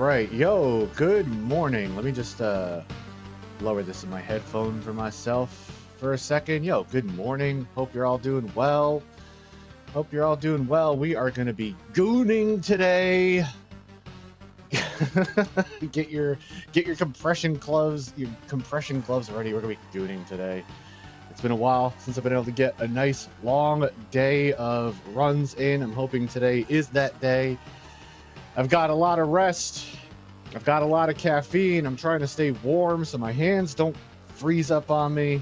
right. Yo, good morning. Let me just lower this in my headphone for myself for a second. Yo, good morning. Hope you're all doing well. We are going to be gooning today. get your compression gloves ready. We're going to be gooning today. It's been a while since I've been able to get a nice long day of runs in. I'm hoping today is that day. I've got a lot of rest. I've got a lot of caffeine. I'm trying to stay warm so my hands don't freeze up on me.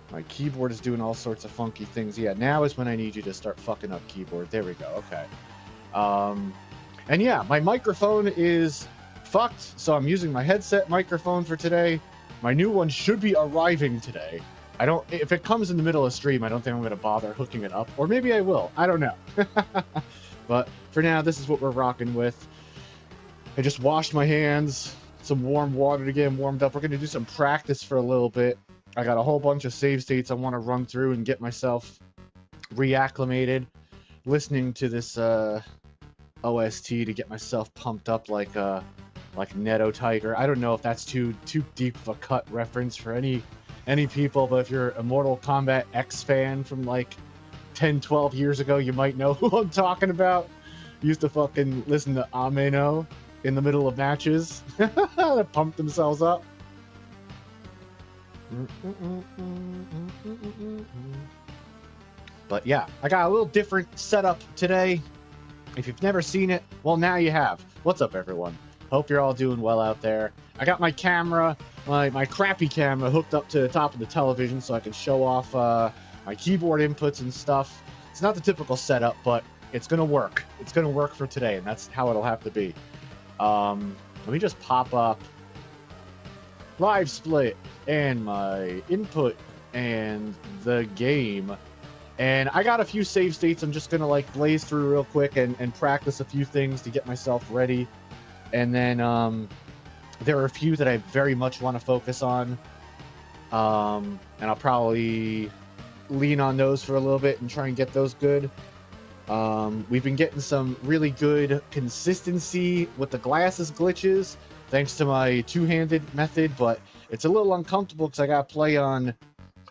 My keyboard is doing all sorts of funky things. Yeah, now is when I need you to start fucking up, keyboard. There we go. Okay. And yeah, my microphone is fucked, so I'm using my headset microphone for today. My new one should be arriving today. If it comes in the middle of stream, I don't think I'm going to bother hooking it up. Or maybe I will. I don't know. But for now, this is what we're rocking with. I just washed my hands, some warm water to get them warmed up. We're going to do some practice for a little bit. I got a whole bunch of save states I want to run through and get myself reacclimated. Listening to this OST to get myself pumped up like Netto Tiger. I don't know if that's too deep of a cut reference for any people, but if you're a Mortal Kombat X fan from like 10, 12 years ago, you might know who I'm talking about. Used to fucking listen to Ameno in the middle of matches to pump themselves up. But yeah, I got a little different setup today. If you've never seen it, well, now you have. What's up, everyone? Hope you're all doing well out there. I got my camera, my crappy camera hooked up to the top of the television so I can show off my keyboard inputs and stuff. It's not the typical setup, but it's going to work. It's going to work for today, and that's how it'll have to be. Let me just pop up live split and my input and the game. And I got a few save states I'm just going to like blaze through real quick and practice a few things to get myself ready. And then there are a few that I very much want to focus on. And I'll probably lean on those for a little bit and try and get those good. We've been getting some really good consistency with the glasses glitches thanks to my two-handed method, but it's a little uncomfortable because I got to play on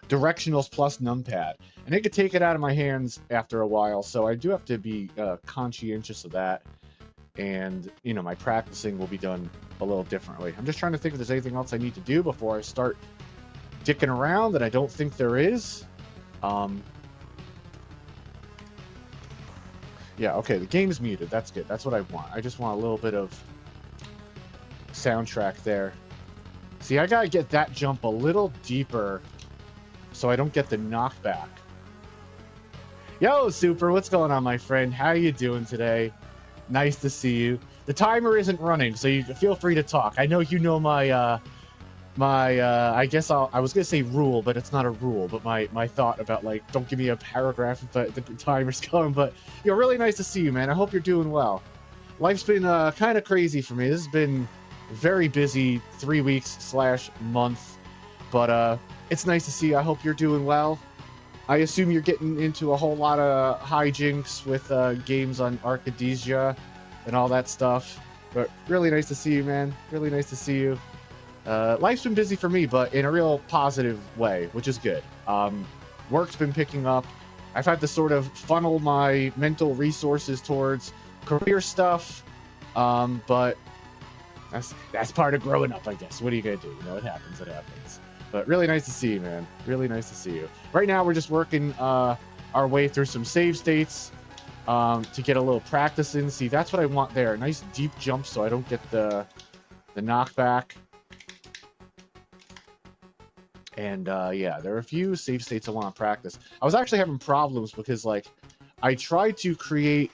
directionals plus numpad, and it could take it out of my hands after a while, so I do have to be conscientious of that. And, you know, my practicing will be done a little differently. I'm just trying to think if there's anything else I need to do before I start dicking around that I don't think there is. Yeah, okay, the game's muted. That's good. That's what I want. I just want a little bit of soundtrack there. See, I gotta get that jump a little deeper so I don't get the knockback. Yo, Super, what's going on, my friend? How you doing today? Nice to see you. The timer isn't running, so you feel free to talk. I know you know my I guess I was gonna say rule, but it's not a rule, but my thought about like don't give me a paragraph if the timer's going. But you're really nice to see you, man. I hope you're doing well. Life's been kind of crazy for me. This has been very busy 3 weeks / month, but it's nice to see you. I hope you're doing well. I assume you're getting into a whole lot of hijinks with games on Arcadia and all that stuff. But really nice to see you, man. Really nice to see you. Life's been busy for me, but in a real positive way, which is good. Work's been picking up. I've had to sort of funnel my mental resources towards career stuff, but that's part of growing up, I guess. What are you gonna do? You know, it happens. But really nice to see you, man. Really nice to see you. Right now, we're just working our way through some save states to get a little practice in. See, that's what I want there. Nice deep jump so I don't get the knockback. And yeah, there are a few save states I want to practice. I was actually having problems because, like, I tried to create...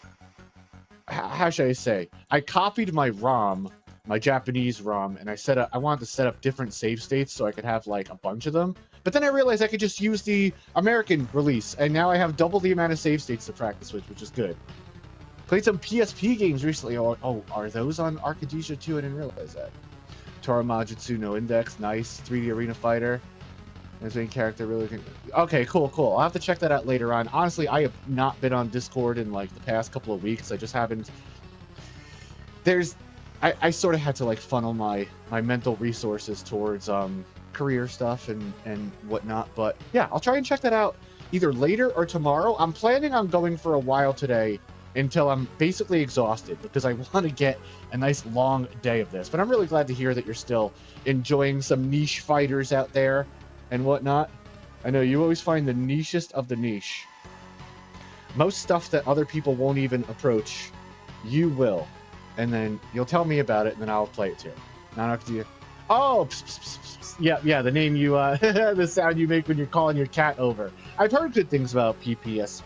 How should I say? I copied my ROM, my Japanese ROM, and I wanted to set up different save states so I could have, like, a bunch of them. But then I realized I could just use the American release, and now I have double the amount of save states to practice with, which is good. Played some PSP games recently. Oh, are those on Arcadia too? I didn't realize that. Tora Majutsu no Index, nice. 3D Arena Fighter. His main character really... Okay, cool. I'll have to check that out later on. Honestly, I have not been on Discord in, like, the past couple of weeks. I just haven't... I sort of had to like funnel my mental resources towards career stuff and whatnot. But yeah, I'll try and check that out either later or tomorrow. I'm planning on going for a while today until I'm basically exhausted because I want to get a nice long day of this. But I'm really glad to hear that you're still enjoying some niche fighters out there and whatnot. I know you always find the nichest of the niche. Most stuff that other people won't even approach, you will. And then you'll tell me about it, and then I'll play it too. Not up to you. Oh, pss, pss, pss, pss. Yeah, the name you, the sound you make when you're calling your cat over. I've heard good things about PPSSPP.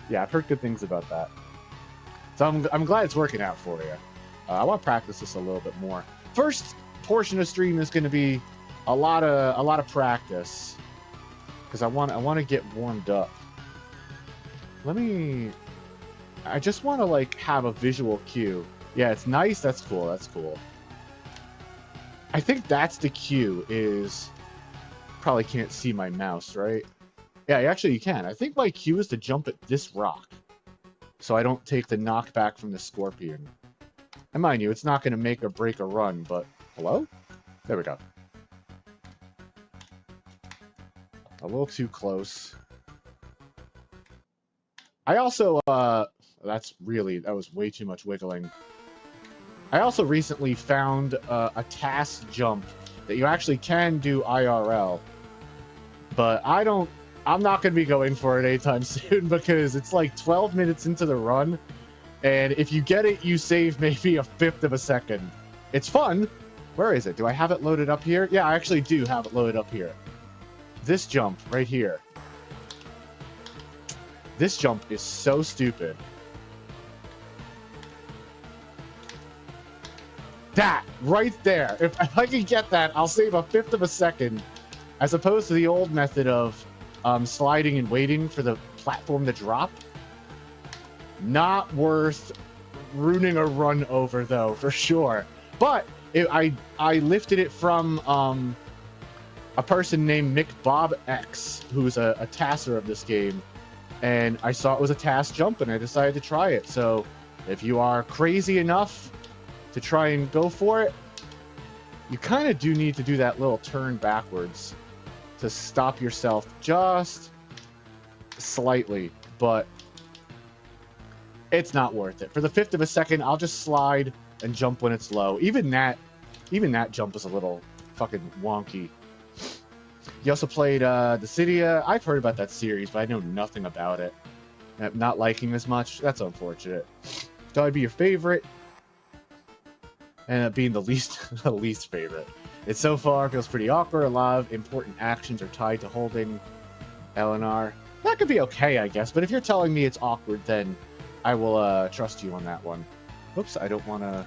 Yeah, I've heard good things about that. So I'm glad it's working out for you. I want to practice this a little bit more. First portion of stream is going to be a lot of practice because I want to get warmed up. I just want to like have a visual cue. Yeah, it's nice. That's cool. That's cool. I think that's the cue is probably can't see my mouse, right? Yeah, actually you can. I think my cue is to jump at this rock so I don't take the knockback from the scorpion. And mind you, it's not going to make or break a run, but hello? There we go. A little too close. I also, that was way too much wiggling. I also recently found a task jump that you actually can do IRL. But I'm not going to be going for it anytime soon because it's like 12 minutes into the run. And if you get it, you save maybe a fifth of a second. It's fun. Where is it? Do I have it loaded up here? Yeah, I actually do have it loaded up here. This jump right here. This jump is so stupid. That right there. If I can get that, I'll save a fifth of a second as opposed to the old method of sliding and waiting for the platform to drop. Not worth ruining a run over, though, for sure. But I lifted it from a person named McBobX, who's a tasser of this game. And I saw it was a task jump, and I decided to try it. So if you are crazy enough to try and go for it, you kind of do need to do that little turn backwards to stop yourself just slightly. But it's not worth it. For the fifth of a second, I'll just slide and jump when it's low. Even that jump is a little fucking wonky. You also played Dissidia. I've heard about that series, but I know nothing about it. Not liking as much. That's unfortunate. That would be your favorite. And being the least favorite. It so far feels pretty awkward. A lot of important actions are tied to holding LNR. That could be okay, I guess. But if you're telling me it's awkward, then I will trust you on that one. Oops, I want to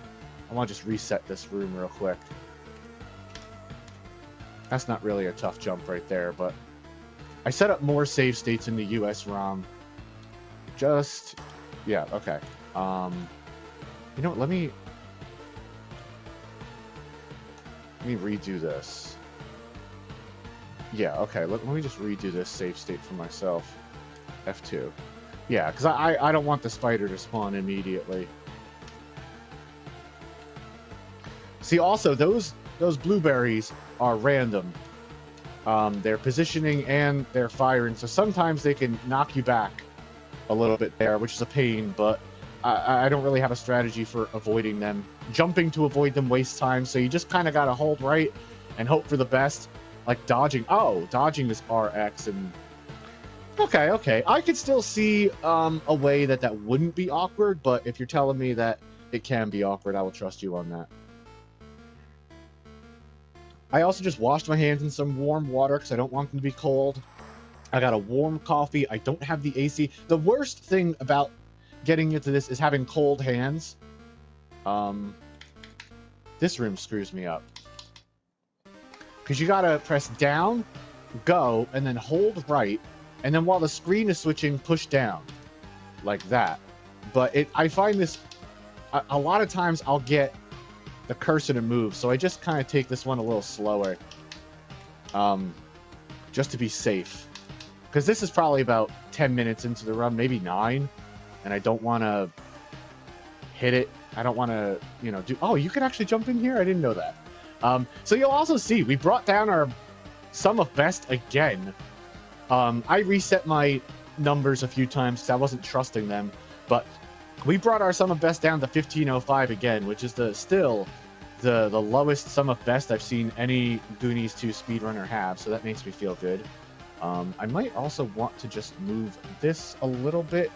just reset this room real quick. That's not really a tough jump right there, but I set up more save states in the US ROM. Yeah, okay. You know what, let me redo this. Yeah, okay, let me just redo this save state for myself. F2. Yeah, because I don't want the spider to spawn immediately. See, also, those blueberries are random. Their positioning and their firing, so sometimes they can knock you back a little bit there, which is a pain, but I don't really have a strategy for avoiding them. Jumping to avoid them wastes time, so you just kind of got to hold right and hope for the best. Like dodging. Oh, dodging is RX, and okay. I could still see a way that wouldn't be awkward, but if you're telling me that it can be awkward, I will trust you on that. I also just washed my hands in some warm water because I don't want them to be cold. I got a warm coffee. I don't have the AC. The worst thing about getting into this is having cold hands. This room screws me up. Because you gotta press down, go, and then hold right, and then while the screen is switching, push down. Like that. But I find this... A lot of times I'll get the cursor to move, so I just kind of take this one a little slower. Just to be safe. Because this is probably about 10 minutes into the run, maybe 9, and I don't want to hit it. I don't want to, you know, do... Oh, you can actually jump in here? I didn't know that. So you'll also see, we brought down our sum of best again. I reset my numbers a few times because I wasn't trusting them, but we brought our sum of best down to 1505 again, which is still the lowest sum of best I've seen any Goonies 2 speedrunner have, so that makes me feel good. I might also want to just move this a little bit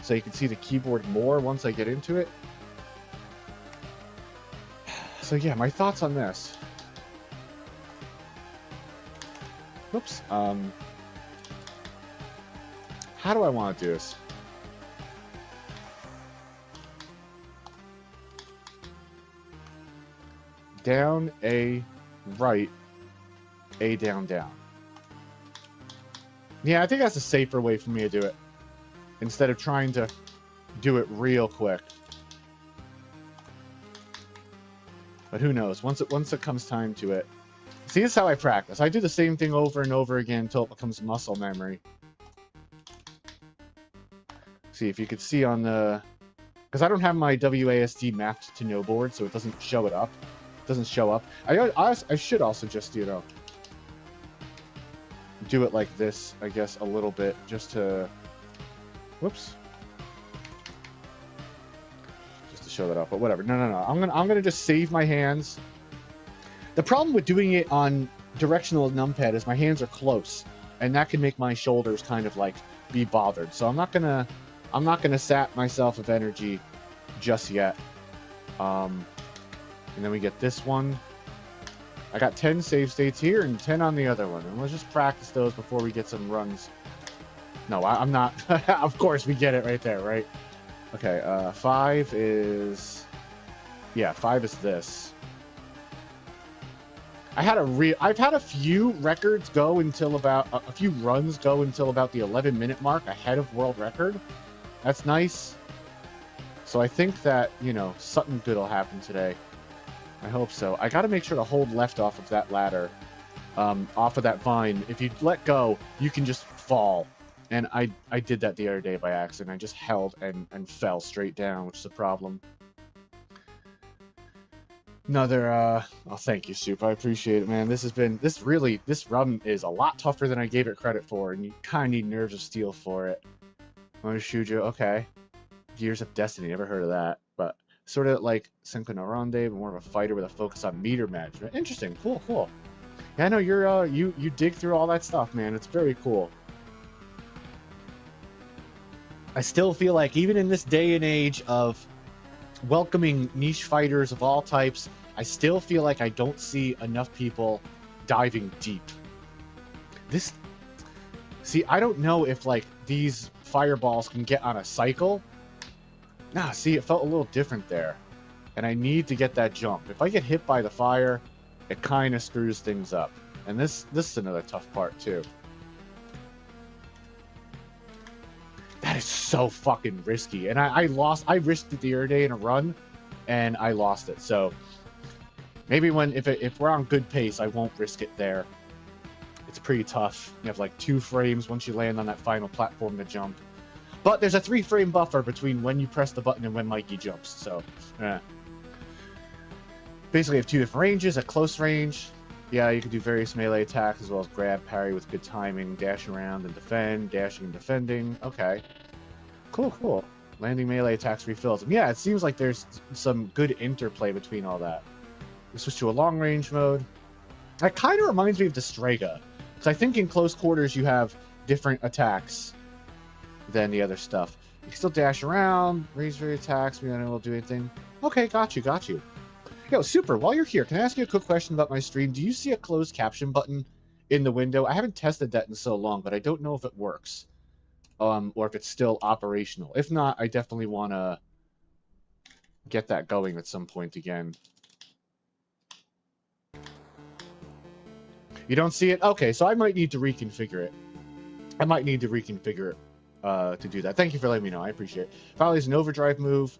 so you can see the keyboard more once I get into it. So yeah, my thoughts on this. Whoops. How do I want to do this? Down, A, right, A, down, down. Yeah, I think that's a safer way for me to do it, instead of trying to do it real quick. But who knows? Once it comes time to it. See, this is how I practice. I do the same thing over and over again until it becomes muscle memory. See, if you could see on the... Because I don't have my WASD mapped to no board, so it doesn't show it up. It doesn't show up. I should also just, you know, do it like this, I guess, a little bit, just to... Whoops. Just to show that off, but whatever. No. I'm gonna just save my hands. The problem with doing it on directional numpad is my hands are close, and that can make my shoulders kind of like be bothered. So I'm not gonna sap myself of energy just yet. And then we get this one. I got 10 save states here and 10 on the other one. And let's just practice those before we get some runs. No, I'm not. Of course, we get it right there, right? Okay, 5 is... Yeah, 5 is this. I've had a few records go until about... A few runs go until about the 11-minute mark ahead of world record. That's nice. So I think that, you know, something good will happen today. I hope so. I got to make sure to hold left off of that ladder, off of that vine. If you let go, you can just fall. And I did that the other day by accident. I just held and fell straight down, which is a problem. Another, oh, thank you, Soup. I appreciate it, man. This run is a lot tougher than I gave it credit for, and you kind of need nerves of steel for it. Shujo, okay. Gears of Destiny, never heard of that, but sort of like Senko but more of a fighter with a focus on meter management. Interesting, cool. Yeah, I know you're you dig through all that stuff, man. It's very cool. I still feel like even in this day and age of welcoming niche fighters of all types, I still feel like I don't see enough people diving deep. See, I don't know if like these fireballs can get on a cycle. Nah, see, it felt a little different there. And I need to get that jump. If I get hit by the fire, it kind of screws things up. And this is another tough part, too. That is so fucking risky. And I risked it the other day in a run, and I lost it. So maybe if we're on good pace, I won't risk it there. It's pretty tough. You have like 2 frames once you land on that final platform to jump. But there's a 3-frame buffer between when you press the button and when Mikey jumps, so, Basically, you have 2 different ranges. At close range, yeah, you can do various melee attacks, as well as grab, parry with good timing, dash around and defend, dashing and defending. Okay. Cool. Landing melee attacks refills them. Yeah, it seems like there's some good interplay between all that. We switch to a long-range mode. That kind of reminds me of the Strega, because I think in close quarters you have different attacks than the other stuff. You can still dash around, raise your attacks, we don't know will do anything. Okay, got you. Yo, Super, while you're here, can I ask you a quick question about my stream? Do you see a closed caption button in the window? I haven't tested that in so long, but I don't know if it works. Or if it's still operational. If not, I definitely want to get that going at some point again. You don't see it? Okay, so I might need to reconfigure it. To do that. Thank you for letting me know. I appreciate it. Finally, is an overdrive move.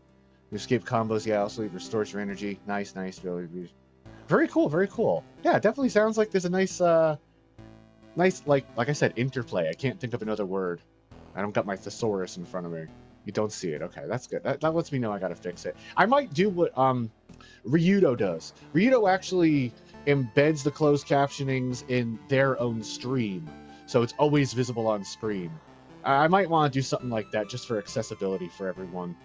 You escape combos. Yeah, also it restores your energy. Nice. Very cool. Yeah, it definitely sounds like there's a nice, like I said, interplay. I can't think of another word. I don't got my thesaurus in front of me. You don't see it. Okay, that's good. That lets me know I gotta fix it. I might do what Ryudo does. Ryudo actually embeds the closed captionings in their own stream, so it's always visible on screen. I might want to do something like that just for accessibility for everyone,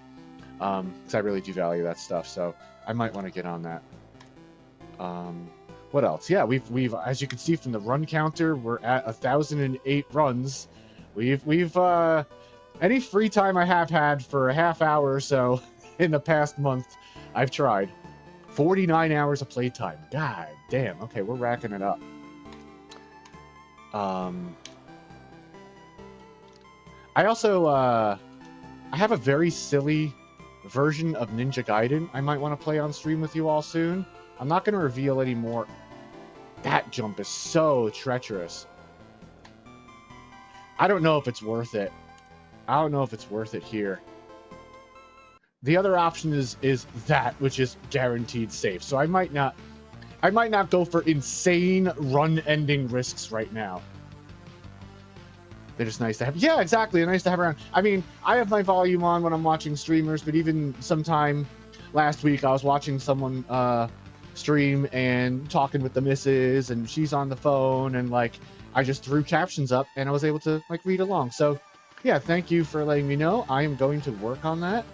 because I really do value that stuff. So I might want to get on that. What else? Yeah, we've as you can see from the run counter, we're at 1,008 runs. We've any free time I have had for a half hour or so in the past month, I've tried. 49 hours of playtime. God damn. Okay, we're racking it up. I also I have a very silly version of Ninja Gaiden I might want to play on stream with you all soon. I'm not going to reveal any more. That jump is so treacherous. I don't know if it's worth it. I don't know if it's worth it here. The other option is that, which is guaranteed safe. So I might not go for insane run-ending risks right now. They're just nice to have. Yeah, exactly. They're nice to have around. I mean, I have my volume on when I'm watching streamers, but even sometime last week I was watching someone stream and talking with the missus, and she's on the phone, and like I just threw captions up and I was able to like read along. So yeah, thank you for letting me know. I am going to work on that.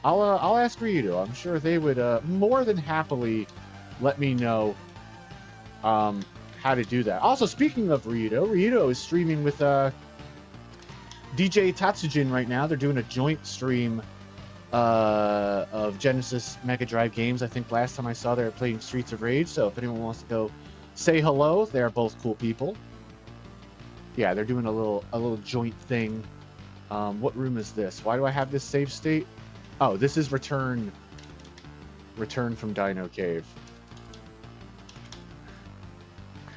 I'll ask Ryudo. I'm sure they would more than happily let me know how to do that. Also, speaking of Ryudo is streaming with DJ Tatsujin right now. They're doing a joint stream of Genesis Mega Drive games. I think last time I saw they were playing Streets of Rage. So if anyone wants to go say hello, they're both cool people. Yeah, they're doing a little joint thing. What room is this? Why do I have this save state? Oh, this is return from Dino Cave.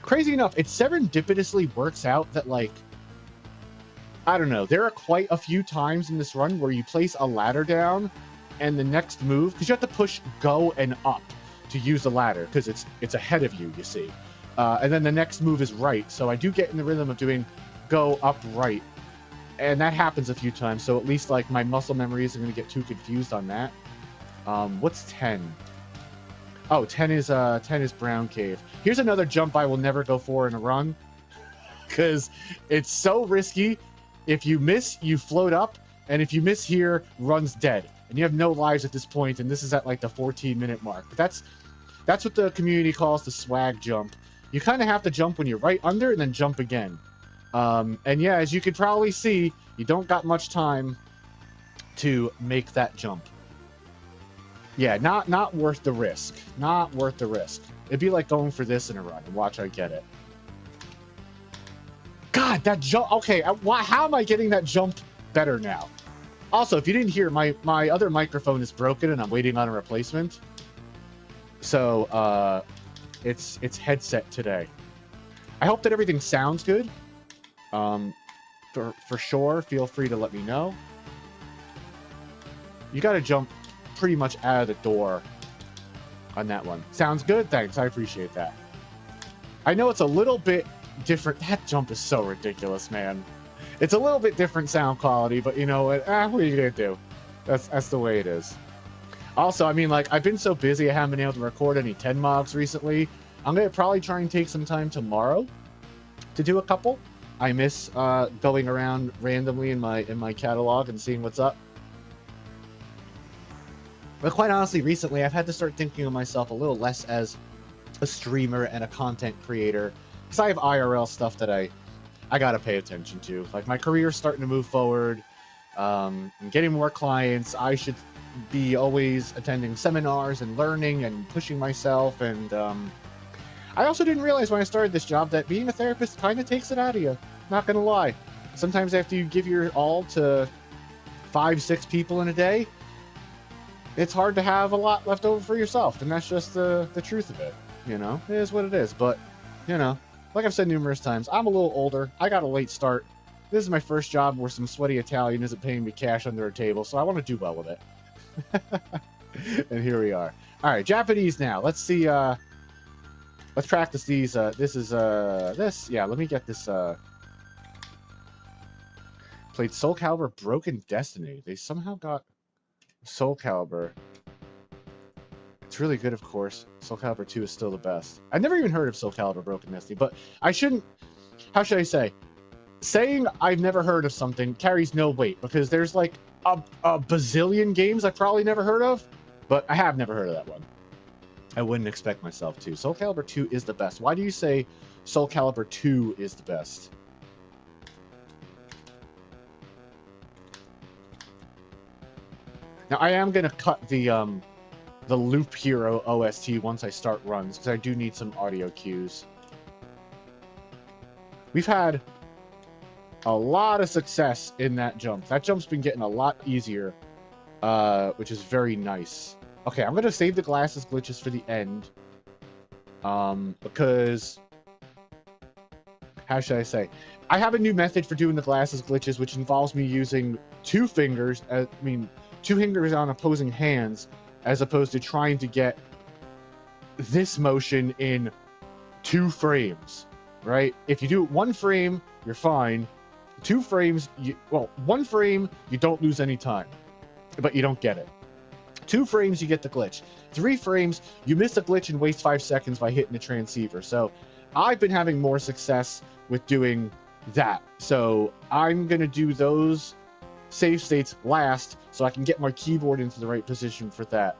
Crazy enough, it serendipitously works out that, like, I don't know, there are quite a few times in this run where you place a ladder down and the next move, because you have to push go and up to use the ladder, because it's ahead of you, you see. And then the next move is right, so I do get in the rhythm of doing go up right. And that happens a few times, so at least like my muscle memory isn't going to get too confused on that. What's 10? Oh, 10 is Brown Cave. Here's another jump I will never go for in a run, because it's so risky. If you miss, you float up, and if you miss here, run's dead, and you have no lives at this point. And this is at like the 14-minute mark. But that's what the community calls the swag jump. You kind of have to jump when you're right under, and then jump again. And yeah, as you could probably see, you don't got much time to make that jump. Yeah, not worth the risk. Not worth the risk. It'd be like going for this in a run. Watch I get it. God, that jump. Okay, how am I getting that jump better now? Also, if you didn't hear, my other microphone is broken and I'm waiting on a replacement. So, it's headset today. I hope that everything sounds good. For sure, feel free to let me know. You got to jump pretty much out of the door on that one. Sounds good? Thanks. I appreciate that. I know it's a little bit different. That jump is so ridiculous, man. It's a little bit different sound quality, but you know what? What are you going to do? That's the way it is. Also, I mean, like, I've been so busy, I haven't been able to record any 10 mogs recently. I'm going to probably try and take some time tomorrow to do a couple. I miss going around randomly in my catalog and seeing what's up. But quite honestly, recently I've had to start thinking of myself a little less as a streamer and a content creator, because I have IRL stuff that I gotta pay attention to. Like, my career's starting to move forward. I'm getting more clients. I should be always attending seminars and learning and pushing myself. And I also didn't realize when I started this job that being a therapist kind of takes it out of you. Not gonna lie. Sometimes after you give your all to 5-6 people in a day, it's hard to have a lot left over for yourself, and that's just the truth of it. You know, it is what it is. But, you know, like I've said numerous times, I'm a little older. I got a late start. This is my first job where some sweaty Italian isn't paying me cash under a table, so I want to do well with it. And here we are. All right, Japanese now. Let's see. Let's practice these. This is this. Yeah, let me get this. Played Soul Calibur Broken Destiny. They somehow got Soul Calibur. It's really good, of course. Soul Calibur 2 is still the best. I've never even heard of Soul Calibur Broken Destiny, but I shouldn't... How should I say? Saying I've never heard of something carries no weight, because there's like a bazillion games I've probably never heard of, but I have never heard of that one. I wouldn't expect myself to. Soul Calibur 2 is the best. Why do you say Soul Calibur 2 is the best? Now, I am going to cut the Loop Hero OST once I start runs, because I do need some audio cues. We've had a lot of success in that jump. That jump's been getting a lot easier, which is very nice. Okay, I'm going to save the glasses glitches for the end, because... How should I say? I have a new method for doing the glasses glitches, which involves me using two fingers on opposing hands, as opposed to trying to get this motion in 2 frames, right? If you do it 1 frame, you're fine. 2 frames, 1 frame, you don't lose any time, but you don't get it. 2 frames, you get the glitch. 3 frames, you miss a glitch and waste 5 seconds by hitting the transceiver. So I've been having more success with doing that. So I'm going to do those save states last, so I can get my keyboard into the right position for that.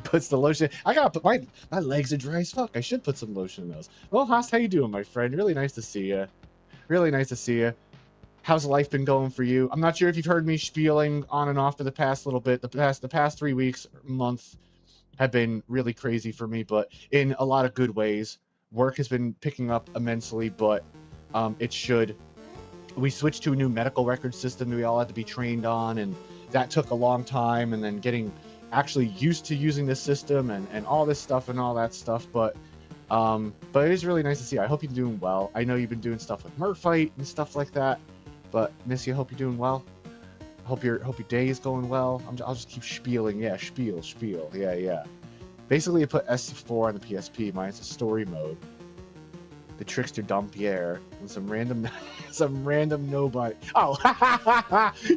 Puts the lotion. I gotta put my legs are dry as fuck. I should put some lotion in those. Well, Haas, how you doing, my friend? Really nice to see you. Really nice to see you. How's life been going for you? I'm not sure if you've heard me spieling on and off for the past little bit. The past 3 weeks, month, have been really crazy for me, but in a lot of good ways. Work has been picking up immensely, but it should. We switched to a new medical record system that we all had to be trained on, and that took a long time, and then getting actually used to using this system and all this stuff and all that stuff, but it is really nice to see. I hope you're doing well. I know you've been doing stuff with Murphyte and stuff like that, but Missy, I hope you're doing well. I hope your day is going well. I'll just keep spieling. Yeah, spiel. Yeah. Basically, I put S4 on the PSP. Mine's a story mode. The Trickster Dampierre and some random nobody. Oh,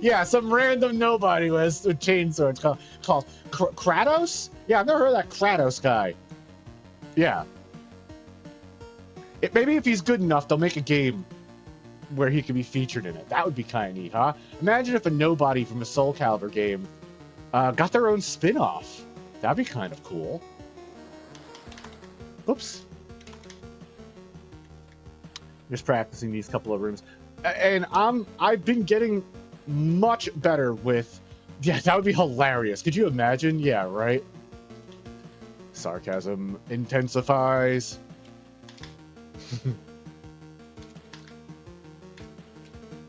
yeah, some random nobody with chainswords called Kratos. Yeah, I've never heard of that Kratos guy. Yeah, maybe if he's good enough, they'll make a game where he can be featured in it. That would be kind of neat, huh? Imagine if a nobody from a Soul Calibur game got their own spin-off. That'd be kind of cool. Oops. Just practicing these couple of rooms, and I've been getting much better with. Yeah, that would be hilarious. Could you imagine? Yeah, right. Sarcasm intensifies.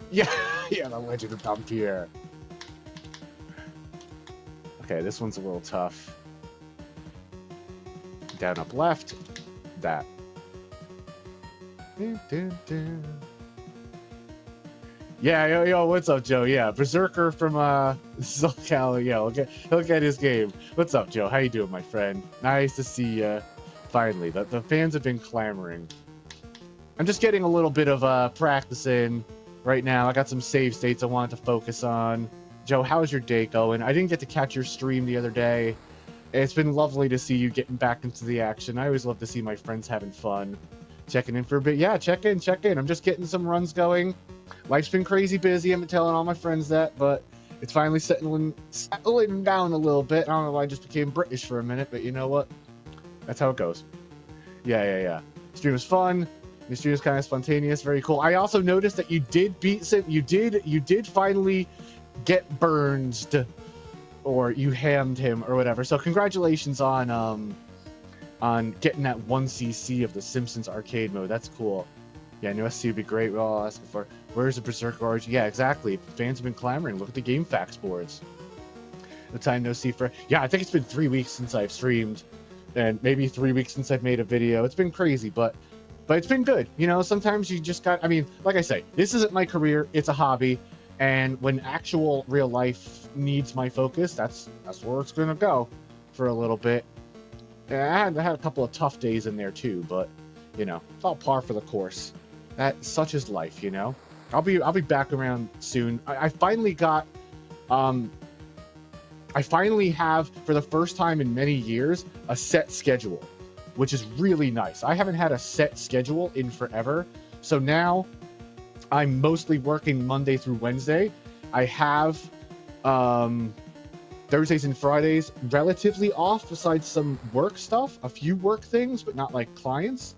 Yeah, the Legend of Dampierre. Okay, this one's a little tough. Down, up, left. That. Yeah, yo, what's up, Joe? Yeah, Berserker from Soul Calibur. Yeah, he'll get his game. What's up, Joe? How you doing, my friend? Nice to see you. Finally, the fans have been clamoring. I'm just getting a little bit of practice in right now. I got some save states I wanted to focus on. Joe, how's your day going? I didn't get to catch your stream the other day. It's been lovely to see you getting back into the action. I always love to see my friends having fun. Checking in for a bit. Yeah, check in. I'm just getting some runs going. Life's been crazy busy. I've been telling all my friends that, but it's finally settling down a little bit. I don't know why I just became British for a minute, but you know what? That's how it goes. Yeah. Stream was fun. The stream was kind of spontaneous. Very cool. I also noticed that you did beat you did finally get Burned, or you hammed him or whatever. So congratulations on getting that 1cc of the Simpsons arcade mode. That's cool. Yeah, new SC would be great. We're all asking for. Where's the Berserker origin? Yeah, exactly. Fans have been clamoring. Look at the game facts boards. The time no see for. Yeah, I think it's been 3 weeks since I've streamed, and maybe 3 weeks since I've made a video. It's been crazy, but it's been good. You know, sometimes you just got. I mean, like I say, this isn't my career. It's a hobby, and when actual real life needs my focus, that's where it's gonna go for a little bit. Yeah, I had a couple of tough days in there too, but you know, it's all par for the course. Such is life, you know. I'll be back around soon. I finally got I finally have, for the first time in many years, a set schedule, which is really nice. I haven't had a set schedule in forever. So now I'm mostly working Monday through Wednesday. I have Thursdays and Fridays relatively off besides some work stuff, a few work things, but not like clients.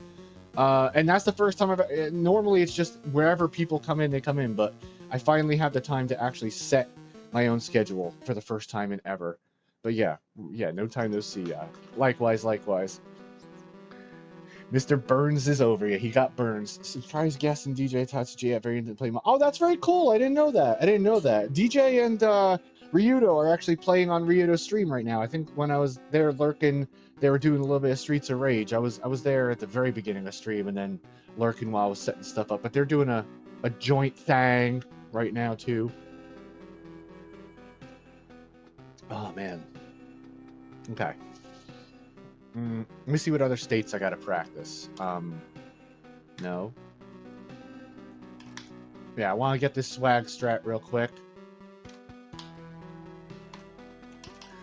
And that's the first time normally it's just wherever people come in, they come in, but I finally have the time to actually set my own schedule for the first time in ever. But yeah, no time no see. Likewise. Mr. Burns is over. Yeah, he got Burns. Surprise guest and DJ Tatsuji at very play. Oh, that's very cool. I didn't know that. DJ and Ryudo are actually playing on Ryudo's stream right now. I think when I was there lurking, they were doing a little bit of Streets of Rage. I was there at the very beginning of stream and then lurking while I was setting stuff up. But they're doing a joint thing right now too. Oh man. Okay. Let me see what other states I gotta practice. No. Yeah, I want to get this swag strat real quick.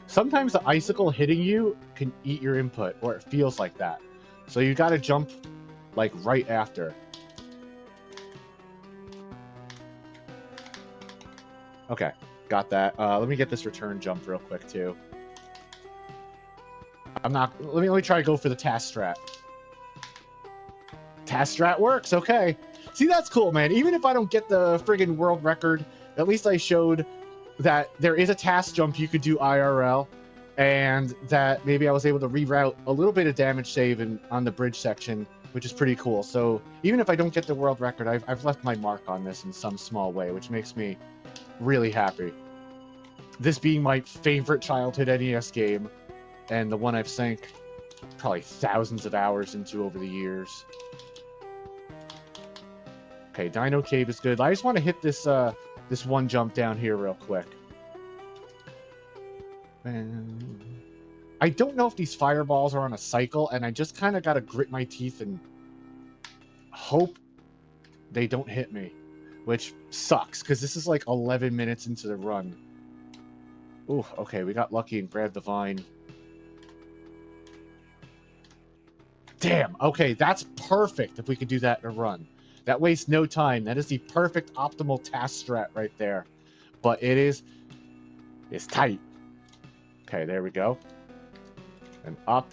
Sometimes the icicle hitting you can eat your input, or it feels like that. So you gotta jump, like, right after. Okay, got that. Let me get this return jump real quick, too. Let me try to go for the task strat. Task strat works, okay. See, that's cool, man. Even if I don't get the friggin' world record, at least I showed that there is a task jump you could do IRL, and that maybe I was able to reroute a little bit of damage save on the bridge section, which is pretty cool. So even if I don't get the world record, I've left my mark on this in some small way, which makes me really happy. This being my favorite childhood NES game, and the one I've sank probably thousands of hours into over the years. Okay, Dino Cave is good. I just want to hit this this one jump down here real quick. And I don't know if these fireballs are on a cycle, and I just kind of got to grit my teeth and hope they don't hit me, which sucks, because this is like 11 minutes into the run. Ooh, okay, we got lucky and grabbed the vine. Damn, okay, that's perfect if we could do that in a run. That wastes no time. That is the perfect optimal task strat right there. But it's tight. Okay, there we go. And up.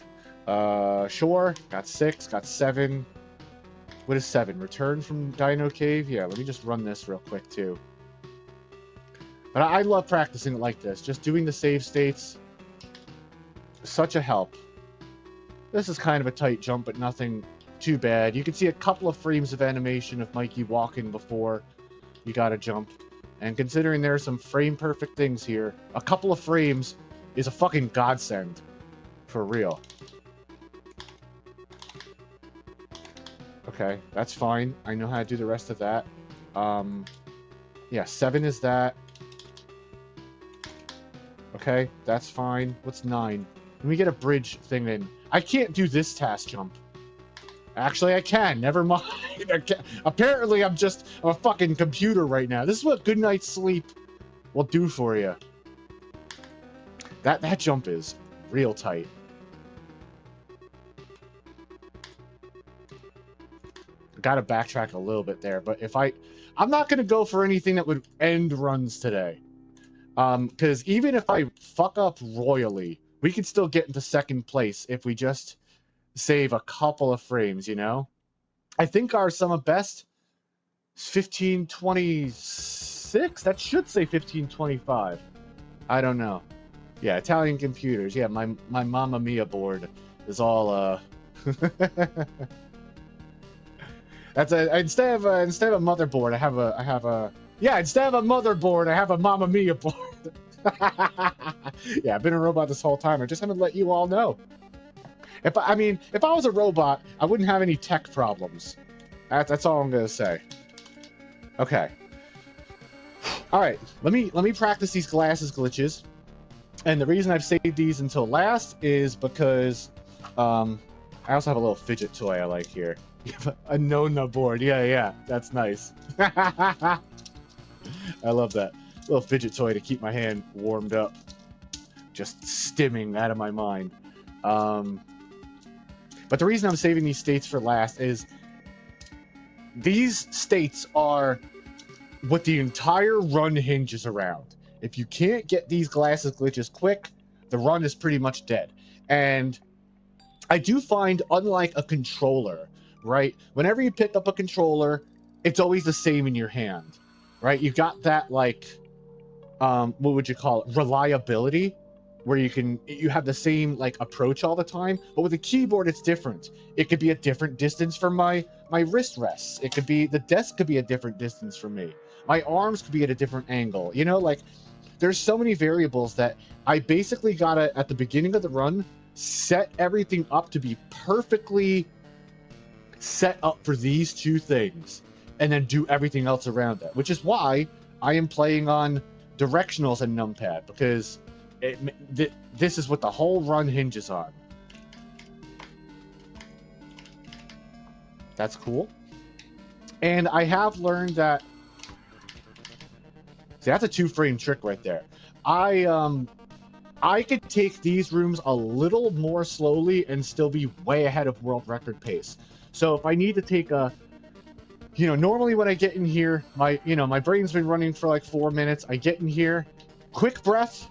Sure, got 6, got 7. What is 7? Return from Dino Cave? Yeah, let me just run this real quick too. But I love practicing it like this. Just doing the save states. Such a help. This is kind of a tight jump, but nothing too bad. You can see a couple of frames of animation of Mikey walking before you gotta jump. And considering there are some frame-perfect things here, a couple of frames is a fucking godsend. For real. Okay, that's fine. I know how to do the rest of that. Yeah, 7 is that. Okay, that's fine. What's 9? Let me get a bridge thing in. I can't do this task jump. Actually, I can. Never mind. Apparently, I'm a fucking computer right now. This is what good night's sleep will do for you. That jump is real tight. Got to backtrack a little bit there, but I'm not going to go for anything that would end runs today. Because even if I fuck up royally, we could still get into second place if we just save a couple of frames, you know? I think our sum of best is 1526. That should say 1525. I don't know. Yeah, Italian computers. Yeah, my Mamma Mia board is all That's instead of a motherboard, I have a instead of a motherboard, I have a Mamma Mia board. Yeah, I've been a robot this whole time. I just haven't let you all know. If I was a robot, I wouldn't have any tech problems. That's all I'm gonna say. Okay. All right. Let me practice these glasses glitches. And the reason I've saved these until last is because I also have a little fidget toy I like here. A Nona board. Yeah, that's nice. I love that. Little fidget toy to keep my hand warmed up. Just stimming out of my mind. But the reason I'm saving these states for last is these states are what the entire run hinges around. If you can't get these glasses glitches quick, the run is pretty much dead. And I do find, unlike a controller, right? Whenever you pick up a controller, it's always the same in your hand, right? You got that, like, what would you call it? Reliability, where you have the same, like, approach all the time. But with a keyboard, it's different. It could be a different distance from my wrist rests. It could be, the desk could be a different distance from me. My arms could be at a different angle. You know, like, there's so many variables that I basically gotta, at the beginning of the run, set everything up to be perfectly set up for these two things, and then do everything else around that, which is why I am playing on directionals and numpad, because this is what the whole run hinges on. That's cool. And I have learned that, see, that's a 2-frame trick right there. I could take these rooms a little more slowly and still be way ahead of world record pace. So if I need to take a, you know, normally when I get in here, my brain's been running for like 4 minutes. I get in here, quick breath,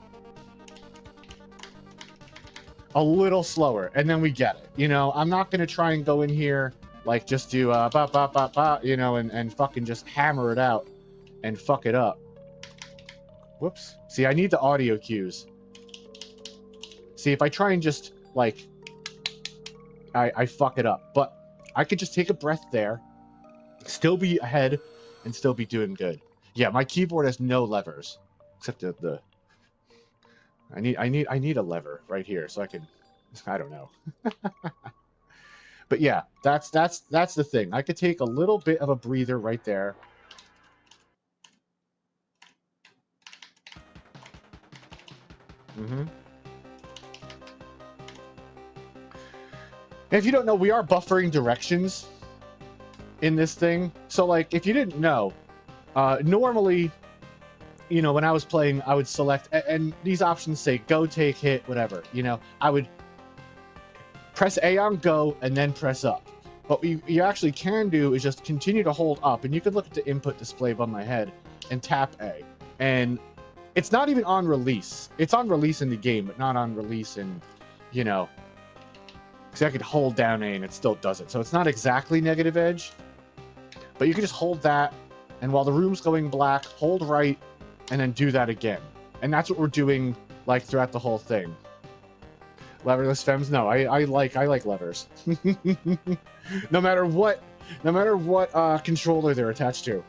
a little slower, and then we get it. You know, I'm not going to try and go in here, like, just do, ba, ba, ba, ba, you know, and fucking just hammer it out and fuck it up. Whoops. See, I need the audio cues. See, if I try and just, like, I fuck it up. But I could just take a breath there, still be ahead, and still be doing good. Yeah, my keyboard has no levers, except the I need a lever right here so I can, I don't know. But yeah, that's the thing. I could take a little bit of a breather right there. Mm-hmm. If you don't know, we are buffering directions in this thing. So, like, if you didn't know, normally, you know, when I was playing, I would select, and these options say go, take, hit, whatever. You know, I would press A on go and then press up. What you actually can do is just continue to hold up, and you can look at the input display above my head and tap A. And it's not even on release. It's on release in the game, but not on release in, you know, because I could hold down A and it still does it. So it's not exactly negative edge, but you can just hold that, and while the room's going black, hold right, and then do that again. And that's what we're doing, like, throughout the whole thing. Leverless femmes? No, I like levers. No matter what controller they're attached to.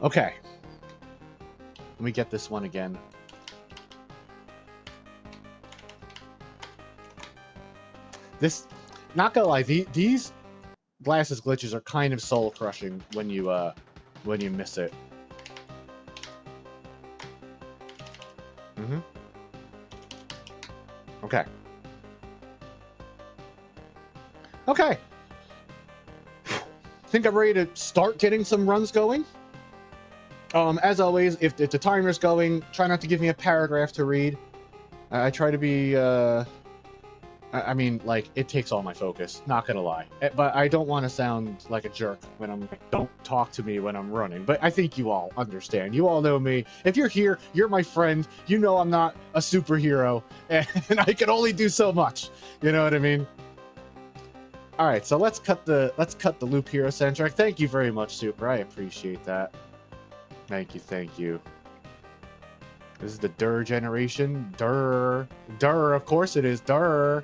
Okay. Let me get this one again. This, not gonna lie, these glasses glitches are kind of soul crushing when you miss it. Mm-hmm. Okay. Okay. Think I'm ready to start getting some runs going. As always, if the timer's going, try not to give me a paragraph to read. I try to be, I mean, like, it takes all my focus, not gonna lie. But I don't want to sound like a jerk when I'm, don't talk to me when I'm running. But I think you all understand. You all know me. If you're here, you're my friend. You know I'm not a superhero, and I can only do so much. You know what I mean? All right, so let's cut the loop here, Centric. Thank you very much, Super. I appreciate that. Thank you. This is the Durr generation. Durr, of course it is. Durr.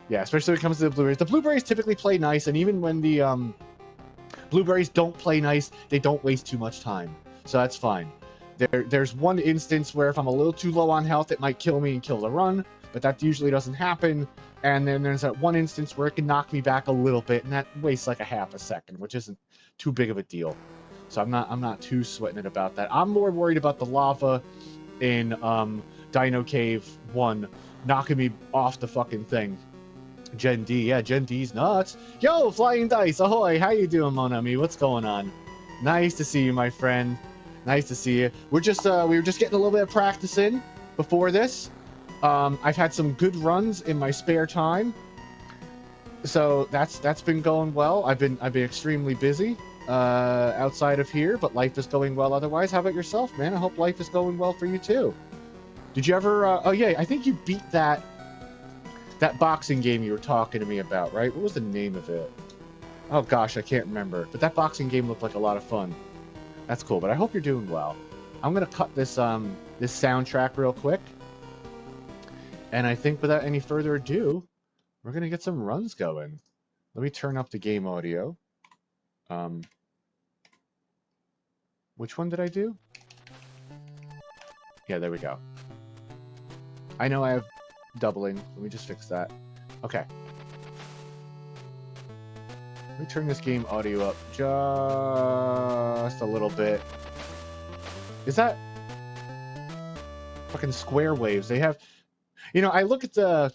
Yeah, especially when it comes to the blueberries. The blueberries typically play nice, and even when the blueberries don't play nice, they don't waste too much time. So that's fine. There's one instance where if I'm a little too low on health, it might kill me and kill the run, but that usually doesn't happen. And then there's that one instance where it can knock me back a little bit, and that wastes like a half a second, which isn't too big of a deal. So I'm not too sweating it about that. I'm more worried about the lava in Dino Cave 1 knocking me off the fucking thing. Gen D, yeah, Gen D's nuts. Yo, Flying Dice, ahoy! How you doing, mon ami? What's going on? Nice to see you, my friend. Nice to see you. We were just getting a little bit of practice in before this. I've had some good runs in my spare time, so that's been going well. I've been extremely busy outside of here, but life is going well otherwise. How about yourself, man? I hope life is going well for you too. Did you ever? Oh yeah, I think you beat that boxing game you were talking to me about, right? What was the name of it? Oh gosh, I can't remember. But that boxing game looked like a lot of fun. That's cool. But I hope you're doing well. I'm gonna cut this this soundtrack real quick, and I think without any further ado, we're gonna get some runs going. Let me turn up the game audio. Which one did I do? Yeah, there we go. I know I have doubling. Let me just fix that. Okay. Let me turn this game audio up just a little bit. Is that fucking square waves? They have, you know, I look at the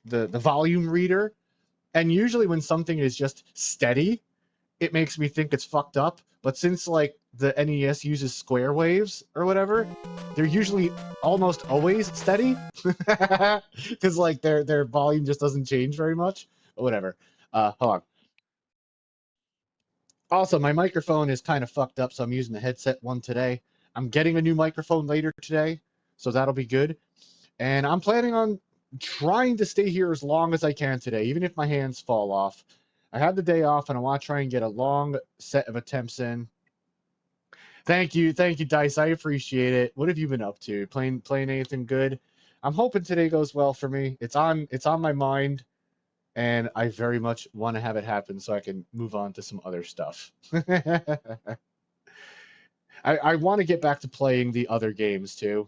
volume reader, and usually when something is just steady, it makes me think it's fucked up. But since like the NES uses square waves or whatever, they're usually almost always steady because like their volume just doesn't change very much. But whatever. Hold on. Also, my microphone is kind of fucked up, so I'm using the headset one today. I'm getting a new microphone later today, so that'll be good. And I'm planning on trying to stay here as long as I can today, even if my hands fall off. I had the day off, and I want to try and get a long set of attempts in. Thank you, Dice. I appreciate it. What have you been up to? Playing anything good? I'm hoping today goes well for me. It's on my mind, and I very much want to have it happen so I can move on to some other stuff. I want to get back to playing the other games too,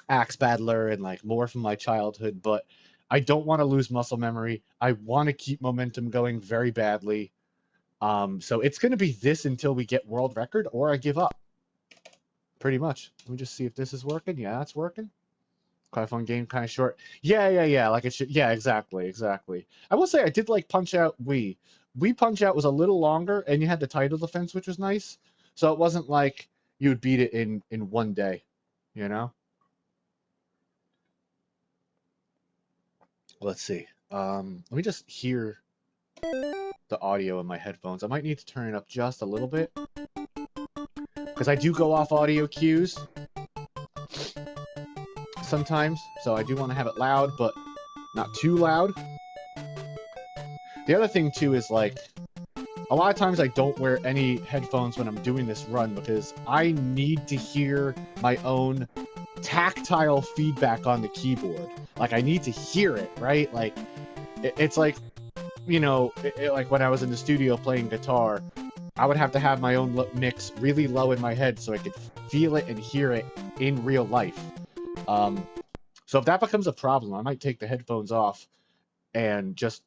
Axe Battler and like more from my childhood, but I don't want to lose muscle memory. I want to keep momentum going very badly. So it's going to be this until we get world record or I give up. Pretty much. Let me just see if this is working. Yeah, it's working. Quite a fun game, kind of short. Yeah. Like it should. Yeah, exactly. I will say I did like Punch Out Wii. Wii Punch Out was a little longer, and you had the title defense, which was nice. So it wasn't like you would beat it in one day, you know? Let's see. Let me just hear the audio in my headphones. I might need to turn it up just a little bit, because I do go off audio cues sometimes, so I do want to have it loud, but not too loud. The other thing, too, is, like, a lot of times I don't wear any headphones when I'm doing this run because I need to hear my own tactile feedback on the keyboard. Like, I need to hear it, right? Like, it's like, you know, like when I was in the studio playing guitar, I would have to have my own mix really low in my head so I could feel it and hear it in real life. So if that becomes a problem, I might take the headphones off and just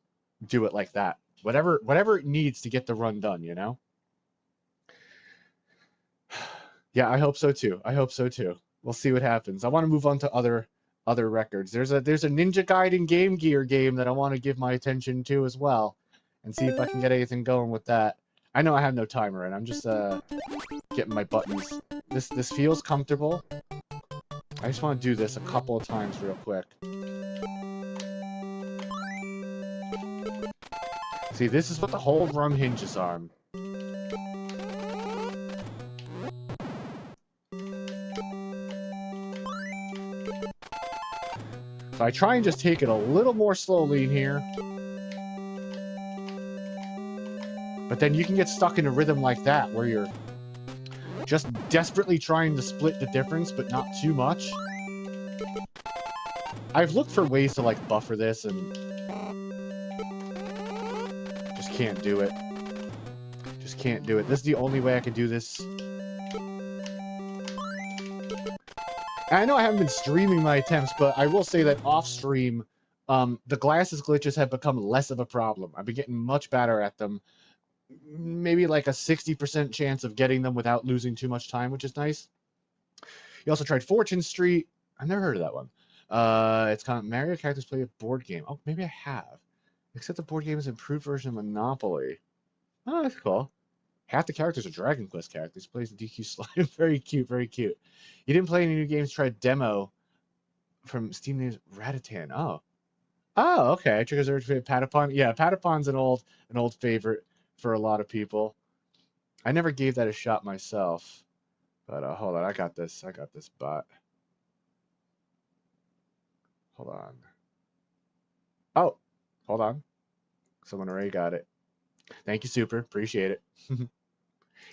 do it like that. Whatever it needs to get the run done, you know? Yeah, I hope so too. We'll see what happens. I want to move on to other records. There's a Ninja Gaiden Game Gear game that I want to give my attention to as well, and see if I can get anything going with that. I know I have no timer, and I'm just getting my buttons. This feels comfortable. I just want to do this a couple of times real quick. See, this is what the whole run hinges on. So I try and just take it a little more slowly in here. But then you can get stuck in a rhythm like that, where you're just desperately trying to split the difference, but not too much. I've looked for ways to, like, buffer this, and just can't do it. Just can't do it. This is the only way I can do this. And I know I haven't been streaming my attempts, but I will say that off-stream, the glasses glitches have become less of a problem. I've been getting much better at them. maybe like a 60% chance of getting them without losing too much time, which is nice. You also tried Fortune Street. I've never heard of that one. It's kind of Mario characters play a board game. Oh, maybe I have. Except the board game is an improved version of Monopoly. Oh, that's cool. Half the characters are Dragon Quest characters. Plays the DQ slide. Very cute, very cute. You didn't play any new games. Tried demo from Steam named Ratatan. Oh. Oh, okay. Triggers urge for Patapon. Yeah, Patapon's an old favorite for a lot of people. I never gave that a shot myself. But hold on, I got this bot. Hold on. Oh, hold on. Someone already got it. Thank you, Super. Appreciate it.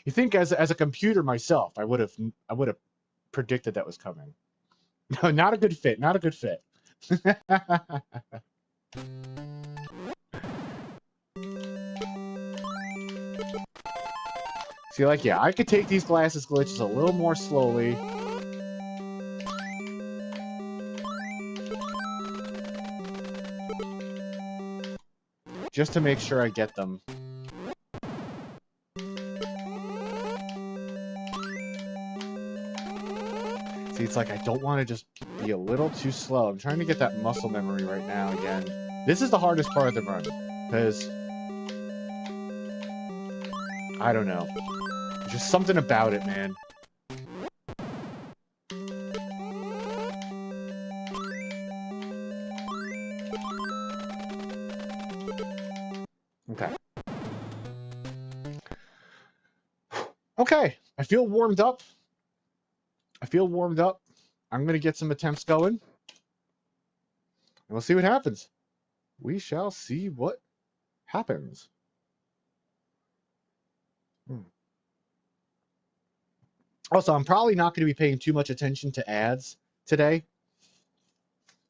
You think as a computer myself, I would have predicted that was coming. No, not a good fit. Not a good fit. See, like, yeah, I could take these glasses glitches a little more slowly. Just to make sure I get them. See, it's like I don't want to just be a little too slow. I'm trying to get that muscle memory right now again. This is the hardest part of the run. Because I don't know. There's just something about it, man. Okay. Okay. I feel warmed up. I'm going to get some attempts going. And we'll see what happens. We shall see what happens. Also, I'm probably not going to be paying too much attention to ads today.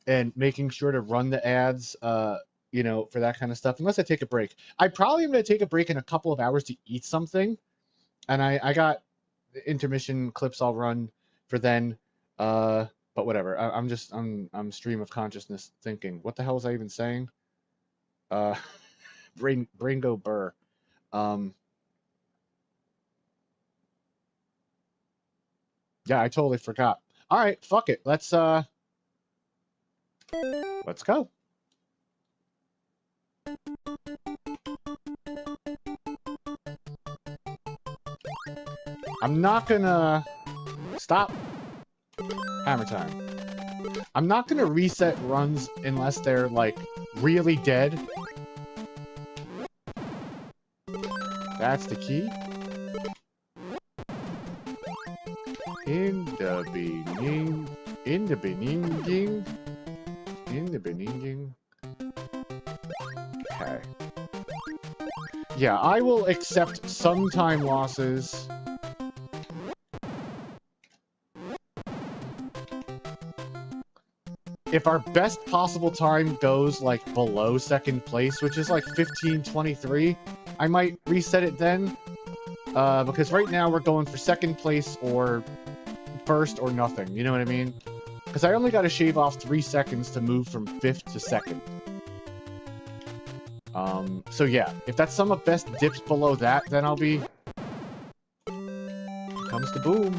And making sure to run the ads, you know, for that kind of stuff. Unless I take a break. I probably am going to take a break in a couple of hours to eat something. And I got intermission clips I'll run for then. But whatever. I'm stream of consciousness thinking. What the hell was I even saying? Brain go burr. Yeah, I totally forgot. All right, fuck it. Let's go. I'm not gonna stop. Hammer time. I'm not gonna reset runs unless they're like really dead. That's the key. In the beginning. Okay. Yeah, I will accept some time losses. If our best possible time goes like below second place, which is like 15:23, I might reset it then. Because right now we're going for second place or first or nothing. You know what I mean? Because I only got to shave off 3 seconds to move from 5th to 2nd. So yeah, if that sum of best dips below that, then I'll be... Here comes the boom.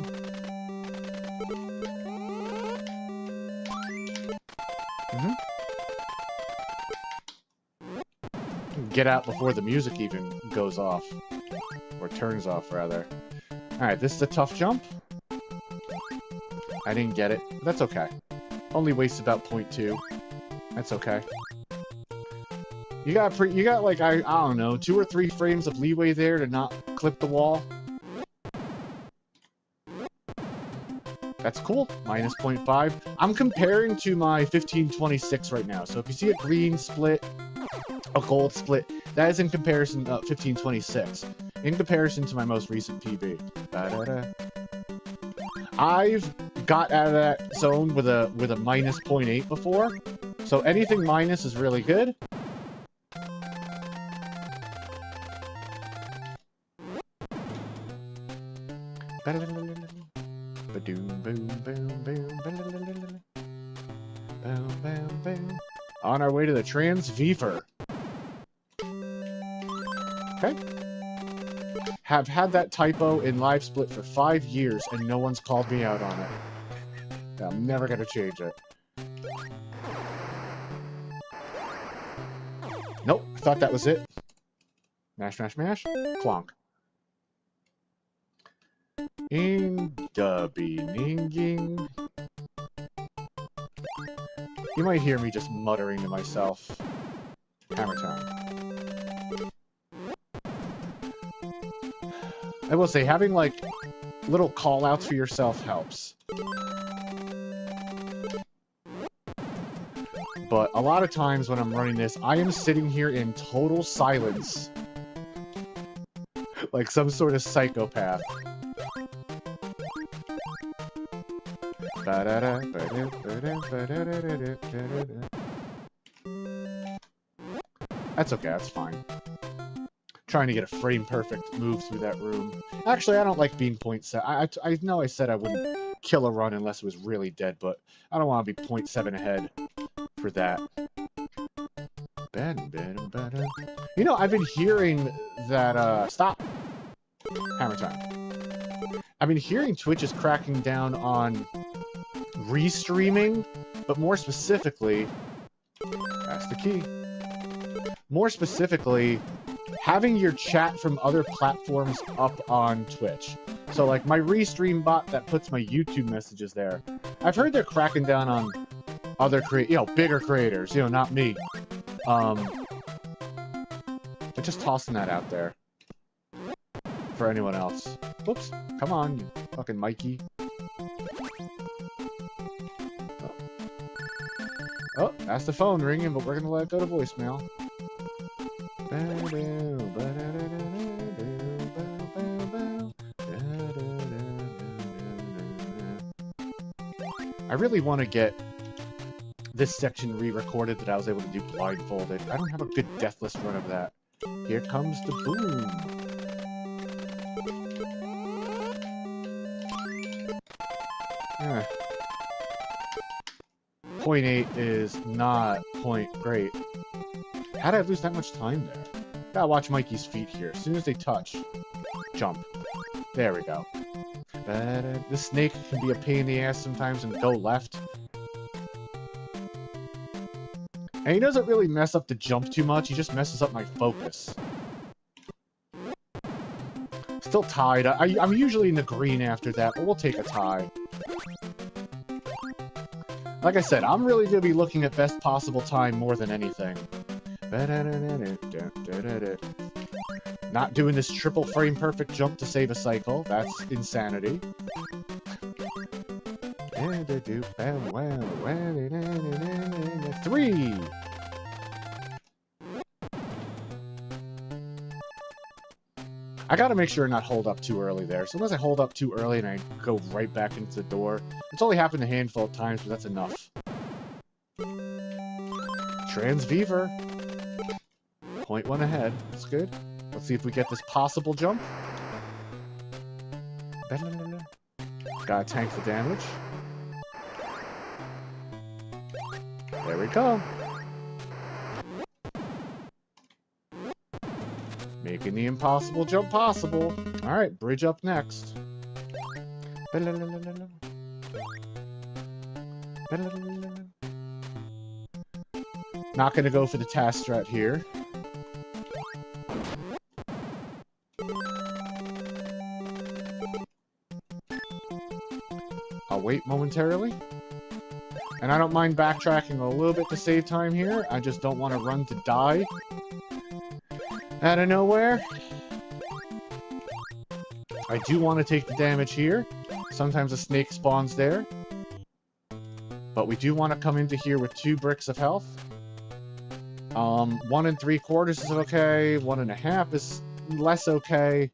Get out before the music even goes off. Or turns off, rather. Alright, this is a tough jump. I didn't get it. That's okay. Only wastes about 0.2. That's okay. You got like, I don't know, 2 or 3 frames of leeway there to not clip the wall. That's cool. Minus 0.5. I'm comparing to my 1526 right now. So if you see a green split, a gold split, that is in comparison to 1526. In comparison to my most recent PB. I've got out of that zone with a minus 0.8 before. So anything minus is really good. On our way to the Transviver. Okay. have had that typo in Live Split for 5 years, and no one's called me out on it. I'm never gonna change it. Nope, I thought that was it. Mash, mash, mash. Clonk. In dubby ninging. You might hear me just muttering to myself. Hammer time. I will say, having, like, little call-outs for yourself helps. But a lot of times when I'm running this, I am sitting here in total silence. Like some sort of psychopath. That's okay, that's fine. Trying to get a frame-perfect move through that room. Actually, I don't like being .7. I know I said I wouldn't kill a run unless it was really dead, but I don't want to be .7 ahead for that. You know, I've been hearing that, stop! Hammer time. I've been hearing Twitch is cracking down on restreaming, but more specifically, that's the key. More specifically, having your chat from other platforms up on Twitch. So, like, my restream bot that puts my YouTube messages there. I've heard they're cracking down on other bigger creators, not me. But just tossing that out there. For anyone else. Whoops. Come on, you fucking Mikey. Oh, that's the phone ringing, but we're gonna let it go to voicemail. I really want to get this section re-recorded that I was able to do blindfolded. I don't have a good deathless run of that. Here comes the boom. Point 8 is not point great. How did I lose that much time there? Gotta watch Mikey's feet here. As soon as they touch, jump. There we go. This snake can be a pain in the ass sometimes and go left. And he doesn't really mess up the jump too much, he just messes up my focus. Still tied. I'm usually in the green after that, but we'll take a tie. Like I said, I'm really going to be looking at best possible time more than anything. Not doing this triple frame perfect jump to save a cycle. That's insanity. 3! I gotta make sure not hold up too early there. So unless I hold up too early and I go right back into the door. It's only happened a handful of times, but that's enough. Transviver. 0.1 ahead. That's good. Let's see if we get this possible jump. Gotta tank the damage. There we go. Making the impossible jump possible. Alright, bridge up next. Not gonna go for the task strat here. I'll wait momentarily. And I don't mind backtracking a little bit to save time here. I just don't want to run to die. Out of nowhere. I do want to take the damage here. Sometimes a snake spawns there. But we do want to come into here with 2 bricks of health. 1 3/4 is okay. 1 1/2 is less okay.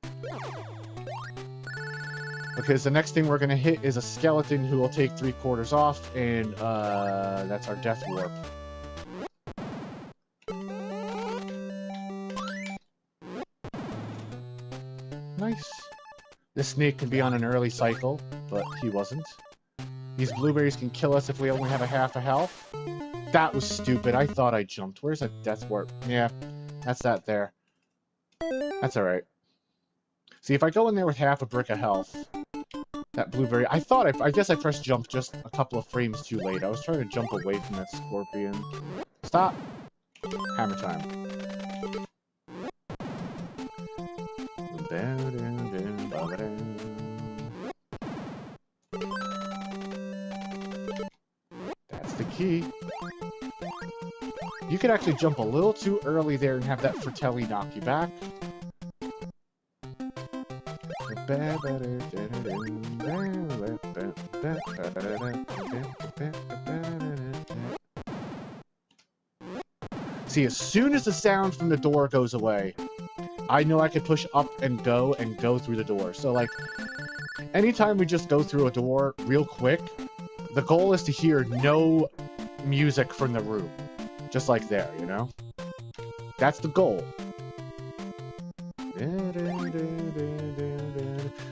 Because the next thing we're going to hit is a skeleton who will take 3/4 off, and that's our death warp. Nice. This snake can be on an early cycle, but he wasn't. These blueberries can kill us if we only have a half a health. That was stupid. I thought I jumped. Where's that death warp? Yeah, that's that there. That's alright. See, if I go in there with half a brick of health, that blueberry... I guess I pressed jump just a couple of frames too late. I was trying to jump away from that scorpion. Stop! Hammer time. That's the key. You could actually jump a little too early there and have that Fratelli knock you back. See, as soon as the sound from the door goes away, I know I can push up and go through the door. So, like, anytime we just go through a door real quick, the goal is to hear no music from the room. Just like there, you know? That's the goal.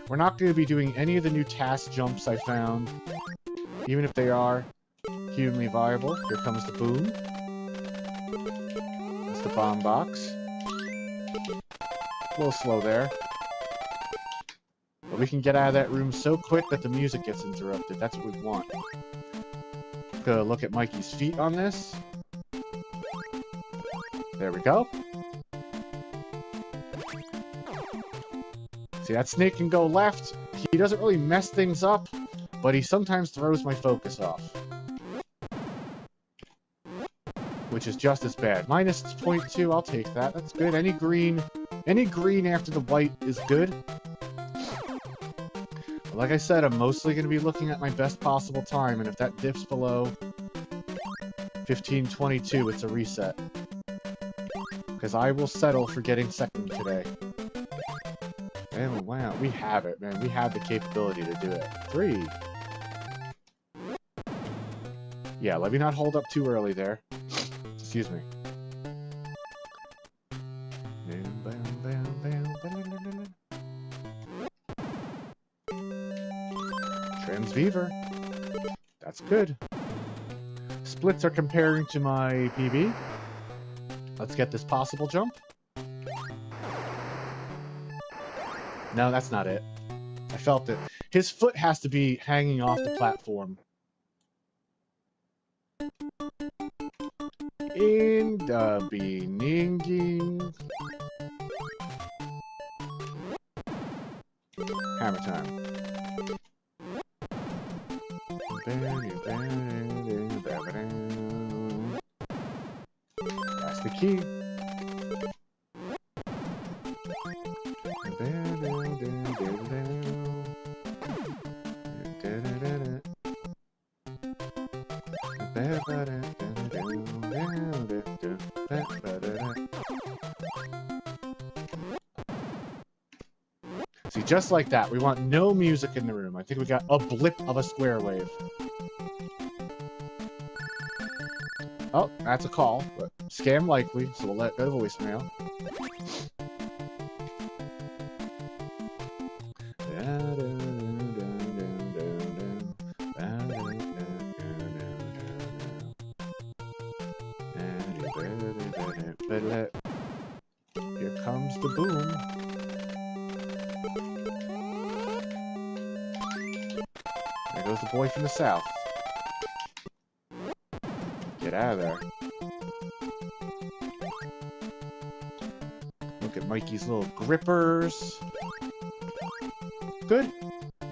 We're not going to be doing any of the new task jumps I found, even if they are humanly viable. Here comes the boom. That's the bomb box. A little slow there. But we can get out of that room so quick that the music gets interrupted. That's what we want. Gonna look at Mikey's feet on this. There we go. See, that snake can go left. He doesn't really mess things up, but he sometimes throws my focus off. Which is just as bad. Minus 0.2, I'll take that. That's good. Any green after the white is good. But like I said, I'm mostly going to be looking at my best possible time, and if that dips below 15:22, it's a reset. Because I will settle for getting second today. And wow, we have it, man. We have the capability to do it. 3. Yeah, let me not hold up too early there. Excuse me. Transweaver. That's good. Splits are comparing to my PB. Let's get this possible jump. No, that's not it. I felt it. His foot has to be hanging off the platform. In the beginning. Hammer time. That's the key. See, just like that. We want no music in the room. I think we got a blip of a square wave. Oh, that's a call, but scam likely, so we'll let go to voicemail. Here comes the boom. There goes the boy from the south. Get out of there. Look at Mikey's little grippers. Good.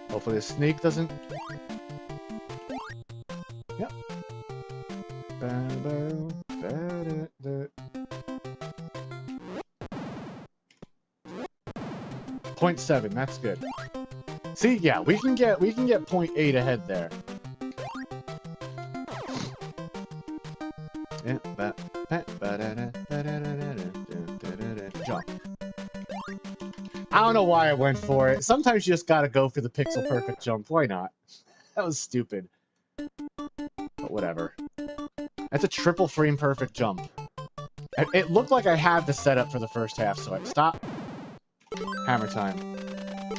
Hopefully the snake doesn't... Yep. 0.7, that's good. See, yeah, we can get 0.8 ahead there. Jump. I don't know why I went for it. Sometimes you just gotta go for the pixel perfect jump. Why not? That was stupid. But whatever. That's a triple frame perfect jump. It looked like I had the setup for the first half, so I stopped. Hammer time.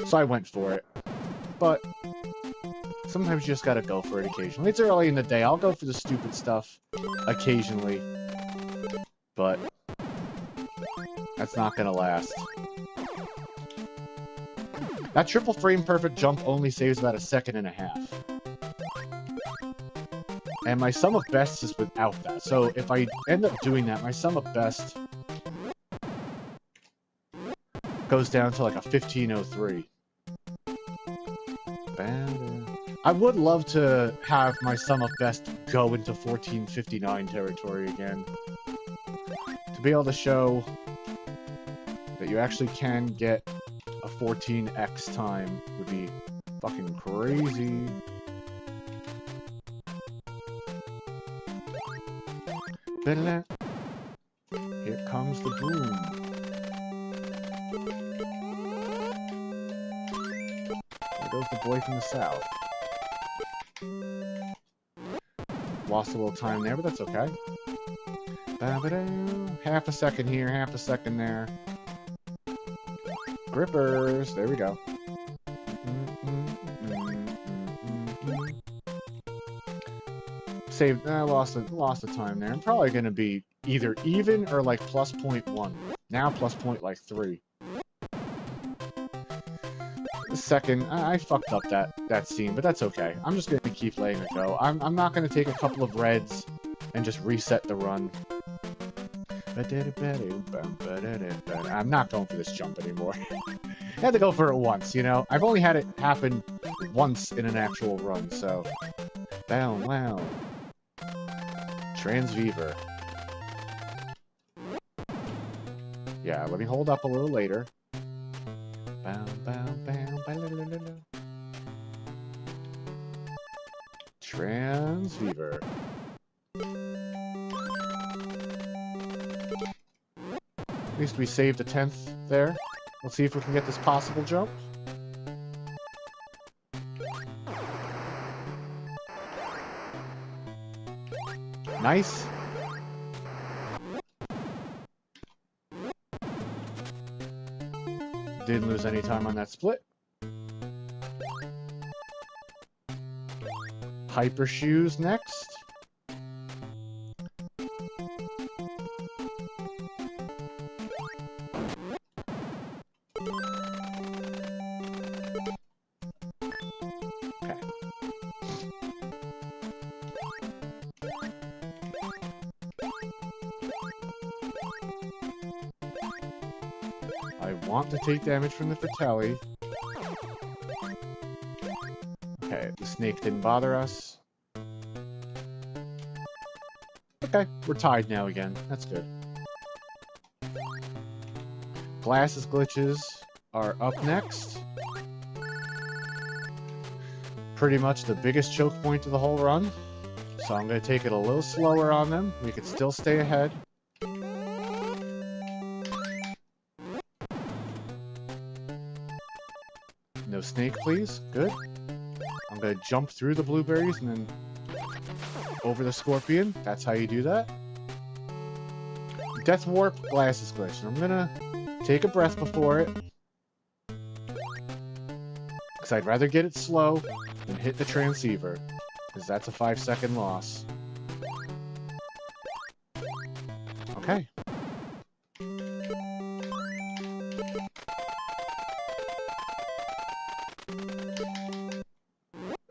So I went for it. But sometimes you just gotta go for it occasionally. It's early in the day. I'll go for the stupid stuff occasionally. But that's not gonna last. That triple frame perfect jump only saves about 1.5 seconds. And my sum of best is without that. So if I end up doing that, my sum of best goes down to like a 1503. I would love to have my sum of best go into 1459 territory again. To be able to show that you actually can get a 14x time would be fucking crazy. Here comes the boom. There goes the boy from the south. Lost a little time there, but that's okay. Half a second here, half a second there. Grippers, there we go. Saved, lost a time there. I'm probably gonna be either even or like plus 0.1. Now plus 0.3. Second, I fucked up that scene, but that's okay. I'm just gonna keep letting it go. I'm not gonna take a couple of reds and just reset the run. I'm not going for this jump anymore. I had to go for it once, you know? I've only had it happen once in an actual run, so... Wow. Transweaver. Yeah, let me hold up a little later. Transweaver. At least we saved a 10th there. Let's see if we can get this possible jump. Nice. Didn't lose any time on that split. Hyper shoes next. Okay. I want to take damage from the Fratelli. Okay, the snake didn't bother us. Okay, we're tied now again. That's good. Glasses glitches are up next. Pretty much the biggest choke point of the whole run. So I'm going to take it a little slower on them. We can still stay ahead. No snake, please. Good. I'm going to jump through the blueberries and then over the scorpion. That's how you do that. Death Warp, glasses glitch. I'm going to take a breath before it. Because I'd rather get it slow than hit the transceiver. Because that's a 5-second loss. Okay.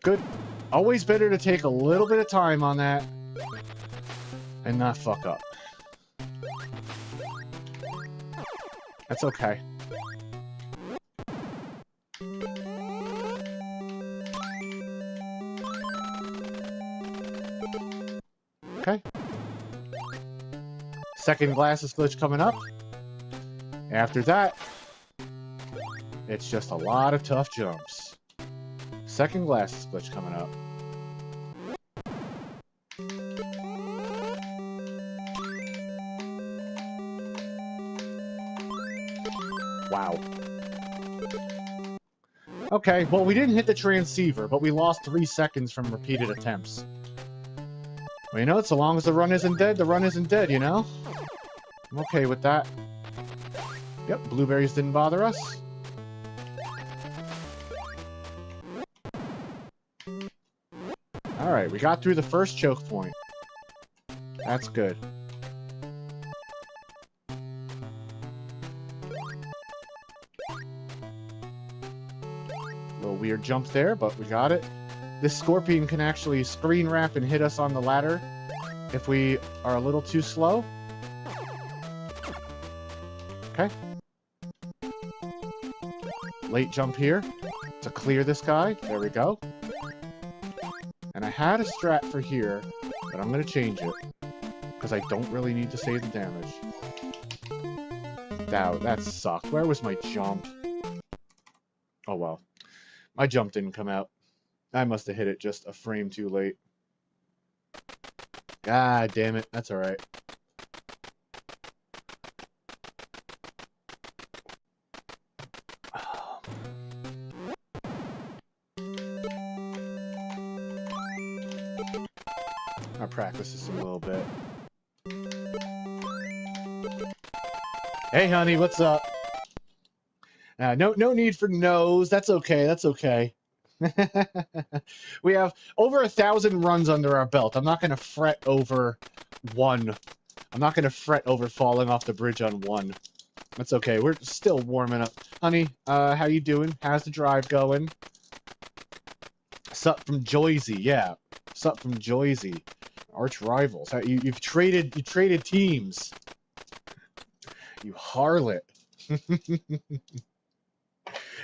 Good. Always better to take a little bit of time on that and not fuck up. That's okay. Okay. Second glasses glitch coming up. After that, it's just a lot of tough jumps. Second glasses glitch coming up. Wow. Okay, well, we didn't hit the transceiver, but we lost 3 seconds from repeated attempts. Well, you know, so long as the run isn't dead, the run isn't dead, you know? I'm okay with that. Yep, blueberries didn't bother us. Alright, we got through the first choke point. That's good. weird jump there, but we got it. This scorpion can actually screen wrap and hit us on the ladder if we are a little too slow. Okay. Late jump here to clear this guy. There we go. And I had a strat for here, but I'm going to change it because I don't really need to save the damage. That sucked. Where was my jump? Oh, well. My jump didn't come out. I must have hit it just a frame too late. God damn it. That's alright. I'll practice this a little bit. Hey, honey, what's up? No need for no's. That's okay. That's okay. We have over 1,000 runs under our belt. I'm not going to fret over one. I'm not going to fret over falling off the bridge on one. That's okay. We're still warming up. Honey, how you doing? How's the drive going? Sup from Joyzy. Yeah. Sup from Joyzy. Arch rivals. You've traded teams. You harlot.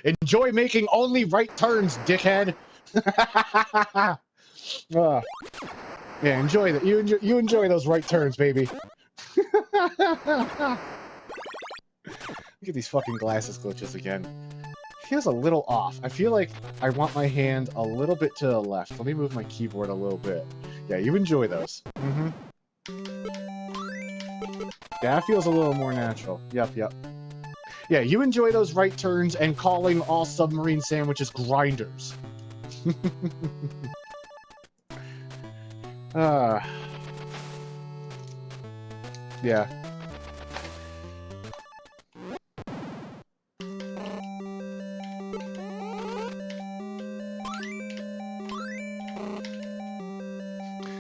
Enjoy making only right turns, dickhead. Yeah, enjoy that. You enjoy those right turns, baby. Look at these fucking glasses glitches again. Feels a little off. I feel like I want my hand a little bit to the left. Let me move my keyboard a little bit. Yeah, you enjoy those. Mm-hmm. Yeah, that feels a little more natural. Yep. Yeah, you enjoy those right turns and calling all submarine sandwiches grinders. Yeah.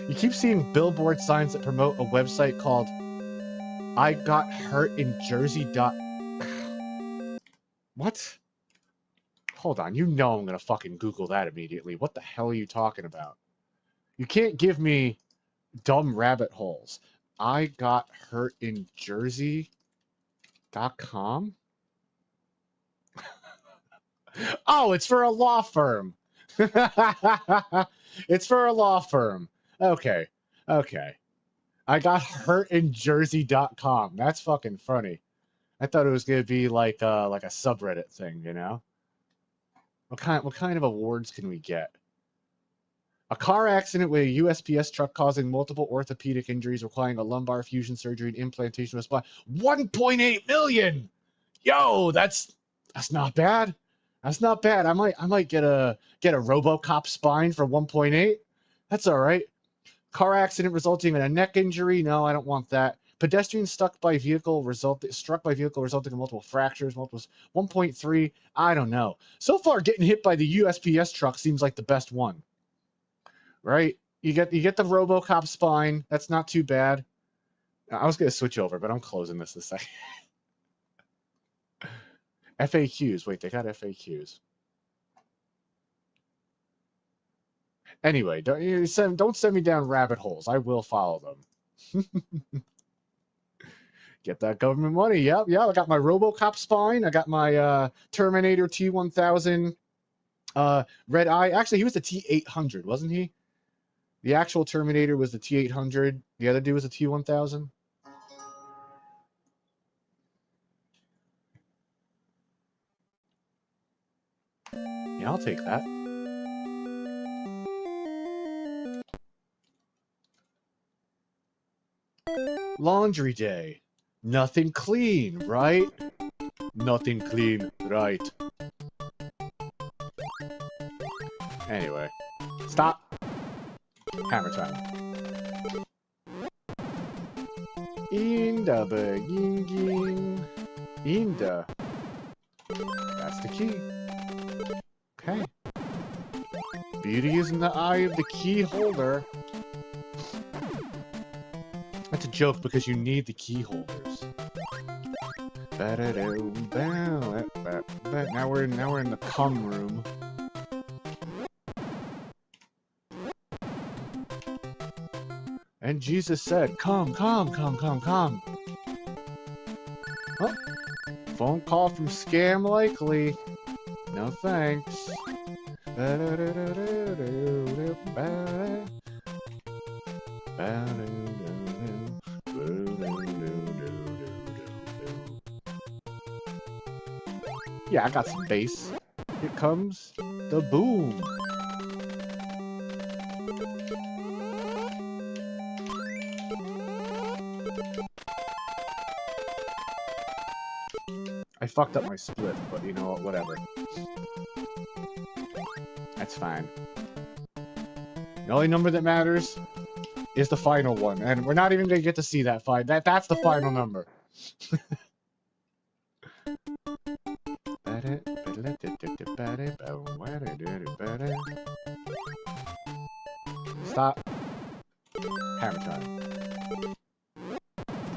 You keep seeing billboard signs that promote a website called I Got Hurt in Jersey. What? Hold on, you know I'm gonna fucking Google that immediately. What the hell are you talking about? You can't give me dumb rabbit holes. I got hurt in Jersey.com? Oh, it's for a law firm. It's for a law firm. Okay. I got hurt in Jersey.com. That's fucking funny. I thought it was gonna be like a subreddit thing, you know? What kind of awards can we get? A car accident with a USPS truck causing multiple orthopedic injuries requiring a lumbar fusion surgery and implantation of a spine. 1.8 million! Yo, that's not bad. That's not bad. I might get a RoboCop spine for 1.8. That's all right. Car accident resulting in a neck injury. No, I don't want that. Pedestrian struck by vehicle resulting in multiple fractures. 1.3. I don't know. So far, getting hit by the USPS truck seems like the best one. Right? You get the RoboCop spine. That's not too bad. I was gonna switch over, but I'm closing this a second. FAQs. Wait, they got FAQs. Anyway, don't send me down rabbit holes. I will follow them. Get that government money. Yep. I got my RoboCop spine. I got my Terminator T-1000 Red Eye. Actually, he was the T-800, wasn't he? The actual Terminator was the T-800. The other dude was the T-1000. Yeah, I'll take that. Laundry day. Nothing clean, right? Nothing clean, right? Anyway. Stop. Hammer time. Inda begin. Inda. That's the key. Okay. Beauty is in the eye of the key holder. That's a joke because you need the key holders. Now we're in the cum room. And Jesus said, come, come, come, come, come. Oh, phone call from Scam Likely. No thanks. Yeah, I got some bass. Here comes the boom. I fucked up my split, but you know what, whatever. That's fine. The only number that matters is the final one, and we're not even gonna get to see that that's the final number. Stop. Hammer time.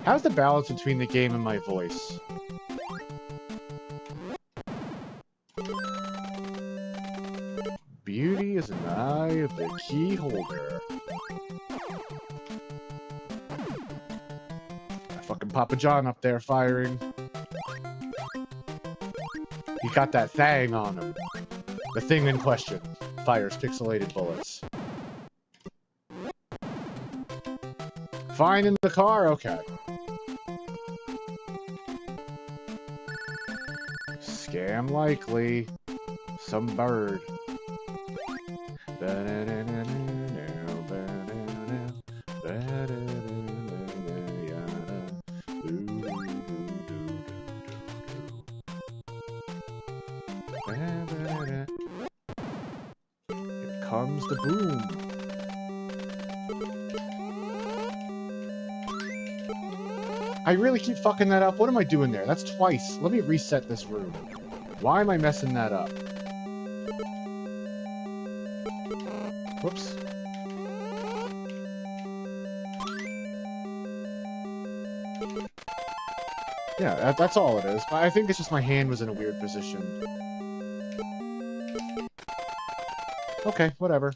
How's the balance between the game and my voice? Beauty is in the eye of the key holder. Fucking Papa John up there firing. He got that thing on him. The thing in question fires pixelated bullets. Fine in the car? Okay. Scam Likely. Some bird. Here comes the boom. I really keep fucking that up. What am I doing there? That's twice. Let me reset this room. Why am I messing that up? Whoops. Yeah, that's all it is. I think it's just my hand was in a weird position. Okay, whatever.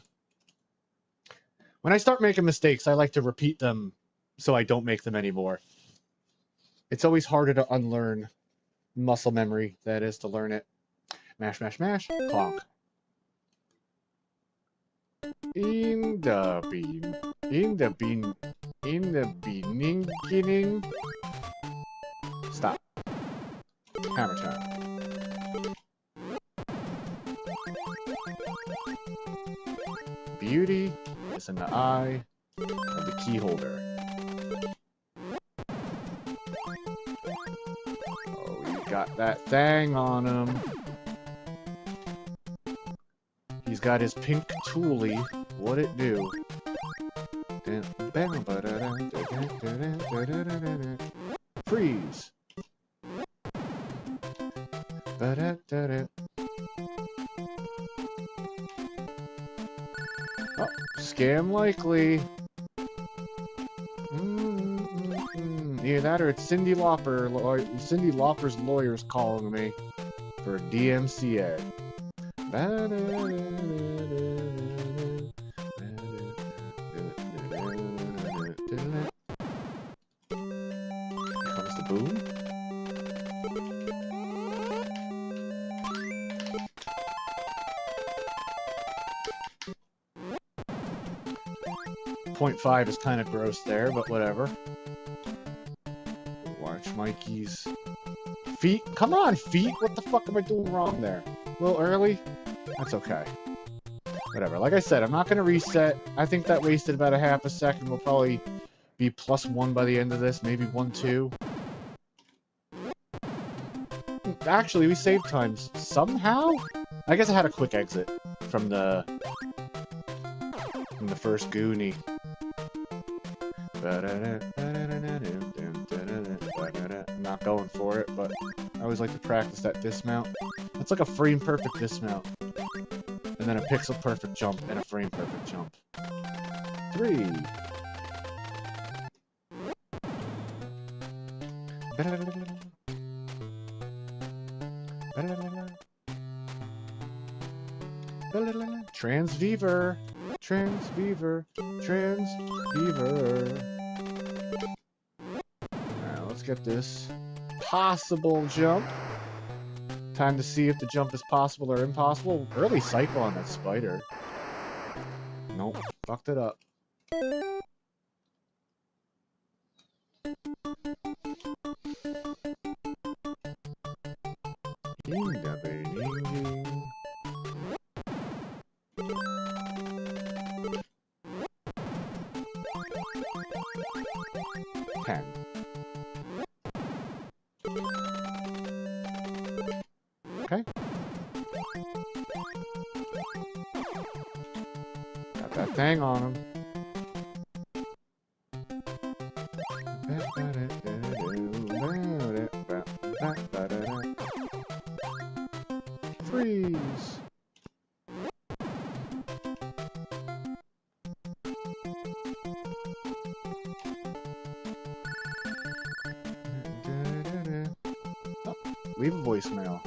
When I start making mistakes, I like to repeat them so I don't make them anymore. It's always harder to unlearn muscle memory than it is to learn it. Mash, mash, mash. Clonk. In the beginning. Stop. Hammer time. Beauty is in the eye of the key holder. Oh, he got that thing on him. He's got his pink toolie. What'd it do? Freeze. Oh, Scam Likely. Either that or it's Cindy Lauper. Cindy Lauper's lawyer's calling me for DMCA. Comes the boom. .5 is kind of gross there, but whatever. Watch Mikey's feet. Come on, feet! What the fuck am I doing wrong there? A little early? That's okay. Whatever. Like I said, I'm not going to reset. I think that wasted about a half a second. We'll probably be +1 by the end of this. Maybe 1, 2. Actually, we saved times somehow? I guess I had a quick exit from the first Goonie. I'm not going for it, but I always like to practice that dismount. It's like a frame perfect dismount. And then a pixel perfect jump and a frame perfect jump. 3. Transviewer. Transbeaver. Transbeaver. Now, let's get this possible jump. Time to see if the jump is possible or impossible. Early cycle on that spider. Nope. Fucked it up. Okay. Got that thing on him. Freeze. Oh, leave a voicemail.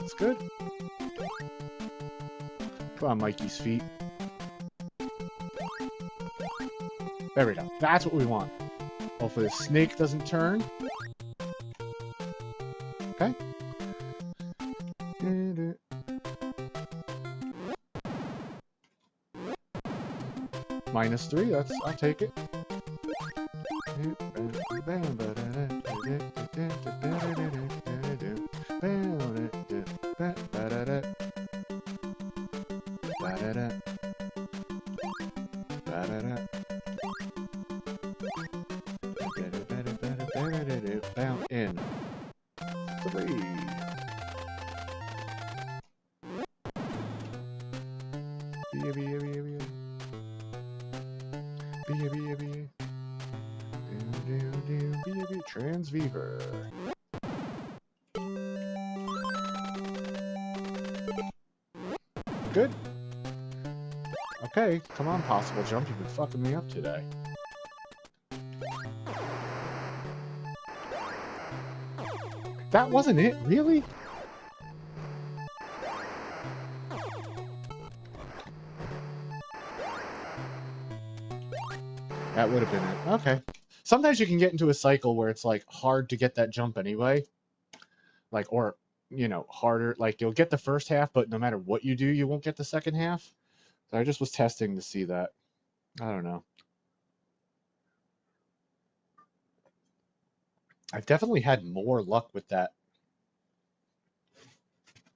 That's good. Come on, Mikey's feet. There we go. That's what we want. Hopefully the snake doesn't turn. Okay. -3, that's, I'll take it. In 3. Transbeaver. Good. Okay, come on, possible jump. You've been fucking me up today. That wasn't it, really? That would have been it. Okay. Sometimes you can get into a cycle where it's, like, hard to get that jump anyway. Like, or, you know, harder. Like, you'll get the first half, but no matter what you do, you won't get the second half. So I just was testing to see that. I don't know. I've definitely had more luck with that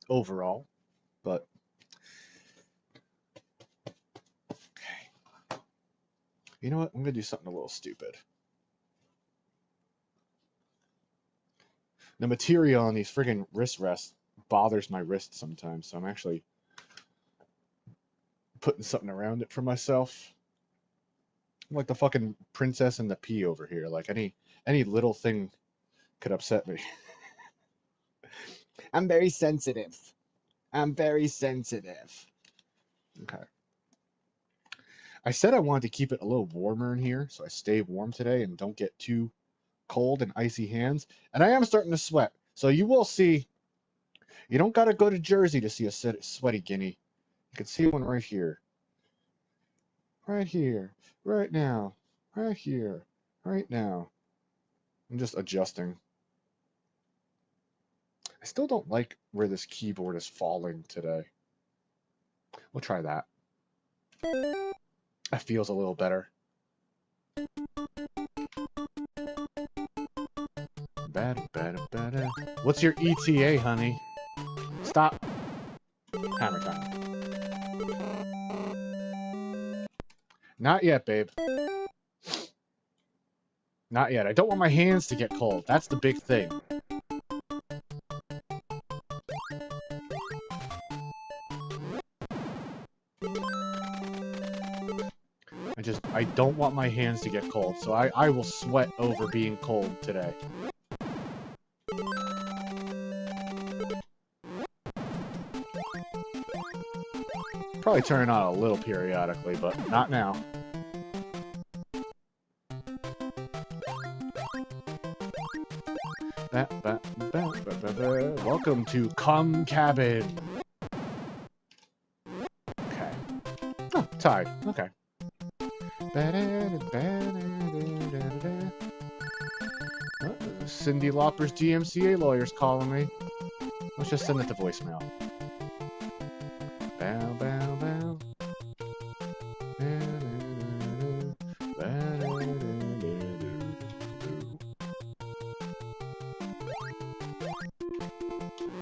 overall, but okay. You know what? I'm gonna do something a little stupid. The material on these friggin' wrist rests bothers my wrist sometimes, so I'm actually putting something around it for myself. I'm like the fucking princess and the pea over here. Like any little thing could upset me. I'm very sensitive. I'm very sensitive. Okay. I said I wanted to keep it a little warmer in here, so I stay warm today and don't get too cold and icy hands. And I am starting to sweat. So you will see, you don't got to go to Jersey to see a sweaty guinea. You can see one right here. Right here. Right now. Right here. Right now. I'm just adjusting. I still don't like where this keyboard is falling today. We'll try that. That feels a little better. What's your ETA, honey? Stop. Hammer time. Not yet, babe. Not yet. I don't want my hands to get cold. That's the big thing. I don't want my hands to get cold, so I will sweat over being cold today. Probably turn it on a little periodically, but not now. Welcome to Cum Cabin. Okay. Oh, tied. Okay. Cyndi Lauper's DMCA lawyer's calling me. Let's just send it to voicemail. Bow, bow, bow.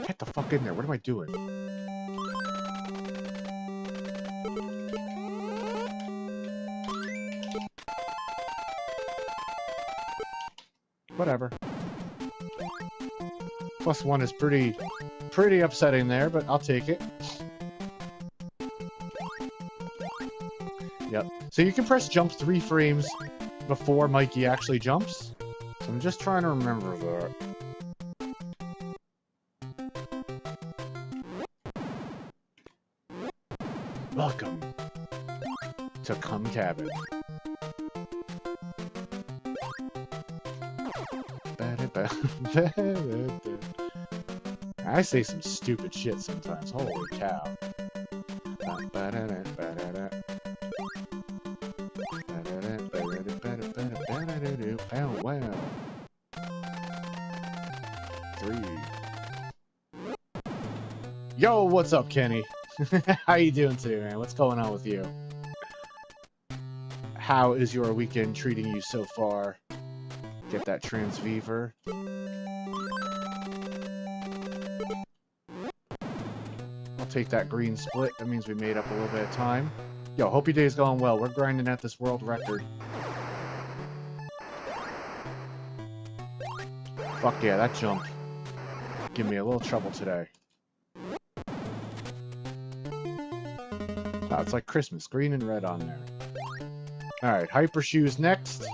Get the fuck in there. What am I doing? Whatever. +1 is pretty upsetting there, but I'll take it. Yep. So you can press jump 3 frames before Mikey actually jumps. So I'm just trying to remember that. Welcome to Cum Cabin. I say some stupid shit sometimes. Holy cow. Wow. 3. Yo, what's up, Kenny? How you doing today, man? What's going on with you? How is your weekend treating you so far? Get that transveiver. I'll take that green split. That means we made up a little bit of time. Yo, hope your day's going well. We're grinding at this world record. Fuck yeah, that jump. Give me a little trouble today. Wow, it's like Christmas. Green and red on there. Alright, Hyper Shoes next.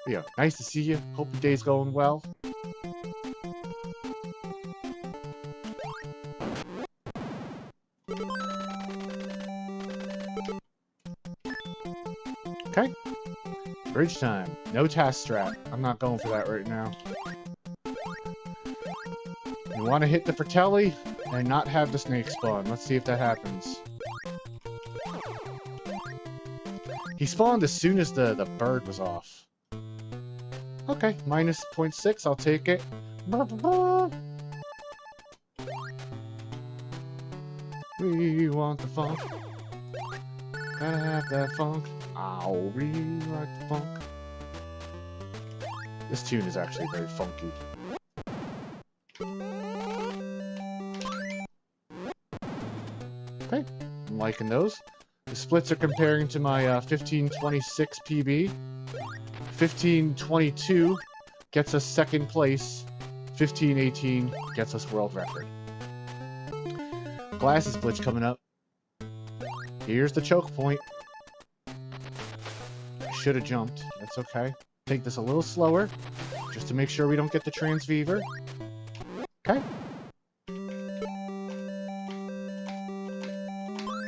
Yeah, nice to see you. Hope your day's going well. Okay. Bridge time. No task strat. I'm not going for that right now. You want to hit the Fratelli and not have the snake spawn. Let's see if that happens. He spawned as soon as the bird was off. Okay, minus 0.6, I'll take it. We want the funk. Gotta have that funk. Oh, we like the funk. This tune is actually very funky. Okay, I'm liking those. The splits are comparing to my 1526 PB. 1522 gets us second place. 1518 gets us world record. Glasses glitch coming up. Here's the choke point. I should have jumped. That's okay. Take this a little slower, just to make sure we don't get the transveiver. Okay.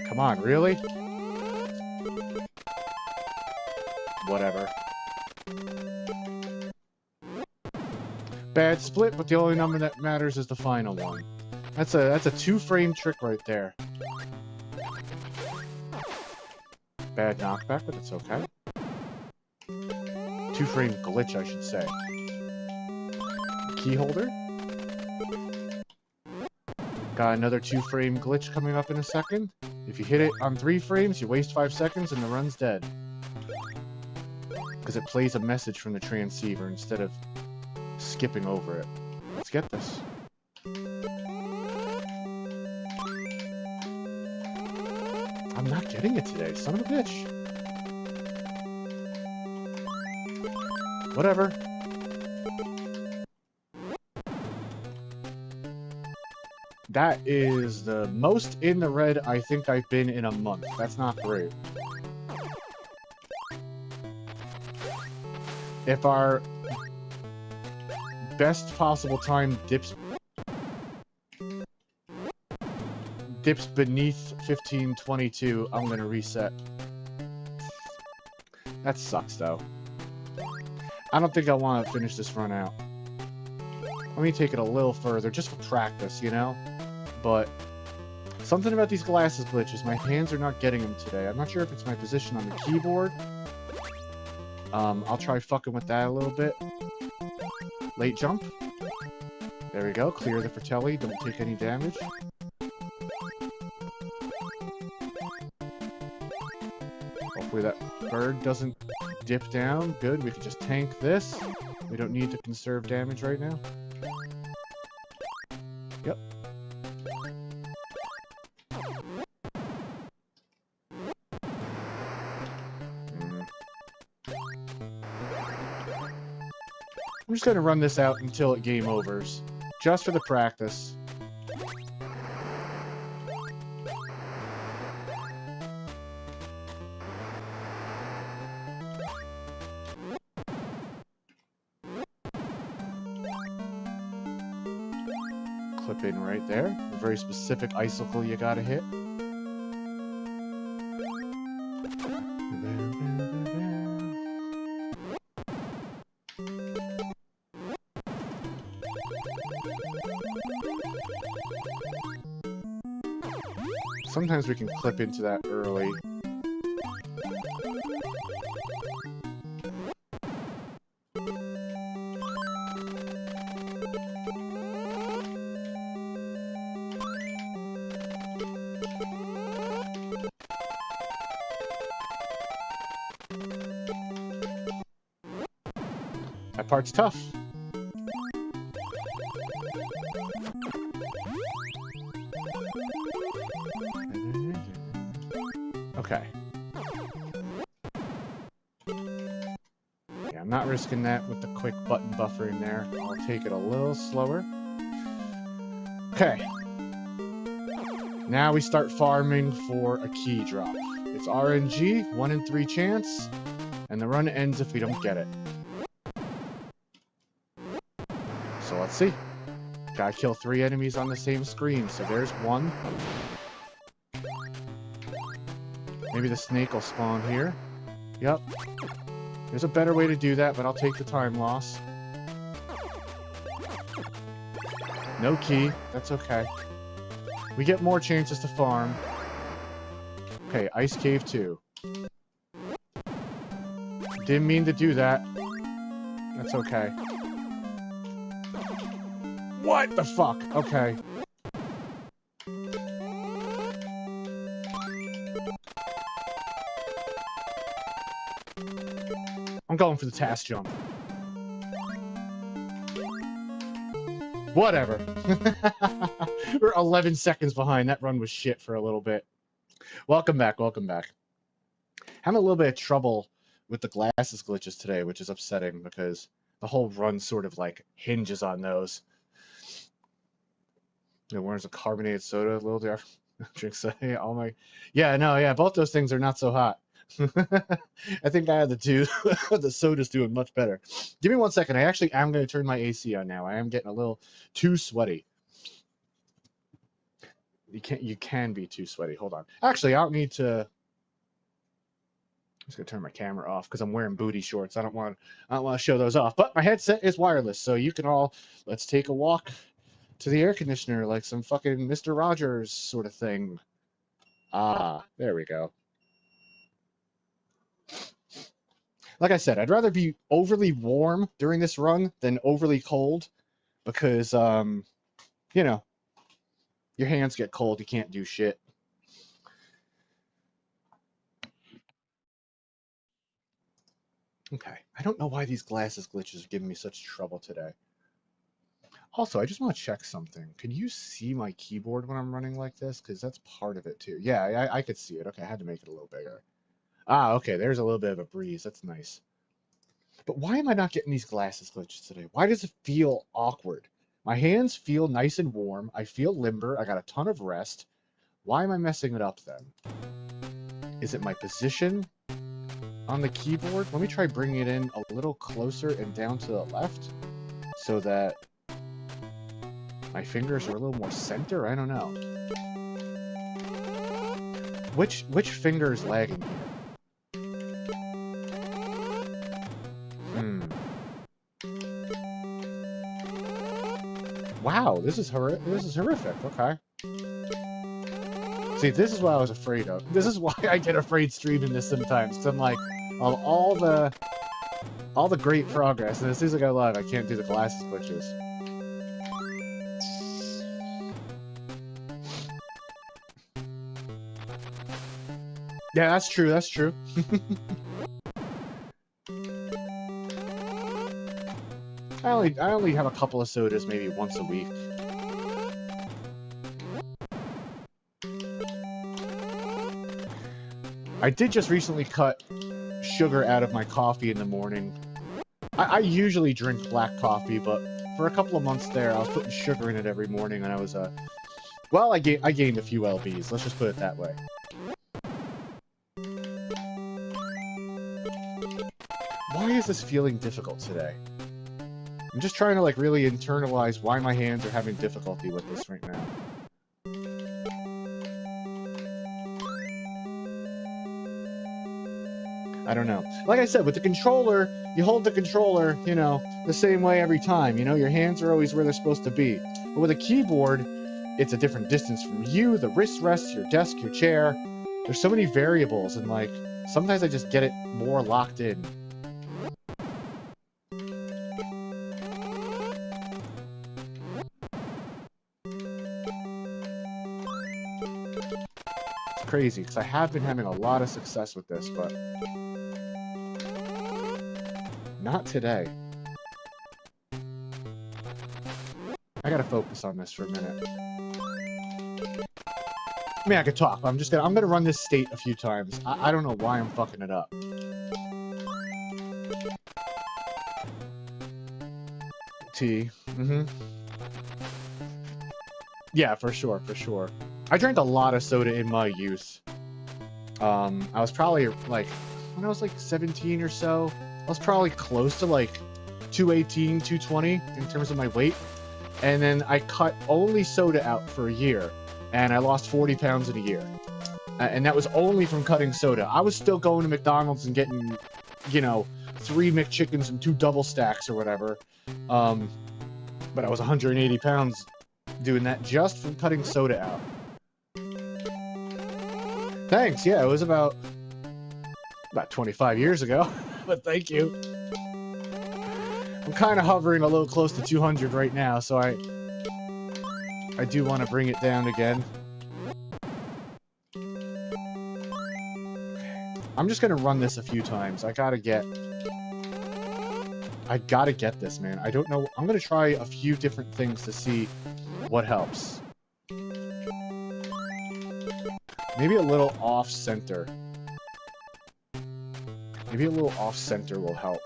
Come on, really? Whatever. Bad split, but the only number that matters is the final one. That's a 2-frame trick right there. Bad knockback, but it's okay. 2-frame glitch, I should say. Key holder. Got another 2-frame glitch coming up in a second. If you hit it on 3 frames, you waste 5 seconds and the run's dead. Because it plays a message from the transceiver instead of skipping over it. Let's get this. I'm not getting it today, son of a bitch. Whatever. That is the most in the red I think I've been in a month. That's not great. if our best possible time dips beneath 15:22, I'm gonna reset. That sucks, though. I don't think I want to finish this run out. Let me take it a little further, just for practice, you know? But something about these glasses glitches, my hands are not getting them today. I'm not sure if it's my position on the keyboard. I'll try fucking with that a little bit. Late jump. There we go. Clear the Fratelli. Don't take any damage. Hopefully that bird doesn't dip down. Good. We can just tank this. We don't need to conserve damage right now. Yep. I'm just going to run this out until it game overs. Just for the practice. Clip in right there. A very specific icicle you gotta hit. Sometimes we can clip into that early. That part's tough. Okay. Yeah, I'm not risking that with the quick button buffering there. I'll take it a little slower. Okay. Now we start farming for a key drop. It's RNG, 1 in 3 chance, and the run ends if we don't get it. So let's see. Gotta kill 3 enemies on the same screen, so there's 1. Maybe the snake will spawn here. Yep. There's a better way to do that, but I'll take the time loss. No key. That's okay. We get more chances to farm. Okay, Ice Cave 2. Didn't mean to do that. That's okay. What the fuck? Okay. I'm going for the task jump. Whatever. We're 11 seconds behind. That run was shit for a little bit. Welcome back, welcome back. Having a little bit of trouble with the glasses glitches today, which is upsetting because the whole run sort of like hinges on those. You know, where's a carbonated soda? A little there. Drink soda. Yeah, oh my. Yeah, no, yeah, both those things are not so hot. I think I had the two. The soda's doing much better. Give me 1 second. I actually am going to turn my AC on now. I am getting a little too sweaty. You can be too sweaty. Hold on. Actually, I don't need to. I'm just gonna turn my camera off because I'm wearing booty shorts. I don't want to show those off. But my headset is wireless, so you can all let's take a walk to the air conditioner like some fucking Mr. Rogers sort of thing. Ah, there we go. Like I said, I'd rather be overly warm during this run than overly cold because, you know, your hands get cold. You can't do shit. Okay. I don't know why these glasses glitches are giving me such trouble today. Also, I just want to check something. Can you see my keyboard when I'm running like this? Because that's part of it, too. Yeah, I could see it. Okay, I had to make it a little bigger. Ah, okay, there's a little bit of a breeze. That's nice. But why am I not getting these glasses glitches today? Why does it feel awkward? My hands feel nice and warm. I feel limber. I got a ton of rest. Why am I messing it up then? Is it my position? on the keyboard. Let me try bringing it in a little closer and down to the left so that my fingers are a little more center. I don't know. Which finger is lagging here? Wow, this is horrific. Okay. See, this is what I was afraid of. This is why I get afraid streaming this sometimes. Cause I'm like, of all the great progress, and as soon as I go live, I can't do the glasses glitches. Yeah, that's true. That's true. I only have a couple of sodas maybe once a week. I did just recently cut sugar out of my coffee in the morning. I usually drink black coffee, but for a couple of months there, I was putting sugar in it every morning, and I was well, I gained a few lbs. Let's just put it that way. Why is this feeling difficult today? I'm just trying to like really internalize why my hands are having difficulty with this right now. I don't know. Like I said, with the controller, you hold the controller, you know, the same way every time. You know, your hands are always where they're supposed to be. But with a keyboard, it's a different distance from you, the wrist rests, your desk, your chair. There's so many variables, and like, sometimes I just get it more locked in. It's crazy, because I have been having a lot of success with this, but not today. I gotta focus on this for a minute. I mean, I could talk, but I'm gonna run this state a few times. I don't know why I'm fucking it up. Tea. Yeah, for sure, for sure. I drank a lot of soda in my youth. I was probably like, when I was like 17 or so, I was probably close to like 218, 220 in terms of my weight. And then I cut only soda out for a year, and I lost 40 pounds in a year. And that was only from cutting soda. I was still going to McDonald's and getting, you know, 3 McChickens and 2 double stacks or whatever. But I was 180 pounds doing that just from cutting soda out. Thanks, yeah, it was about 25 years ago, but thank you. I'm kind of hovering a little close to 200 right now, so I do want to bring it down again. I'm just gonna run this a few times. I gotta get this, man. I don't know. I'm gonna try a few different things to see what helps. Maybe a little off-center. Maybe a little off-center will help.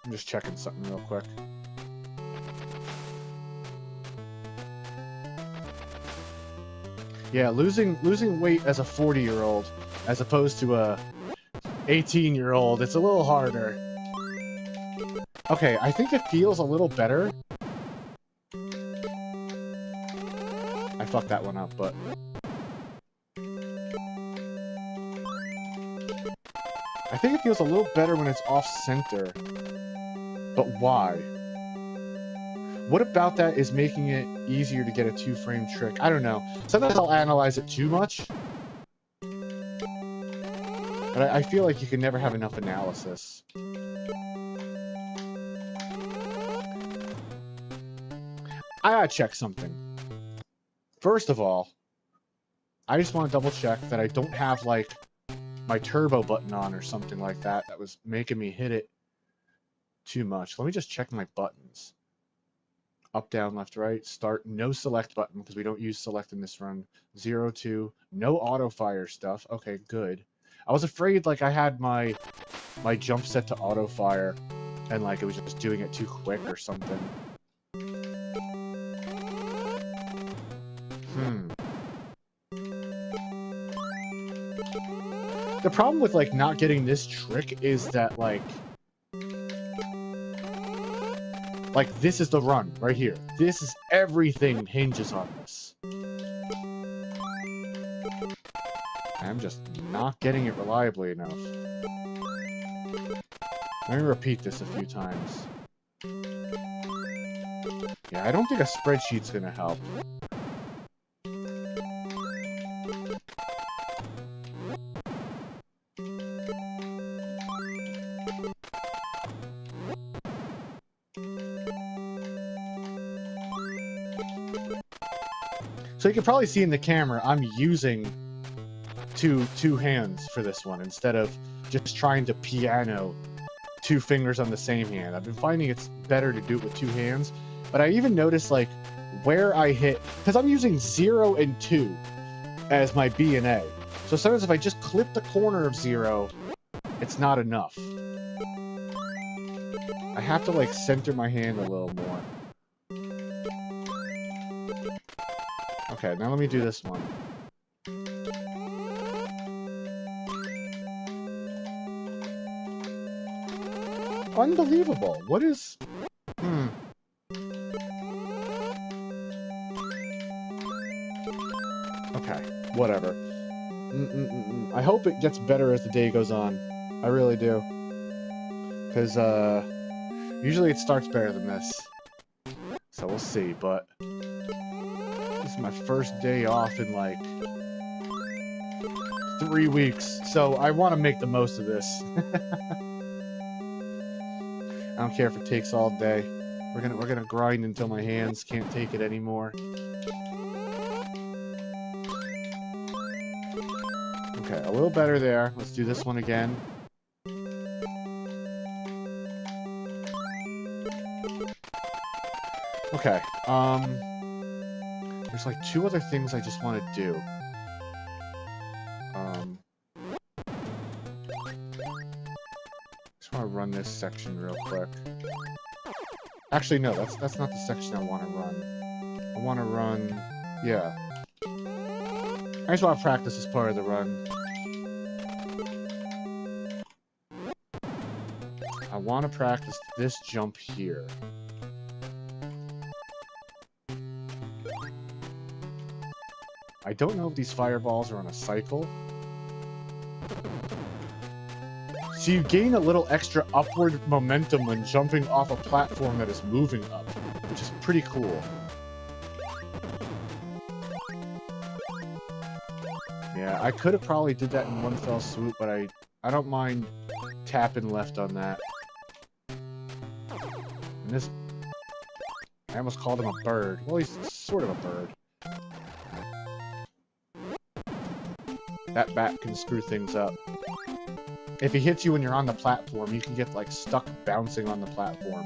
I'm just checking something real quick. Yeah, losing weight as a 40-year-old as opposed to a 18-year-old, it's a little harder. Okay, I think it feels a little better. I fucked that one up, but I think it feels a little better when it's off-center. But why? What about that is making it easier to get a 2-frame trick? I don't know. Sometimes I'll analyze it too much. But I feel like you can never have enough analysis. I gotta check something. First of all, I just want to double check that I don't have, like, my turbo button on or something like that that was making me hit it too much. Let me just check my buttons. Up, down, left, right, start, no select button, because we don't use select in this run. 0, 2, no auto fire stuff. Okay, good. I was afraid, like, I had my jump set to auto fire, and, like, it was just doing it too quick or something. The problem with, like, not getting this trick is that, like, this is the run right here. This is everything hinges on this. I'm just not getting it reliably enough. Let me repeat this a few times. Yeah, I don't think a spreadsheet's gonna help. So you can probably see in the camera, I'm using two hands for this one instead of just trying to piano 2 fingers on the same hand. I've been finding it's better to do it with 2 hands, but I even noticed, like, where I hit, because I'm using 0 and 2 as my B and A. So sometimes if I just clip the corner of 0, it's not enough. I have to, like, center my hand a little more. Okay, now let me do this one. Unbelievable. What is... Okay, whatever. I hope it gets better as the day goes on. I really do. Because, usually it starts better than this. So we'll see, but... This is my first day off in, like, 3 weeks, so I want to make the most of this. I don't care if it takes all day. We're gonna grind until my hands can't take it anymore. Okay, a little better there. Let's do this one again. Okay, there's like 2 other things I just want to do. Just want to run this section real quick. Actually, no, that's not the section I want to run. I want to run... Yeah. I just want to practice as part of the run. I want to practice this jump here. I don't know if these fireballs are on a cycle. So you gain a little extra upward momentum when jumping off a platform that is moving up, which is pretty cool. Yeah, I could have probably did that in one fell swoop, but I don't mind tapping left on that. And this... I almost called him a bird. Well, he's sort of a bird. That bat can screw things up. If he hits you when you're on the platform, you can get, like, stuck bouncing on the platform.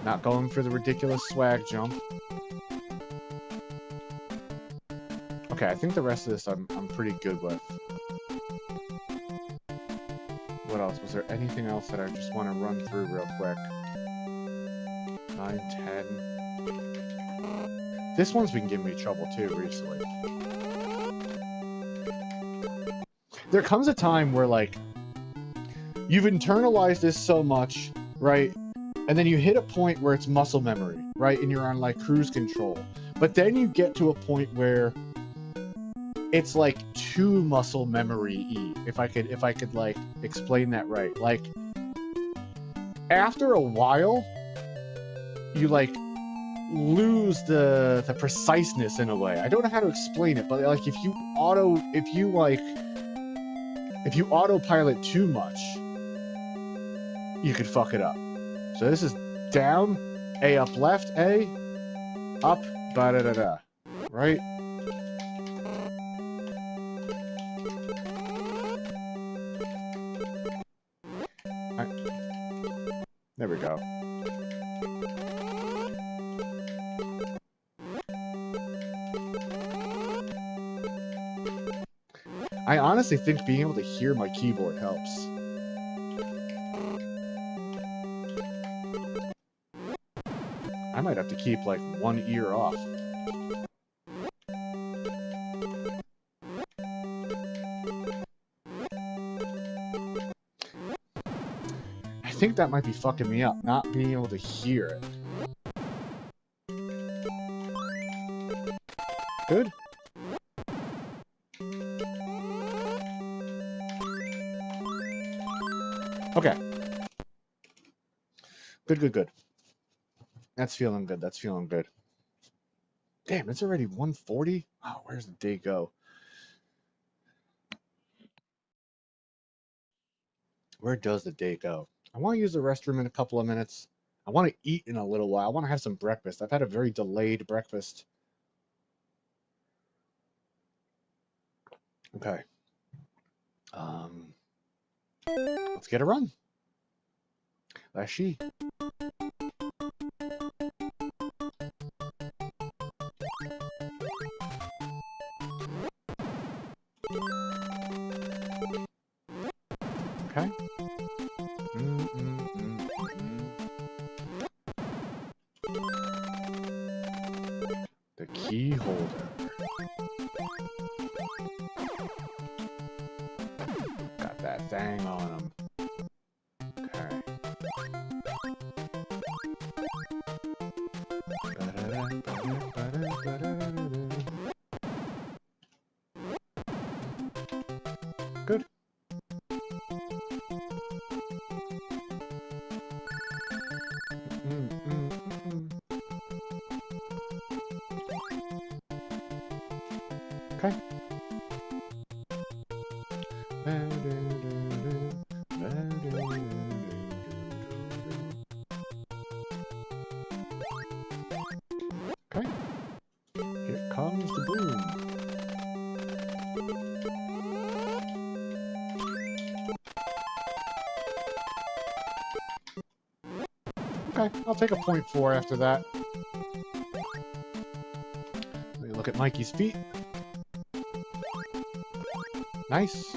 Not going for the ridiculous swag jump. Okay, I think the rest of this I'm pretty good with. What else? Was there anything else that I just want to run through real quick? 9, 10... This one's been giving me trouble, too, recently. There comes a time where, like, you've internalized this so much, right? And then you hit a point where it's muscle memory, right? And you're on, like, cruise control. But then you get to a point where it's, like, too muscle memory-y, if I could, like, explain that right. Like, after a while, you, like, lose the preciseness in a way. I don't know how to explain it, but like if you autopilot too much, you could fuck it up. So this is down, A up left, A, up, ba-da-da-da. Right? There we go. I honestly think being able to hear my keyboard helps. I might have to keep, like, one ear off. think that might be fucking me up, not being able to hear it. Good. Okay. Good. That's feeling good. That's feeling good. Damn, it's already 1:40? Oh, where's the day go? Where does the day go? I want to use the restroom in a couple of minutes. I want to eat in a little while. I want to have some breakfast. I've had a very delayed breakfast. Okay. Let's get a run. That's she. Okay. The key holder. Got that thing on him. Okay. Good. Okay. Okay. Here comes the boom. Okay, I'll take a 0.4 after that. Let me look at Mikey's feet. Nice.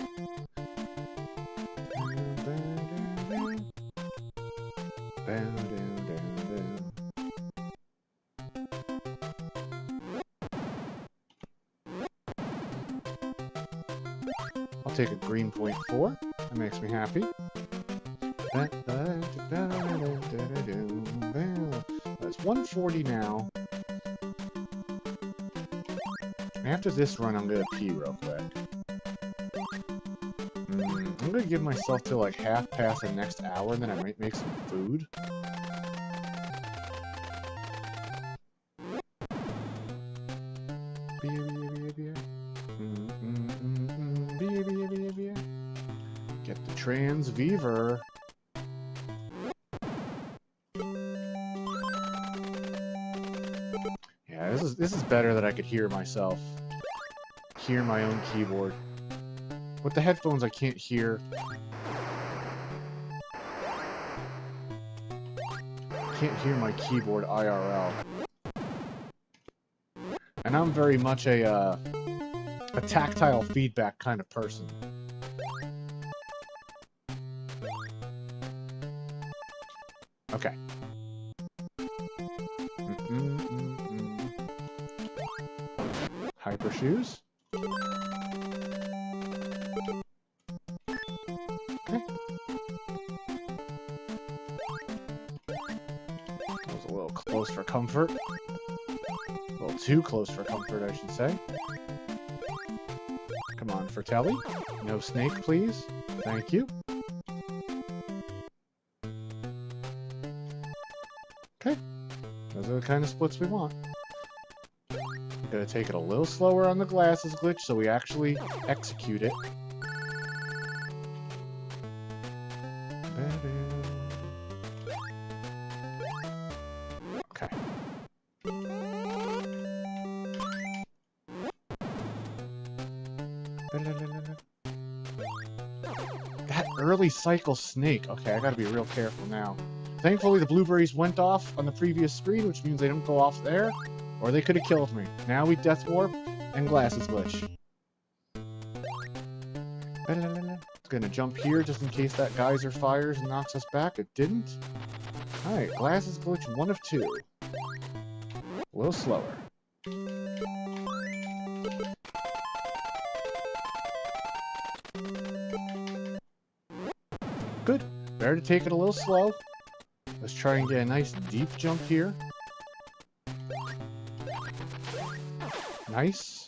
I'll take a green 0.4. That makes me happy. That's 140 now. After this run, I'm gonna pee real quick. I'm gonna give myself till like half past the next hour, and then I might make some food. Get the transviewer. Yeah, this is better that I could hear myself. Hear my own keyboard. With the headphones, I can't hear. Can't hear my keyboard IRL. And I'm very much a tactile feedback kind of person. Okay. Hyper shoes. Okay. That was a little close for comfort. A little too close for comfort, I should say. Come on, Fratelli. No snake, please. Thank you. Okay. Those are the kind of splits we want. I'm gonna take it a little slower on the glasses glitch so we actually execute it. Okay. That early cycle snake. Okay, I gotta be real careful now. Thankfully, the blueberries went off on the previous screen, which means they don't go off there, or they could have killed me. Now we death warp and glasses glitch. It's gonna jump here just in case that geyser fires and knocks us back. It didn't. Alright, glasses glitch 1 of 2. A little slower. Good. Better to take it a little slow. Let's try and get a nice deep jump here. Nice.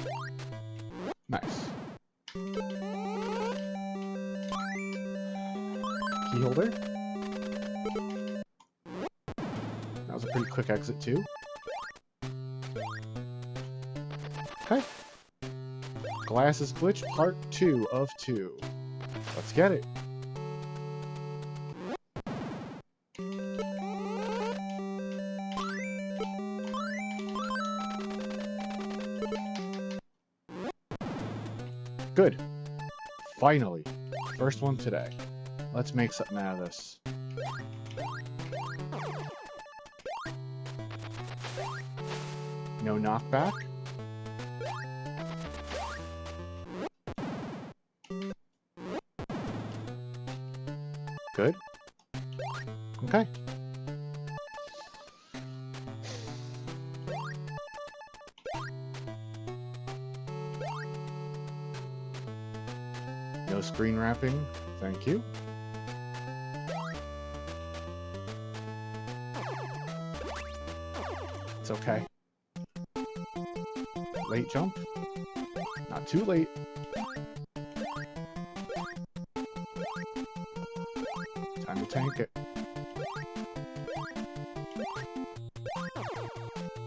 Nice. Key holder. That was a pretty quick exit too. Okay. Glasses glitch part 2 of 2. Let's get it. Good. Finally. First one today. Let's make something out of this. No knockback. Good. Okay. No screen wrapping. Thank you. It's okay. Late jump. Not too late. Time to tank it.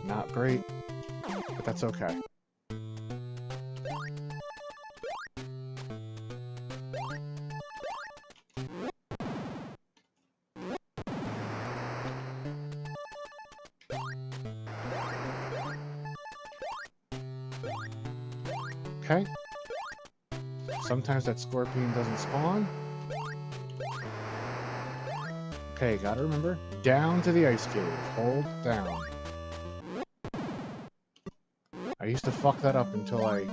Not great, but that's okay. Okay. Sometimes that scorpion doesn't spawn. Okay, gotta remember. Down to the ice cave. Hold down. I used to fuck that up until I...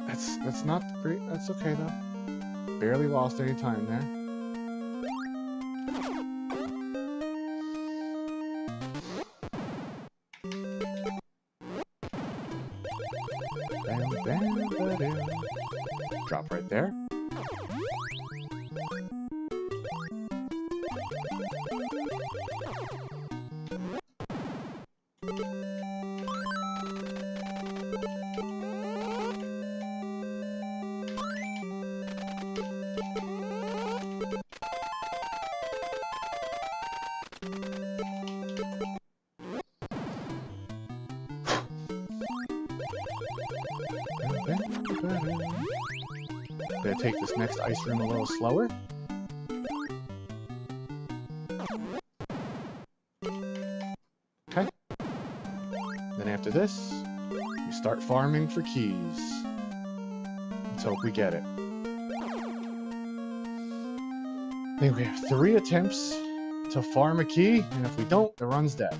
That's not great. That's okay, though. Barely lost any time there. Drop right there. Gonna take this next ice room a little slower. Okay. Then after this, we start farming for keys. Let's hope we get it. I think we have 3 attempts to farm a key, and if we don't, the run's dead.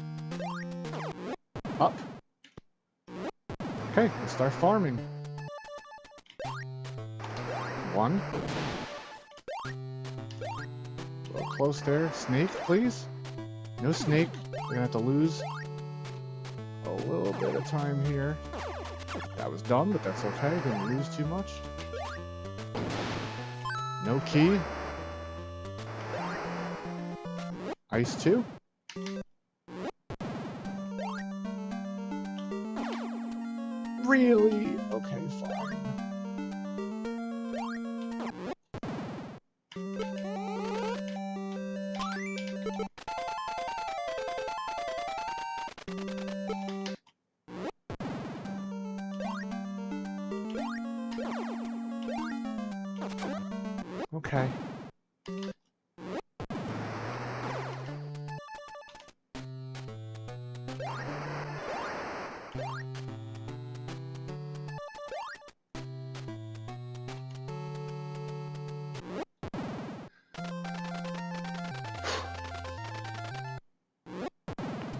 Up. Okay, let's start farming. 1. A little close there. Snake, please. No snake. We're gonna have to lose a little bit of time here. That was dumb, but that's okay. Didn't lose too much. No key. Ice 2. Really? Okay, fine. Okay.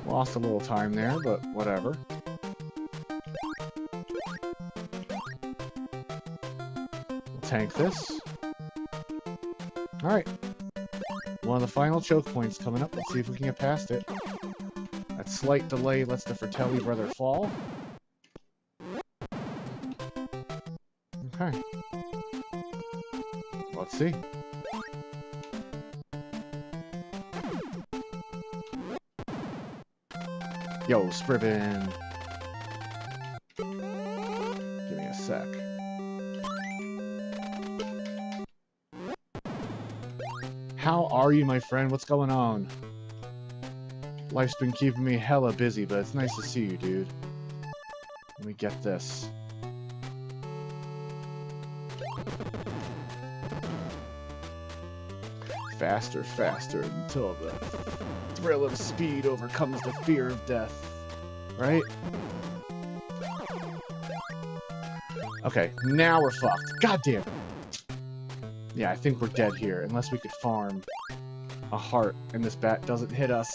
Lost a little time there, but whatever. We'll tank this. Alright. One of the final choke points coming up. Let's see if we can get past it. That slight delay lets the Fratelli brother fall. Okay. Well, Let's see. Yo, Scribbin. Give me a sec. How are you, my friend? What's going on? Life's been keeping me hella busy, but it's nice to see you, dude. Let me get this. Faster, faster, until the thrill of speed overcomes the fear of death. Right? Okay, now we're fucked. God damn it. Yeah, I think we're dead here, unless we could farm a heart and this bat doesn't hit us.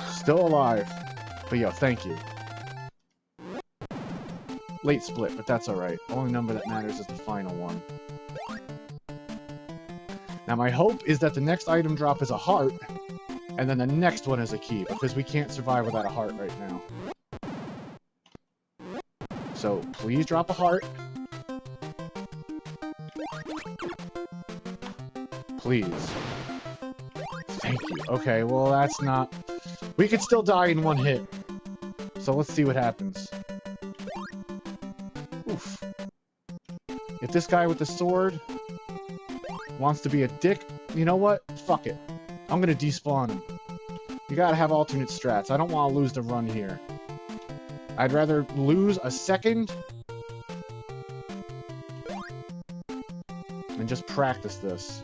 Still alive. But yo, thank you. Late split, but that's alright. Only number that matters is the final one. Now my hope is that the next item drop is a heart, and then the next one is a key, because we can't survive without a heart right now. So, please drop a heart. Please. Thank you. Okay, well that's not... We could still die in one hit. So let's see what happens. Oof. If this guy with the sword wants to be a dick, you know what? Fuck it. I'm gonna despawn him. You gotta have alternate strats. I don't want to lose the run here. I'd rather lose a second and just practice this.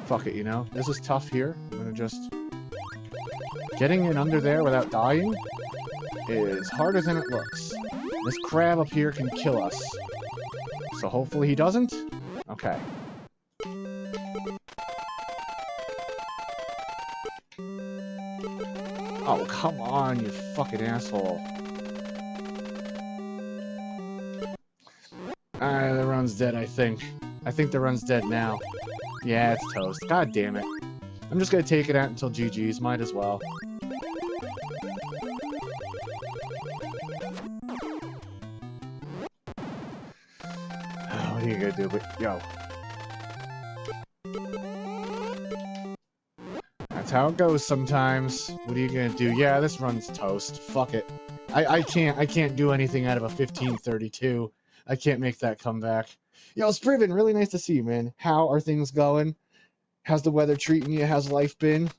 Fuck it, you know? This is tough here. I'm gonna just... Getting in under there without dying is harder than it looks. This crab up here can kill us. So hopefully he doesn't. Okay. Oh, come on, you fucking asshole. The run's dead, I think. I think the run's dead now. Yeah, it's toast. God damn it. I'm just gonna take it out until GG's. Might as well. What are you gonna do? But, yo. That's how it goes sometimes. What are you gonna do? Yeah, this run's toast. Fuck it. I can't do anything out of a 1532. I can't make that comeback. Yo, Spriven, really nice to see you, man. How are things going? How's the weather treating you? How's life been?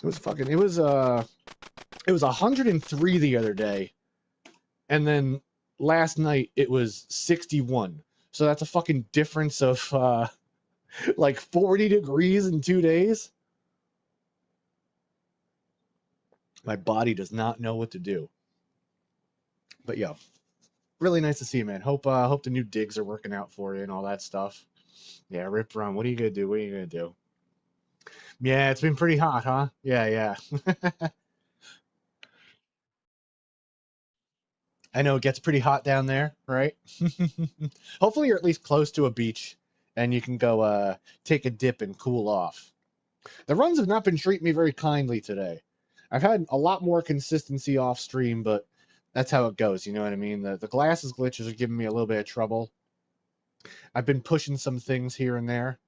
It was 103 the other day. And then last night it was 61. So that's a fucking difference of like 40 degrees in 2 days. My body does not know what to do. But yo, really nice to see you, man. Hope the new digs are working out for you and all that stuff. Yeah, Rip Run. What are you gonna do? What are you gonna do? Yeah, it's been pretty hot, huh? Yeah. I know it gets pretty hot down there, right? Hopefully you're at least close to a beach and you can go take a dip and cool off. The runs have not been treating me very kindly today. I've had a lot more consistency off stream, but that's how it goes, you know what I mean? The glasses glitches are giving me a little bit of trouble. I've been pushing some things here and there.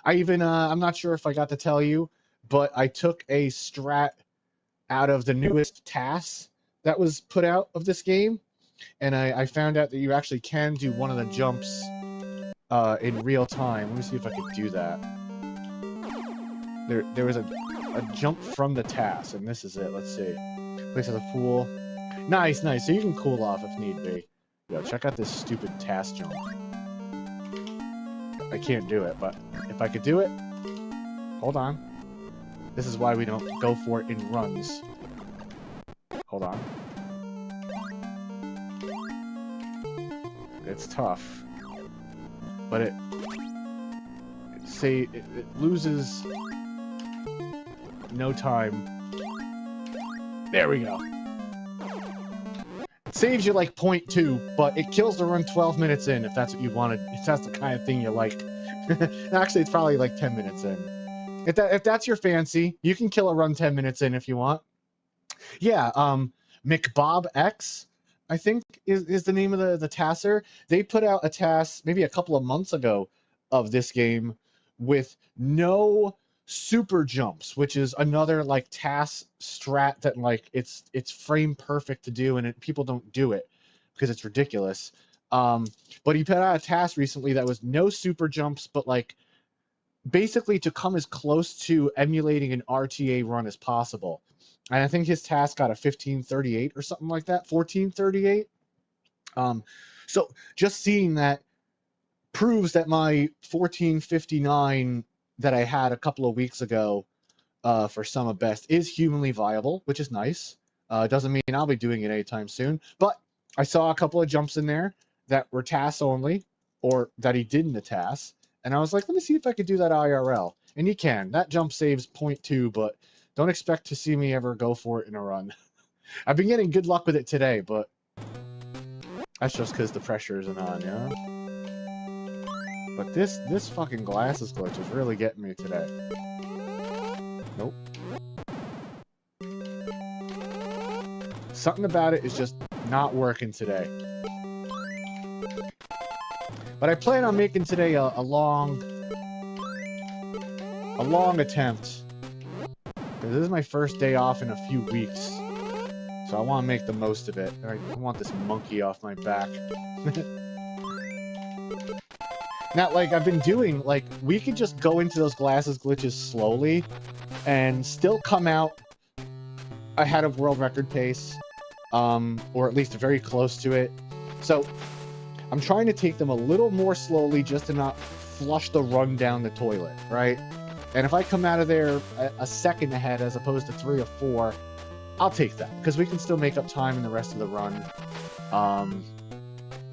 I even, I'm not sure if I got to tell you, but I took a strat out of the newest TAS that was put out of this game, and I found out that you actually can do one of the jumps in real time. Let me see if I can do that. There was a jump from the TAS, and this is it. Let's see. Place has a pool. Nice. So you can cool off if need be. Yo, check out this stupid TAS jump. I can't do it, but if I could do it... Hold on. This is why we don't go for it in runs. Hold on. It's tough. But it loses no time. There we go. It saves you like 0.2, but it kills the run 12 minutes in if that's what you wanted. If that's the kind of thing you like. Actually, it's probably like 10 minutes in. If that's your fancy, you can kill a run 10 minutes in if you want. Yeah, McBob X, I think is the name of the tasser. They put out a task maybe a couple of months ago of this game with no super jumps, which is another like task strat that like it's frame perfect to do, and people don't do it because it's ridiculous. But he put out a task recently that was no super jumps, but like basically to come as close to emulating an RTA run as possible. And I think his task got a 1538 or something like that, 1438. So just seeing that proves that my 1459 that I had a couple of weeks ago for Sum of Best is humanly viable, which is nice. Doesn't mean I'll be doing it anytime soon, but I saw a couple of jumps in there that were tasks only, or that he did in the task, and I was like, let me see if I could do that IRL. And you can. That jump saves 0.2, but don't expect to see me ever go for it in a run. I've been getting good luck with it today, but that's just because the pressure isn't on, yeah? But this fucking glasses glitch is really getting me today. Nope. Something about it is just not working today. But I plan on making today a long attempt. Because this is my first day off in a few weeks. So I want to make the most of it. I want this monkey off my back. Now, like, I've been doing, like, we could just go into those glasses glitches slowly and still come out ahead of world record pace. Or at least very close to it. So I'm trying to take them a little more slowly just to not flush the run down the toilet, right? And if I come out of there a second ahead as opposed to 3 or 4, I'll take that, because we can still make up time in the rest of the run.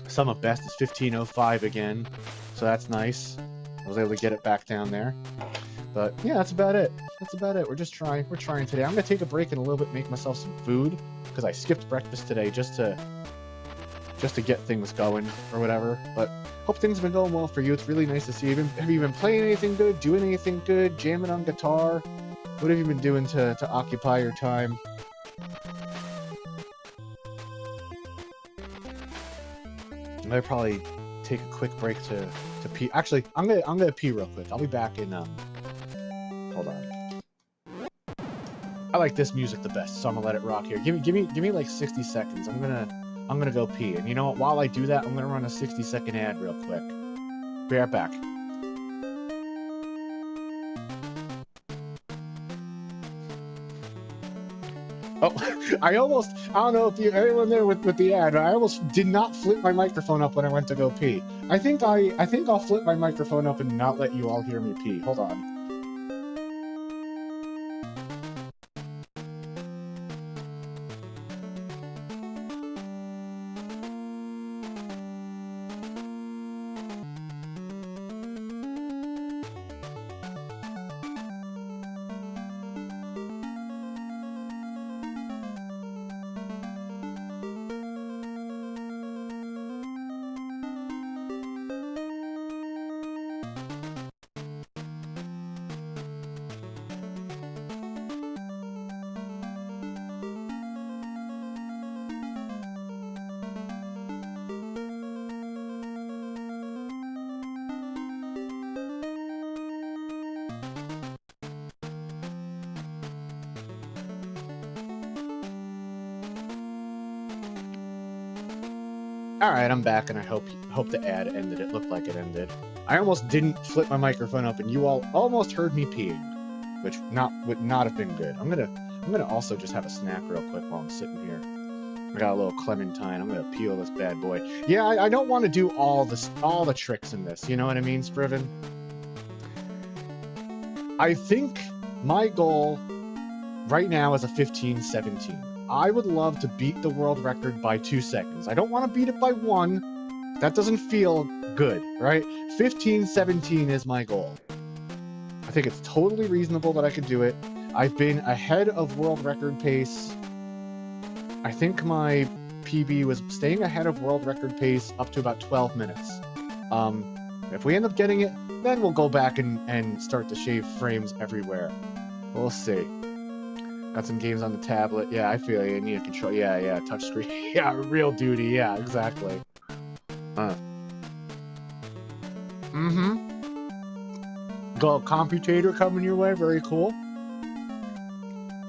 Sum of Best is 15:05 again, so that's nice. I was able to get it back down there. But yeah, that's about it. That's about it. We're just trying. We're trying today. I'm going to take a break in a little bit, make myself some food, because I skipped breakfast today just to get things going or whatever. But hope things have been going well for you. It's really nice to see you. Have you been playing anything good, doing anything good, jamming on guitar? What have you been doing to occupy your time? I'm gonna probably take a quick break to pee. Actually, I'm gonna pee real quick. I'll be back in hold on. I like this music the best, so I'm gonna let it rock here. Give me like 60 seconds. I'm gonna go pee. And you know what? While I do that, I'm gonna run a 60-second ad real quick. Be right back. Oh, I don't know if anyone there with the ad, I almost did not flip my microphone up when I went to go pee. I think I'll flip my microphone up and not let you all hear me pee. Hold on. Alright, I'm back, and I hope the ad ended. It looked like it ended. I almost didn't flip my microphone up, and you all almost heard me peeing, which would not have been good. I'm gonna also just have a snack real quick while I'm sitting here. I got a little clementine. I'm gonna peel this bad boy. Yeah, I don't want to do all the tricks in this. You know what I mean, Spriven? I think my goal right now is a 15:17. I would love to beat the world record by 2 seconds. I don't want to beat it by 1. That doesn't feel good, right? 15:17 is my goal. I think it's totally reasonable that I could do it. I've been ahead of world record pace. I think my PB was staying ahead of world record pace up to about 12 minutes. If we end up getting it, then we'll go back and start to shave frames everywhere. We'll see. Got some games on the tablet. Yeah, I feel you. Need a control. Yeah, touchscreen. Yeah, real duty. Yeah, exactly. Got a computator coming your way. Very cool.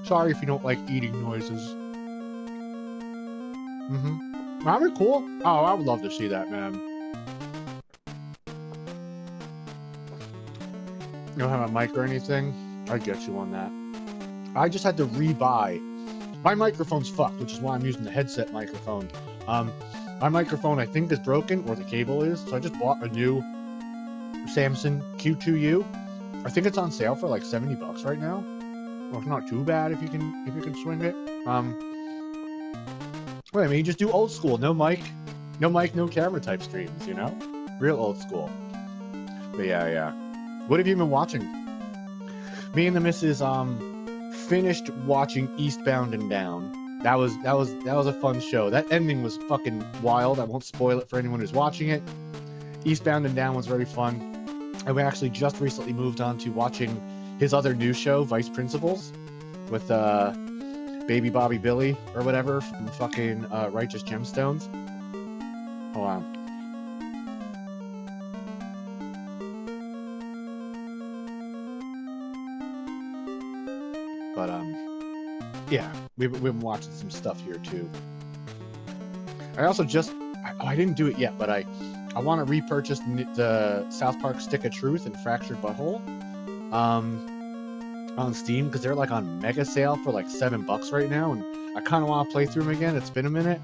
Sorry if you don't like eating noises. That'd be cool. Oh, I would love to see that, man. You don't have a mic or anything? I'd get you on that. I just had to rebuy. My microphone's fucked, which is why I'm using the headset microphone. My microphone, I think, is broken, or the cable is, so I just bought a new Samsung Q2U. I think it's on sale for like $70 right now. Well, it's not too bad if you can swing it. Well, I mean, you just do old school, no mic, no camera type streams, you know? Real old school. But yeah. What have you been watching? Me and the missus finished watching Eastbound and Down. That was a fun show. That ending was fucking wild. I won't spoil it for anyone who's watching it. Eastbound and Down was very fun. And we actually just recently moved on to watching his other new show, Vice Principals, with Baby Bobby Billy or whatever from fucking Righteous Gemstones. Hold on. But yeah, we've been watching some stuff here too. I also I didn't do it yet, but I want to repurchase the South Park Stick of Truth and Fractured Butthole on Steam, because they're like on mega sale for like $7 right now, and I kind of want to play through them again. It's been a minute.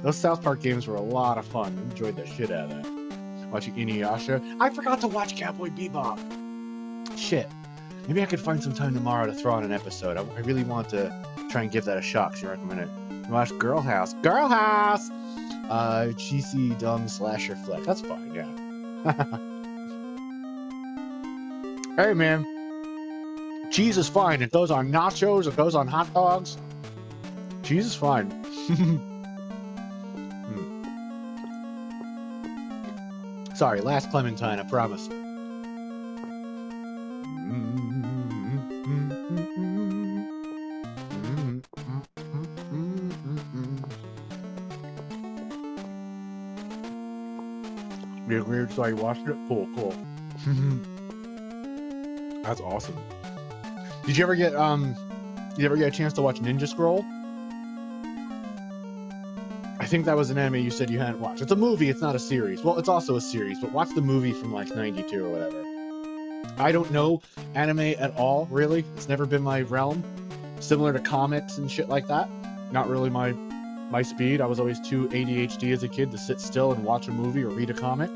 Those South Park games were a lot of fun. I enjoyed the shit out of that. Watching Inuyasha. I forgot to watch Cowboy Bebop. Shit. Maybe I could find some time tomorrow to throw on an episode. I really want to try and give that a shot, because you recommend it. Watch Girl House. Girl House! Cheesy, dumb slasher flick. That's fine, yeah. Hey, man. Cheese is fine. It goes on nachos. It goes on hot dogs. Cheese is fine. Sorry, last Clementine, I promise. You're weird, so I watched it? Cool. That's awesome. Did you ever get a chance to watch Ninja Scroll? I think that was an anime you said you hadn't watched. It's a movie, it's not a series. Well, it's also a series, but watch the movie from like 92 or whatever. I don't know anime at all, really. It's never been my realm. Similar to comics and shit like that. Not really my speed. I was always too ADHD as a kid to sit still and watch a movie or read a comic.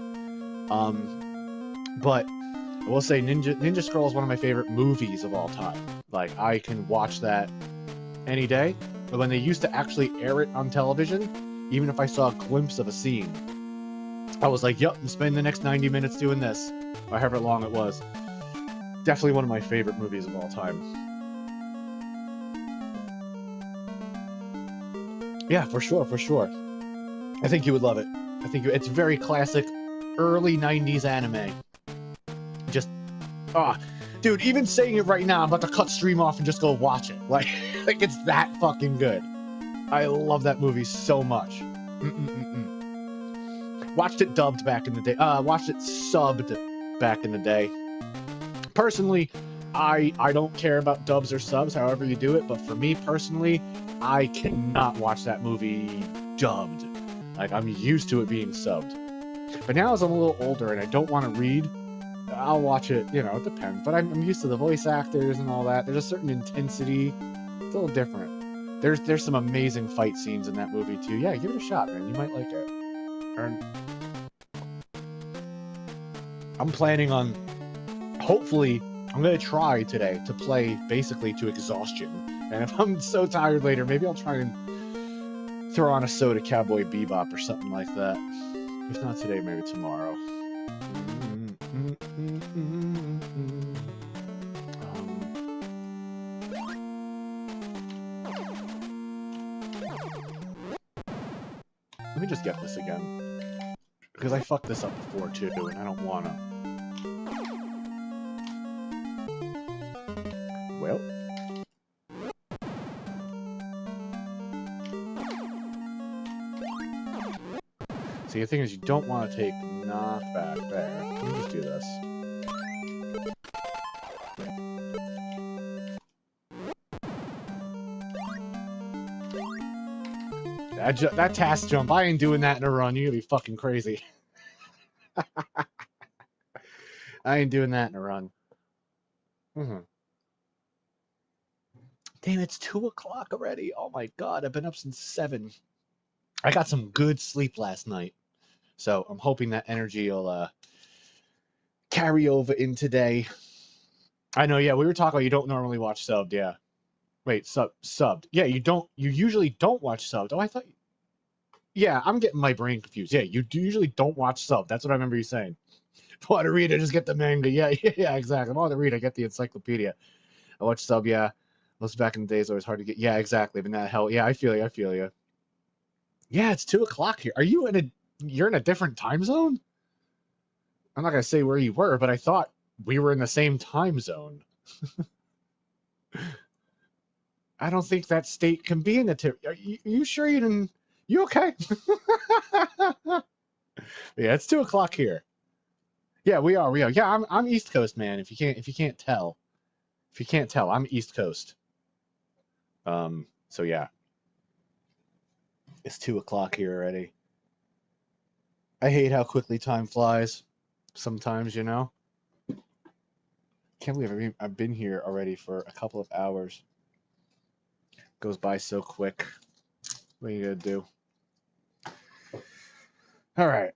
But I will say Ninja Scroll is one of my favorite movies of all time. Like, I can watch that any day. But when they used to actually air it on television, even if I saw a glimpse of a scene, I was like, yep, I'm spending the next 90 minutes doing this, or however long it was. Definitely one of my favorite movies of all time. Yeah, for sure. I think you would love it. It's very classic, early 90s anime. Just, dude, even saying it right now, I'm about to cut stream off and just go watch it. Like it's that fucking good. I love that movie so much. Watched it dubbed back in the day. Watched it subbed back in the day. Personally, I don't care about dubs or subs, however you do it, but for me personally, I cannot watch that movie dubbed. Like, I'm used to it being subbed. But now as I'm a little older and I don't want to read, I'll watch it, it depends. But I'm used to the voice actors and all that. There's a certain intensity. It's a little different. There's some amazing fight scenes in that movie too. Yeah, give it a shot, man. You might like it. I'm planning on, hopefully, I'm going to try today to play basically to exhaustion. And if I'm so tired later, maybe I'll try and throw on a soda Cowboy Bebop or something like that. If not today, maybe tomorrow. Let me just get this again. Because I fucked this up before, too, and I don't want to. Well. See, the thing is, you don't want to take knockback there. Let me just do this. That task jump, I ain't doing that in a run. You're gonna be fucking crazy. I ain't doing that in a run. Damn, it's 2 o'clock already. Oh my god, I've been up since 7. I got some good sleep last night. So I'm hoping that energy will carry over in today. I know, yeah, we were talking about you don't normally watch subbed, yeah. Wait, subbed. Yeah, you usually don't watch subbed. Oh, I thought... Yeah, I'm getting my brain confused. Yeah, you usually don't watch subbed. That's what I remember you saying. If I want to read it, just get the manga. Yeah, exactly. If I want to read, I get the encyclopedia. I watch sub, yeah. Those back in the days, it was hard to get. Yeah, exactly. But that hell, yeah, I feel you. Yeah, it's 2 o'clock here. Are you you're in a different time zone? I'm not gonna say where you were, but I thought we were in the same time zone. I don't think that state can be in the Are you sure you didn't? You okay? Yeah, it's 2 o'clock here. Yeah, we are. Yeah, I'm East Coast, man. If you can't tell, I'm East Coast. So yeah, it's 2 o'clock here already. I hate how quickly time flies. Sometimes, you know. Can't believe I've been here already for a couple of hours. Goes by so quick. What are you gonna do? All right,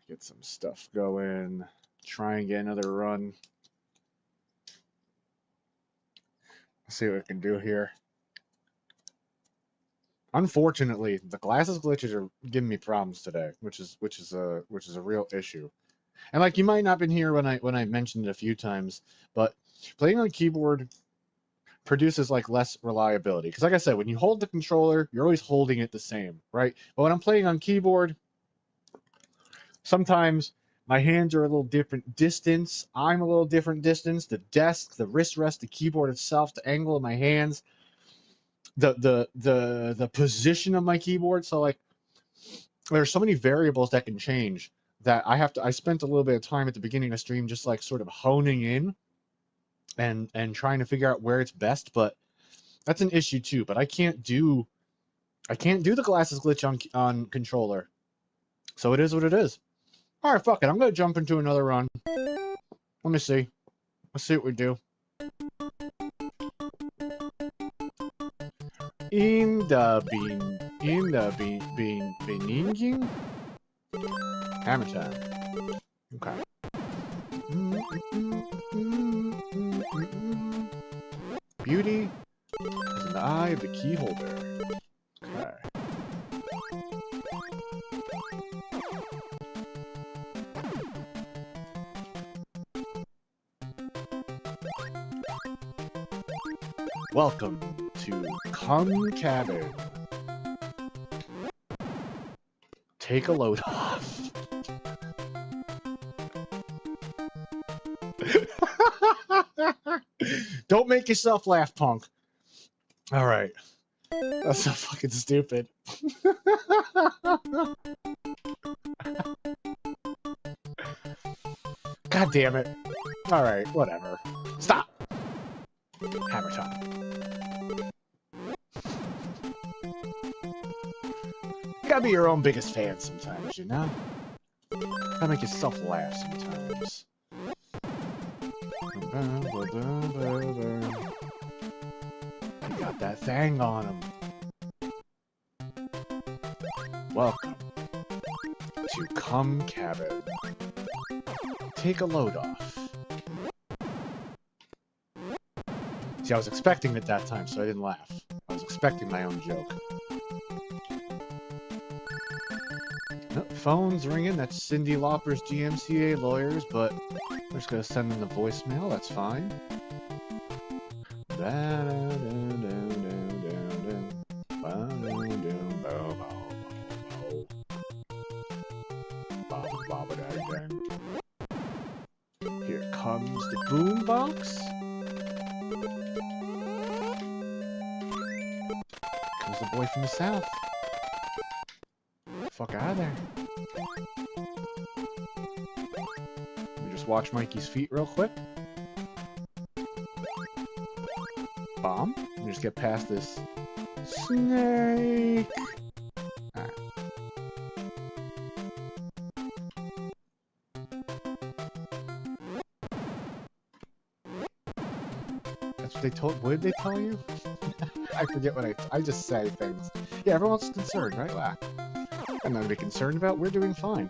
get some stuff going. Try and get another run. Let's see what I can do here. Unfortunately, the glasses glitches are giving me problems today, which is a real issue. And like, you might not have been here when I mentioned it a few times, but playing on keyboard produces like less reliability. Because like I said, when you hold the controller, you're always holding it the same, right? But when I'm playing on keyboard, sometimes my hands are a little different distance. I'm a little different distance. The desk, the wrist rest, the keyboard itself, the angle of my hands, the position of my keyboard. So like, there's so many variables that can change that I spent a little bit of time at the beginning of stream just like sort of honing in and trying to figure out where it's best, but that's an issue too. But I can't do the glasses glitch on controller. So it is what it is. All right, fuck it. I'm going to jump into another run. Let me see. Let's see what we do. In the beginning? Hammer time. Okay. Beauty is in the eye of the key holder. Okay. Welcome to Cum Cabin. Take a load off. Don't make yourself laugh, punk. All right. That's so fucking stupid. God damn it. All right, whatever. Stop. Hammer time. You gotta be your own biggest fan sometimes, you know? Gotta make yourself laugh sometimes. You got that thing on him. Welcome to Cum Cabin. Take a load off. See, I was expecting it that time, so I didn't laugh. I was expecting my own joke. Nope, phone's ringing. That's Cyndi Lauper's GMCA lawyers, but we're just gonna send them the voicemail. That's fine. Here comes the boombox. Comes the boy from the south. Fuck out of there. Let me just watch Mikey's feet real quick. Bomb. Let me just get past this snake. Ah. That's what they told. What did they tell you? I forget what I just say things. Yeah, everyone's concerned, right? Wow. I'm not really concerned about. We're doing fine.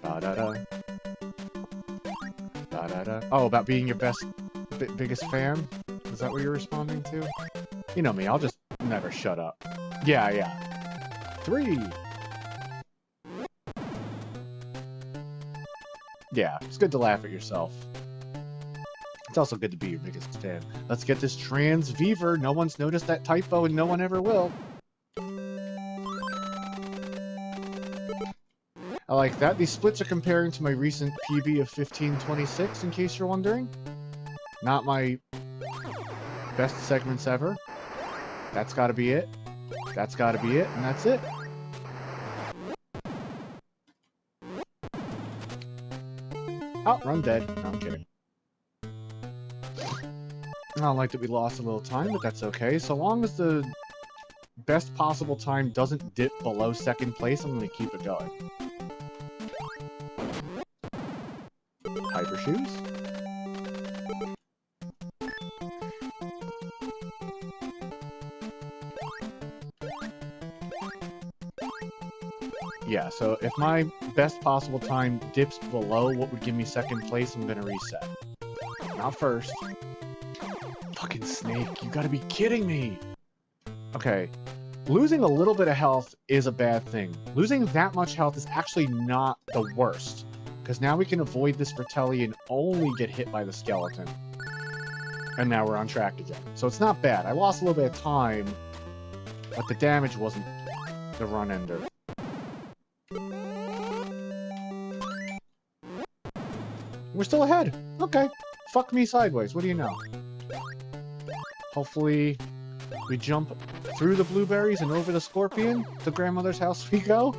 Da-da-da. Da-da-da. Oh, about being your biggest fan? Is that what you're responding to? You know me, I'll just never shut up. Yeah, yeah. 3! Yeah, it's good to laugh at yourself. It's also good to be your biggest fan. Let's get this transviever. No one's noticed that typo and no one ever will. I like that. These splits are comparing to my recent PB of 1526, in case you're wondering. Not my best segments ever. That's gotta be it. That's gotta be it, and that's it. Oh, run dead. No, I'm kidding. I don't like that we lost a little time, but that's okay. So long as the best possible time doesn't dip below second place, I'm going to keep it going. Hyper shoes. Yeah, so if my best possible time dips below what would give me second place, I'm going to reset. Not first. Fucking snake, you gotta be kidding me! Okay, losing a little bit of health is a bad thing. Losing that much health is actually not the worst, because now we can avoid this Fratelli and only get hit by the skeleton. And now we're on track again. So it's not bad. I lost a little bit of time, but the damage wasn't the run ender. We're still ahead! Okay. Fuck me sideways, what do you know? Hopefully, we jump through the blueberries and over the scorpion. To grandmother's house we go.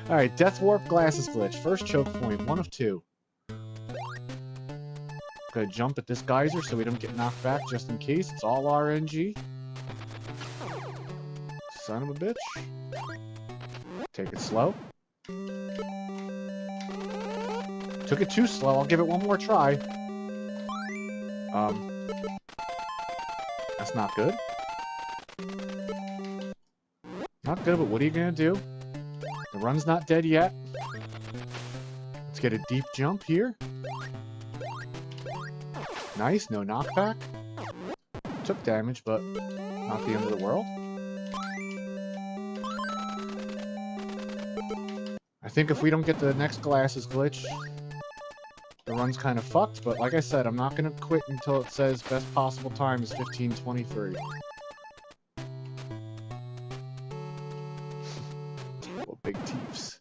Alright, Death Warp Glasses Glitch. First choke point, 1 of 2. Gonna jump at this geyser so we don't get knocked back just in case. It's all RNG. Son of a bitch. Take it slow. Took it too slow. I'll give it one more try. That's not good. Not good, but what are you gonna do? The run's not dead yet. Let's get a deep jump here. Nice, no knockback. Took damage, but not the end of the world. I think if we don't get the next glasses glitch, the run's kind of fucked, but like I said, I'm not going to quit until it says best possible time is 15:23. Well, big teeths.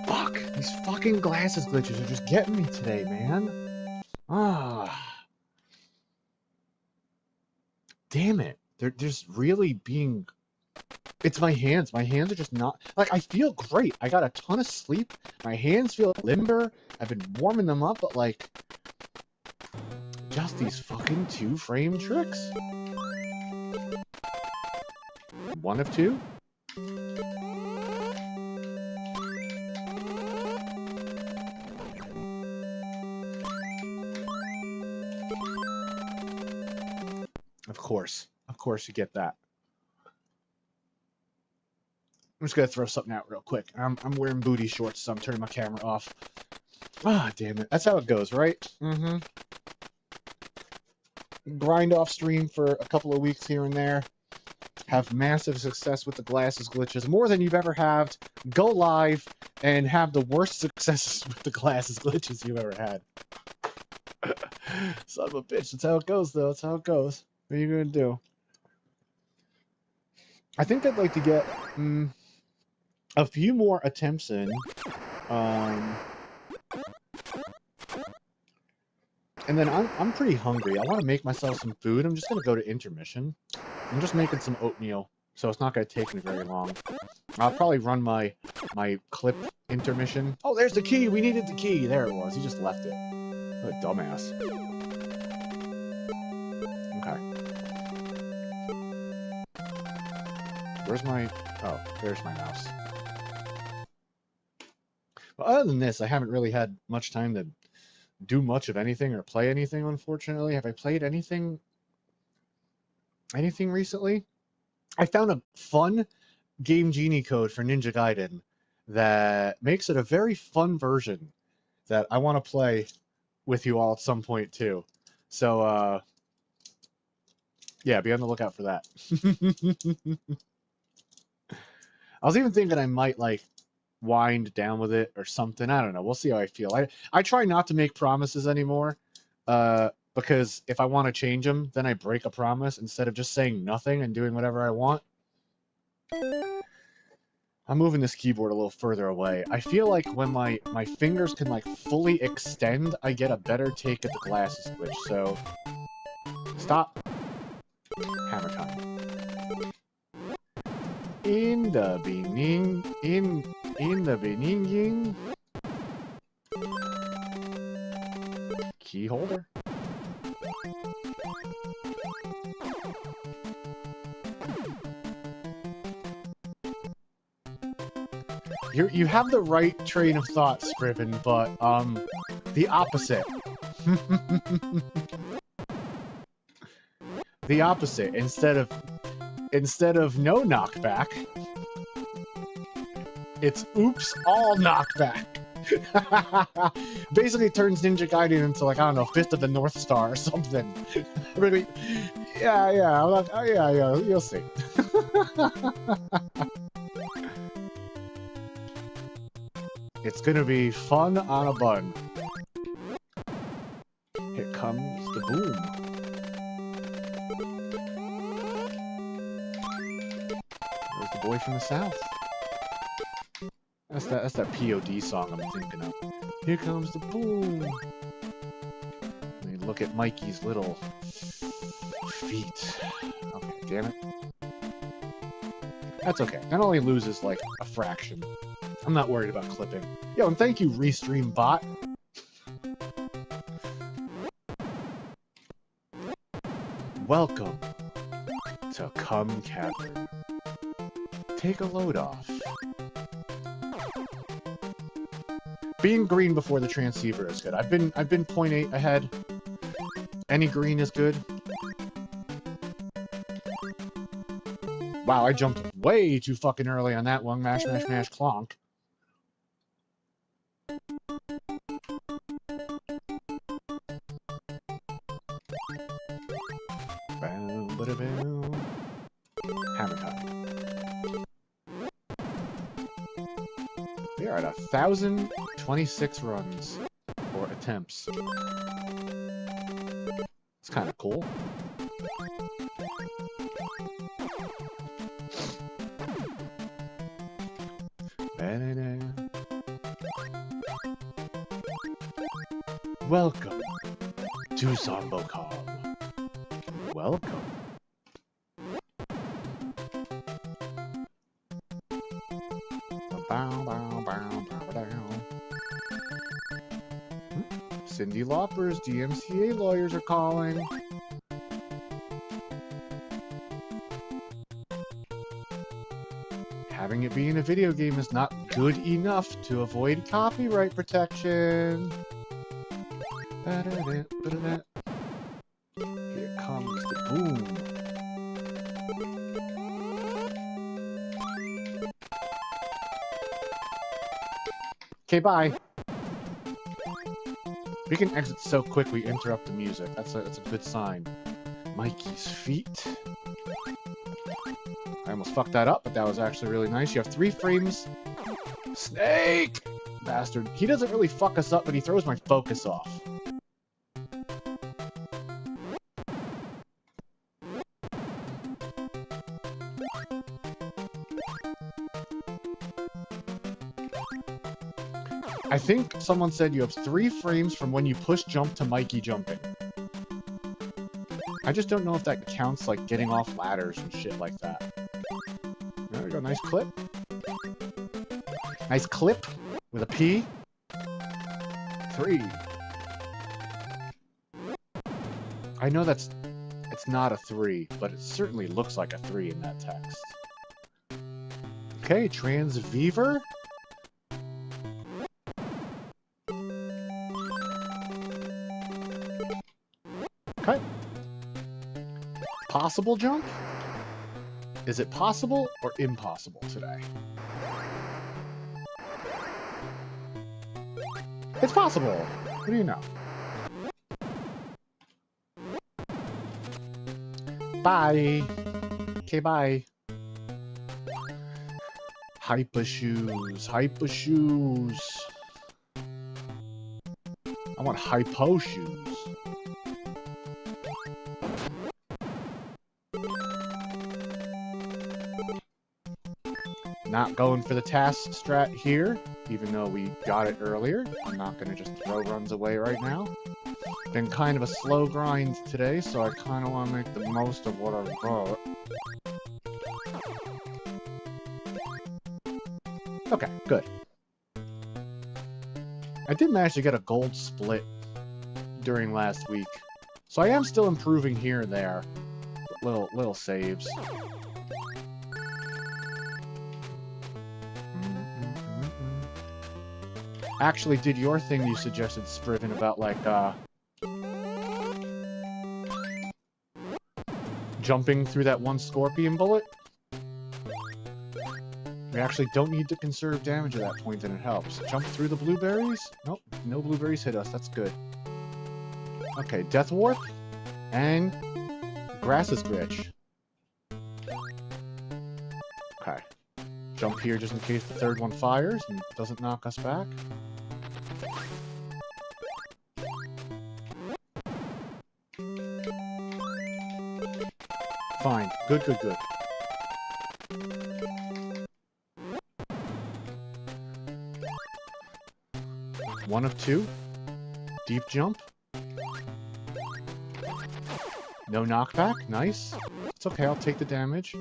Fuck! These fucking glasses glitches are just getting me today, man. Ah. Damn it. They're just really being... It's my hands. My hands are just not... Like, I feel great. I got a ton of sleep. My hands feel limber. I've been warming them up, but, like... Just these fucking 2-frame tricks. 1 of 2? Of course. Of course you get that. I'm just gonna throw something out real quick. I'm wearing booty shorts, so I'm turning my camera off. Ah, damn it. That's how it goes, right? Mm-hmm. Grind off stream for a couple of weeks here and there. Have massive success with the glasses glitches, more than you've ever had. Go live and have the worst successes with the glasses glitches you've ever had. Son of a bitch. That's how it goes, though. That's how it goes. What are you gonna do? I think I'd like to get a few more attempts in. And then I'm pretty hungry. I want to make myself some food. I'm just gonna go to intermission. I'm just making some oatmeal, so it's not gonna take me very long. I'll probably run my clip intermission. Oh, there's the key. We needed the key. There it was. He just left it. What a dumbass. Okay. Where's my... Oh, there's my mouse. But other than this, I haven't really had much time to do much of anything or play anything, unfortunately. Have I played anything recently? I found a fun Game Genie code for Ninja Gaiden that makes it a very fun version that I want to play with you all at some point too. So yeah, be on the lookout for that. I was even thinking I might like wind down with it or something. I don't know. We'll see how I feel. I try not to make promises anymore because if I want to change them, then I break a promise instead of just saying nothing and doing whatever I want. I'm moving this keyboard a little further away. I feel like when my fingers can like fully extend, I get a better take at the glasses switch. So stop. Hammer time. In the beginning, in the beginning, key holder. You have the right train of thought, Scriven, but the opposite. The opposite. Instead of no knockback, it's oops, all knockback. Basically turns Ninja Gaiden into, like, I don't know, Fist of the North Star or something. Really, yeah, I'm like, oh, yeah, you'll see. It's gonna be fun on a bun. Here comes the boom. Where's the boy from the south? That's that POD song I'm thinking of. Here comes the boom. Let me look at Mikey's little feet. Okay, damn it. That's okay. That only loses like a fraction. I'm not worried about clipping. Yo, and thank you, Restream Bot. Welcome to Cum Cavern. Take a load off. Being green before the transceiver is good. I've been 0.8 ahead. Any green is good. Wow, I jumped way too fucking early on that one. Mash, mash, mash, clonk. Hammer time. We are at 1,026 runs or attempts. It's kind of cool. Welcome to Zombocom. Welcome. Cyndi Lauper's DMCA lawyers are calling. Having it be in a video game is not good enough to avoid copyright protection. Here comes the boom. Okay, bye. We can exit so quick we interrupt the music. That's a good sign. Mikey's feet. I almost fucked that up, but that was actually really nice. You have 3 frames. Snake! Bastard. He doesn't really fuck us up, but he throws my focus off. I think someone said you have 3 frames from when you push jump to Mikey jumping. I just don't know if that counts like getting off ladders and shit like that. There we go, nice clip. Nice clip with a P. 3. I know it's not a 3, but it certainly looks like a 3 in that text. Okay, transveiver. Okay. Possible jump? Is it possible or impossible today? It's possible. What do you know? Bye. Okay, bye. Hyper shoes. Hyper shoes. I want hypo shoes. Not going for the task strat here, even though we got it earlier. I'm not going to just throw runs away right now. Been kind of a slow grind today, so I kind of want to make the most of what I've got. Okay, good. I did manage to get a gold split during last week, so I am still improving here and there. Little saves. Actually did your thing you suggested, Spriven, about, like, jumping through that one scorpion bullet. We actually don't need to conserve damage at that point, and it helps. Jump through the blueberries? Nope, no blueberries hit us, that's good. Okay, Death Warp, and Grass's Glitch. Okay. Jump here just in case the third one fires and doesn't knock us back. Fine. Good, good, good. One of 2. Deep jump. No knockback. Nice. It's okay, I'll take the damage.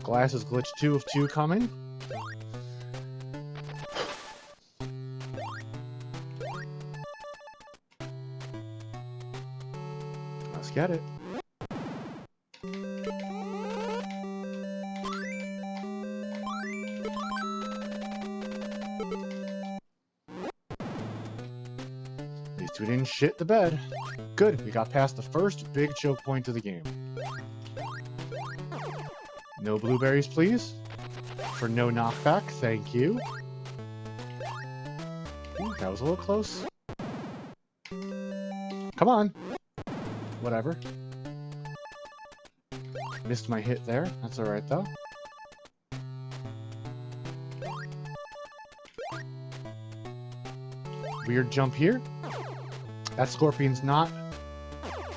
Glasses glitch 2 of 2 coming. Let's get it. These 2 didn't shit the bed. Good, we got past the first big choke point of the game. No blueberries, please. For no knockback, thank you. Ooh, that was a little close. Come on. Whatever. Missed my hit there. That's alright, though. Weird jump here. That scorpion's not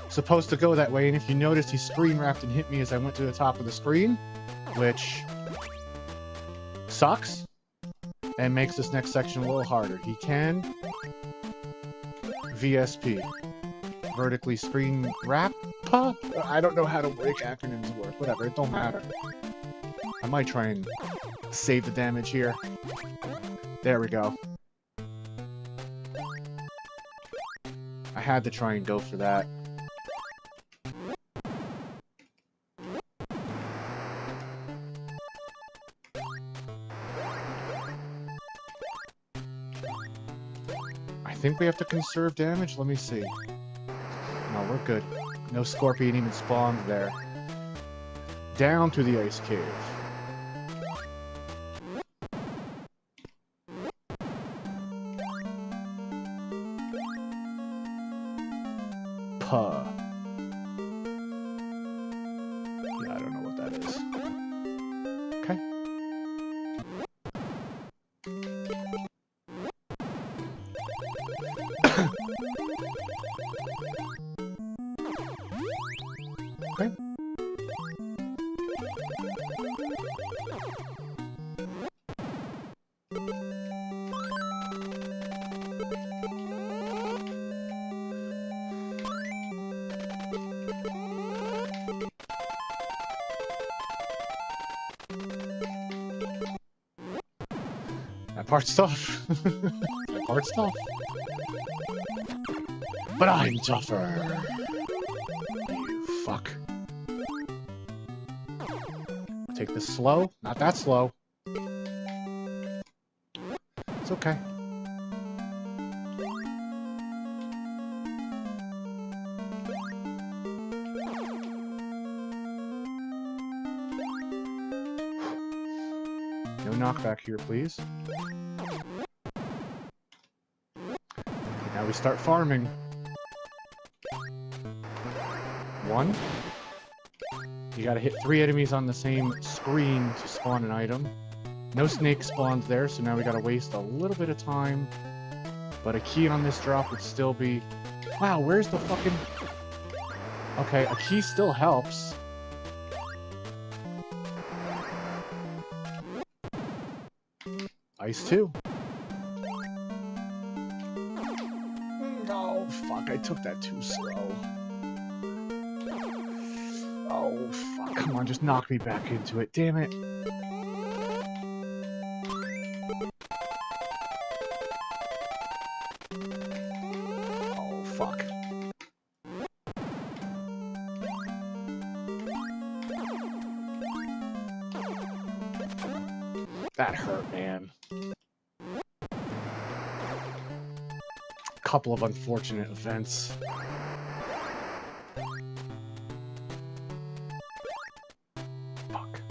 supposed to go that way, and if you noticed, he screen wrapped and hit me as I went to the top of the screen, which sucks and makes this next section a little harder. He can VSP, vertically screen wrap. I don't know how to make acronyms work. Whatever, it don't matter. I might try and save the damage here. There we go. I had to try and go for that. I think we have to conserve damage. Let me see. No, we're good. No scorpion even spawned there. Down to the ice cave. Puh. Yeah, I don't know what that is. Okay. Okay. part's tough. My part's tough. But I'm tougher. You fuck. Take this slow. Not that slow. It's okay. No knockback here, please. Now we start farming. 1. You gotta hit 3 enemies on the same screen to spawn an item. No snake spawns there, so now we gotta waste a little bit of time. But a key on this drop would still be... Wow, where's the fucking... Okay, a key still helps. Ice 2. Oh, fuck, I took that too slow. Oh, fuck, come on, just knock me back into it, damn it. Oh, fuck. That hurt, man. Couple of unfortunate events. Fuck.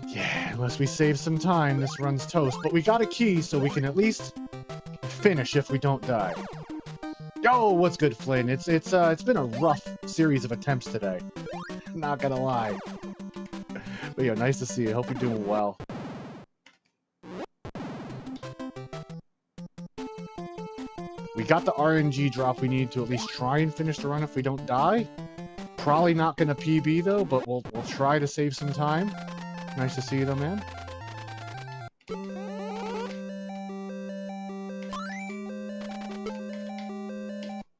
Yeah, unless we save some time, this run's toast. But we got a key, so we can at least finish if we don't die. Yo, what's good, Flynn? It's been a rough series of attempts today. Not gonna lie. But yeah, nice to see you. Hope you're doing well. We got the RNG drop we need to at least try and finish the run if we don't die. Probably not gonna PB though, but we'll try to save some time. Nice to see you though, man.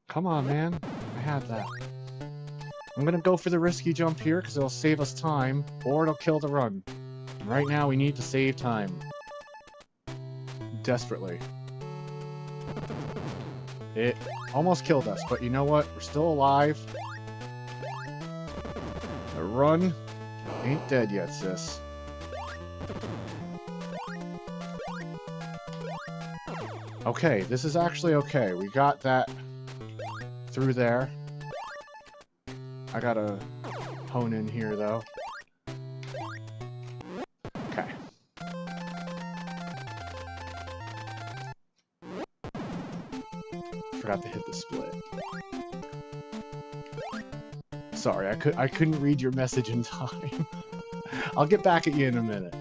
Come on, man. I had that. I'm gonna go for the risky jump here because it'll save us time, or it'll kill the run. And right now, we need to save time. Desperately. It almost killed us, but you know what? We're still alive. The run ain't dead yet, sis. Okay, this is actually okay. We got that through there. I gotta hone in here, though. Okay. Forgot to hit the split. Sorry, I couldn't read your message in time. I'll get back at you in a minute.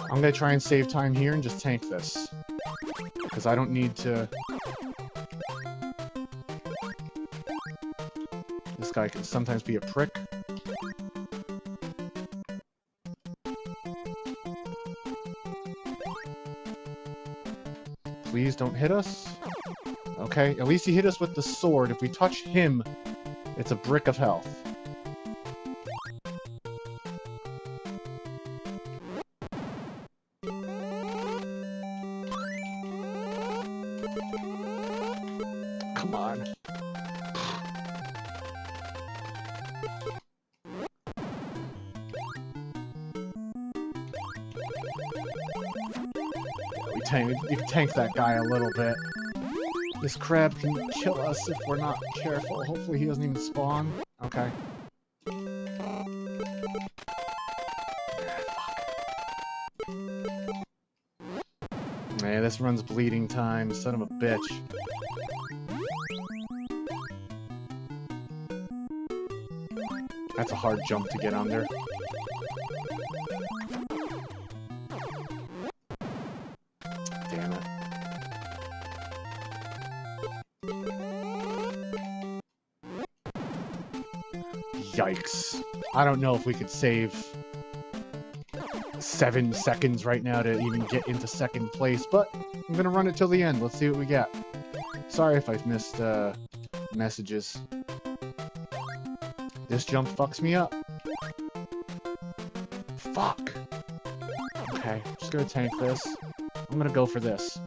I'm gonna try and save time here and just tank this. Because I don't need to... This guy can sometimes be a prick. Please don't hit us. Okay, at least he hit us with the sword. If we touch him, it's a brick of health. Come on. You can tank that guy a little bit. This crab can kill us if we're not careful. Hopefully he doesn't even spawn. Okay. Man, this run's bleeding time, son of a bitch. That's a hard jump to get under. Damn it. Yikes. I don't know if we could save 7 seconds right now to even get into second place, but I'm gonna run it till the end. Let's see what we got. Sorry if I've missed messages. This jump fucks me up. Fuck. Okay, just gonna tank this. I'm gonna go for this.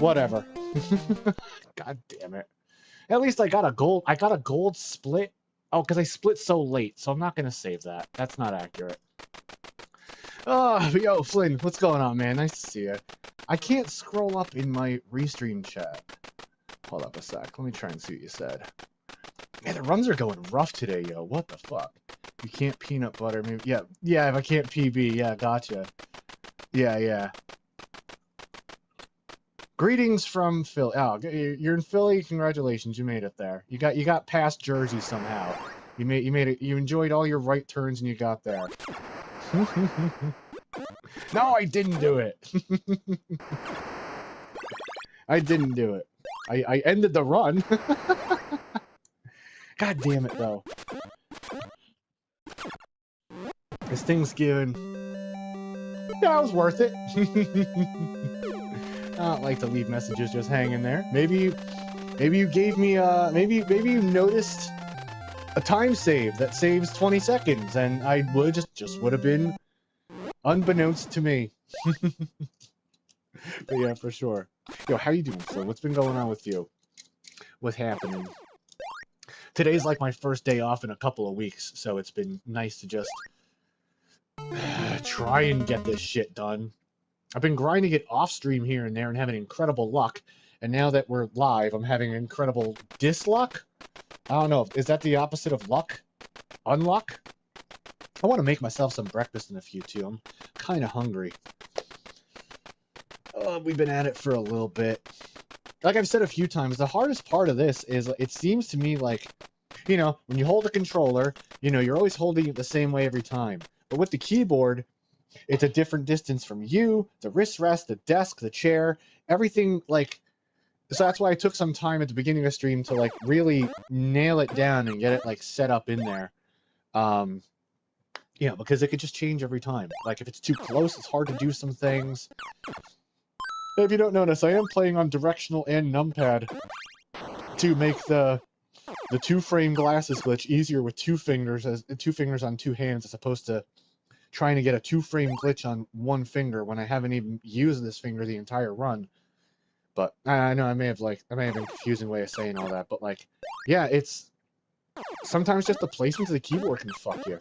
Whatever. God damn it. At least I got a gold split. Oh, because I split so late, so I'm not gonna save that. That's not accurate. Oh, yo, Flynn, what's going on, man? Nice to see you. I can't scroll up in my restream chat. Hold up a sec. Let me try and see what you said. Man, the runs are going rough today, yo. What the fuck? You can't peanut butter, maybe. Yeah, if I can't PB, yeah, gotcha. Yeah. Greetings from Philly. Oh, you're in Philly. Congratulations, you made it there. You got past Jersey somehow. You made it. You enjoyed all your right turns and you got there. No, I didn't do it. I didn't do it. I ended the run. God damn it, though. It's Thanksgiving. Yeah, it was worth it. I don't like to leave messages just hanging there. Maybe you gave me maybe you noticed a time save that saves 20 seconds, and I would just would have been unbeknownst to me. But yeah, for sure. Yo, how you doing, Phil? What's been going on with you? What's happening? Today's like my first day off in a couple of weeks, so it's been nice to just try and get this shit done. I've been grinding it off stream here and there and having incredible luck, and now that we're live, I'm having incredible disluck? I don't know. Is that the opposite of luck? Unluck? I want to make myself some breakfast in a few, too. I'm kind of hungry. We've been at it for a little bit. Like I've said a few times, the hardest part of this is it seems to me like, you know, when you hold a controller, you know, you're always holding it the same way every time. But with the keyboard, it's a different distance from you, the wrist rest, the desk, the chair, everything, like... So that's why I took some time at the beginning of the stream to, like, really nail it down and get it, like, set up in there. You know, because it could just change every time. Like, if it's too close, it's hard to do some things. If you don't notice, I am playing on directional and numpad to make the two-frame glasses glitch easier with two fingers on two hands, as opposed to trying to get a two-frame glitch on one finger when I haven't even used this finger the entire run. But I know I may have been a confusing way of saying all that, but like, yeah, it's sometimes just the placement of the keyboard can fuck you.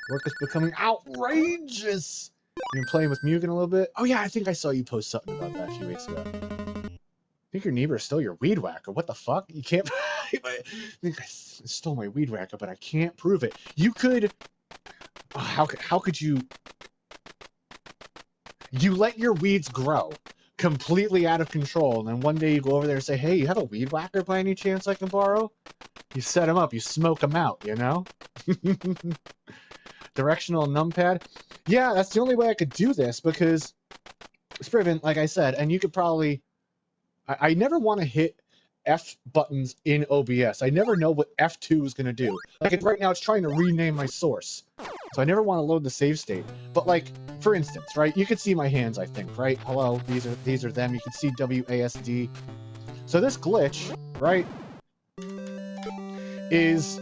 Work is becoming outrageous. You've been playing with Mugen a little bit? Oh yeah, I think I saw you post something about that a few weeks ago. I think your neighbor is still your weed whacker. What the fuck? You can't... I think I stole my weed whacker, but I can't prove it. You could... How could you... You let your weeds grow completely out of control, and then one day you go over there and say, hey, you have a weed whacker by any chance I can borrow? You set them up, you smoke them out, you know? Directional numpad? Yeah, that's the only way I could do this, because Spriven, like I said, and you could probably... I never want to hit F buttons in OBS. I never know what F2 is going to do. Like, right now, it's trying to rename my source. So I never want to load the save state. But, like, for instance, right, you could see my hands, I think, right? Hello, these are them. You can see WASD. So this glitch, right, is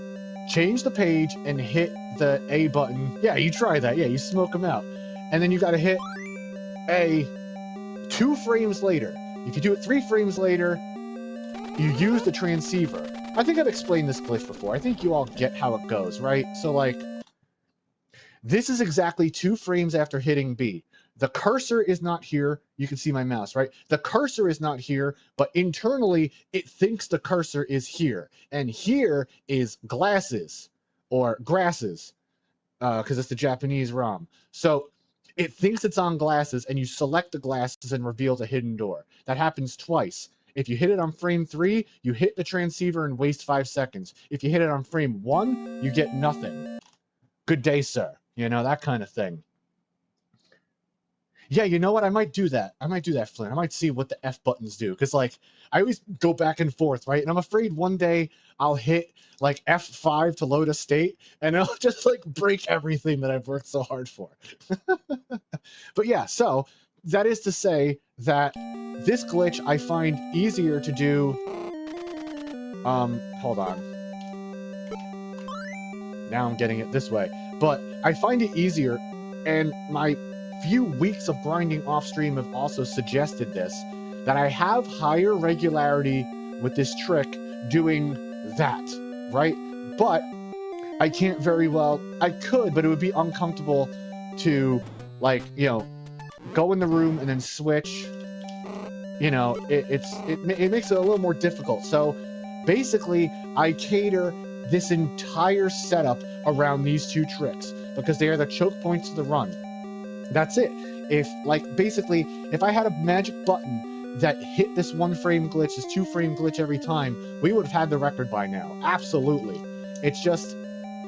change the page and hit the A button. Yeah, you try that. Yeah, you smoke them out. And then you got to hit A 2 frames later. If you do it 3 frames later, you use the transceiver. I think I've explained this glitch before. I think you all get how it goes, right? So, like, this is exactly 2 frames after hitting B. The cursor is not here. You can see my mouse, right? The cursor is not here, but internally, it thinks the cursor is here. And here is glasses, or grasses, because it's the Japanese ROM. So it thinks it's on glasses, and you select the glasses and reveal the hidden door. That happens twice. If you hit it on frame 3, you hit the transceiver and waste 5 seconds. If you hit it on frame 1, you get nothing. Good day, sir. You know, that kind of thing. Yeah, you know what? I might do that. I might do that, Flynn. I might see what the F buttons do. Because, like, I always go back and forth, right? And I'm afraid one day I'll hit, like, F5 to load a state, and it'll just, like, break everything that I've worked so hard for. But yeah, so that is to say that this glitch I find easier to do. Hold on. Now I'm getting it this way. But I find it easier, and my few weeks of grinding off stream have also suggested this, that I have higher regularity with this trick doing that, right? But I can't very well, I could, but it would be uncomfortable to, like, you know, go in the room and then switch. You know, it makes it a little more difficult. So basically, I cater this entire setup around these two tricks because they are the choke points of the run. That's it. If, like, basically, if I had a magic button that hit this 1 frame glitch, this 2 frame glitch every time, we would have had the record by now. Absolutely. It's just,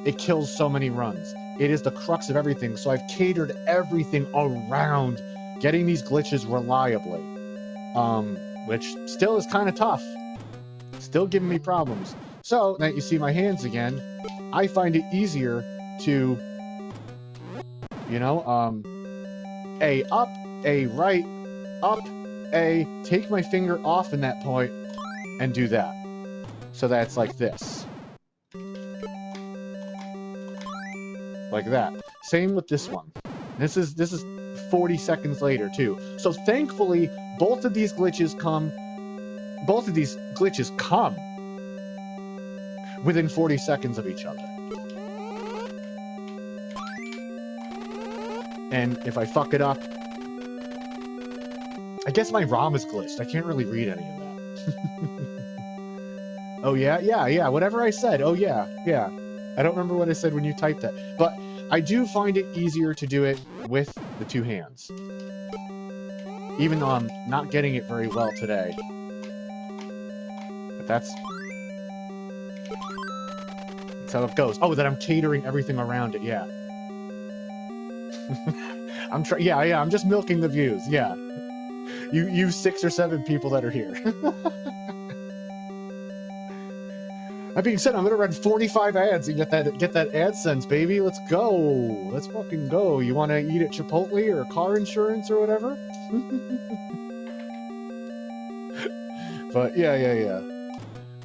it kills so many runs. It is the crux of everything. So I've catered everything around getting these glitches reliably. Which still is kind of tough. Still giving me problems. So, now you see my hands again, I find it easier to, you know, A up, A right, up, A, take my finger off in that point, and do that. So that's like this. Like that. Same with this one. This is 40 seconds later, too. So thankfully, both of these glitches come within 40 seconds of each other. And if I fuck it up, I guess my ROM is glitched. I can't really read any of that. Oh yeah, yeah, whatever I said. Oh yeah. I don't remember what I said when you typed that. But I do find it easier to do it with the 2 hands. Even though I'm not getting it very well today. But that's how it goes. Oh, that I'm catering everything around it, yeah. I'm just milking the views, yeah. You 6 or 7 people that are here. That being said, I'm gonna run 45 ads and get that AdSense, baby. Let's go. Let's fucking go. You wanna eat at Chipotle or car insurance or whatever? But yeah.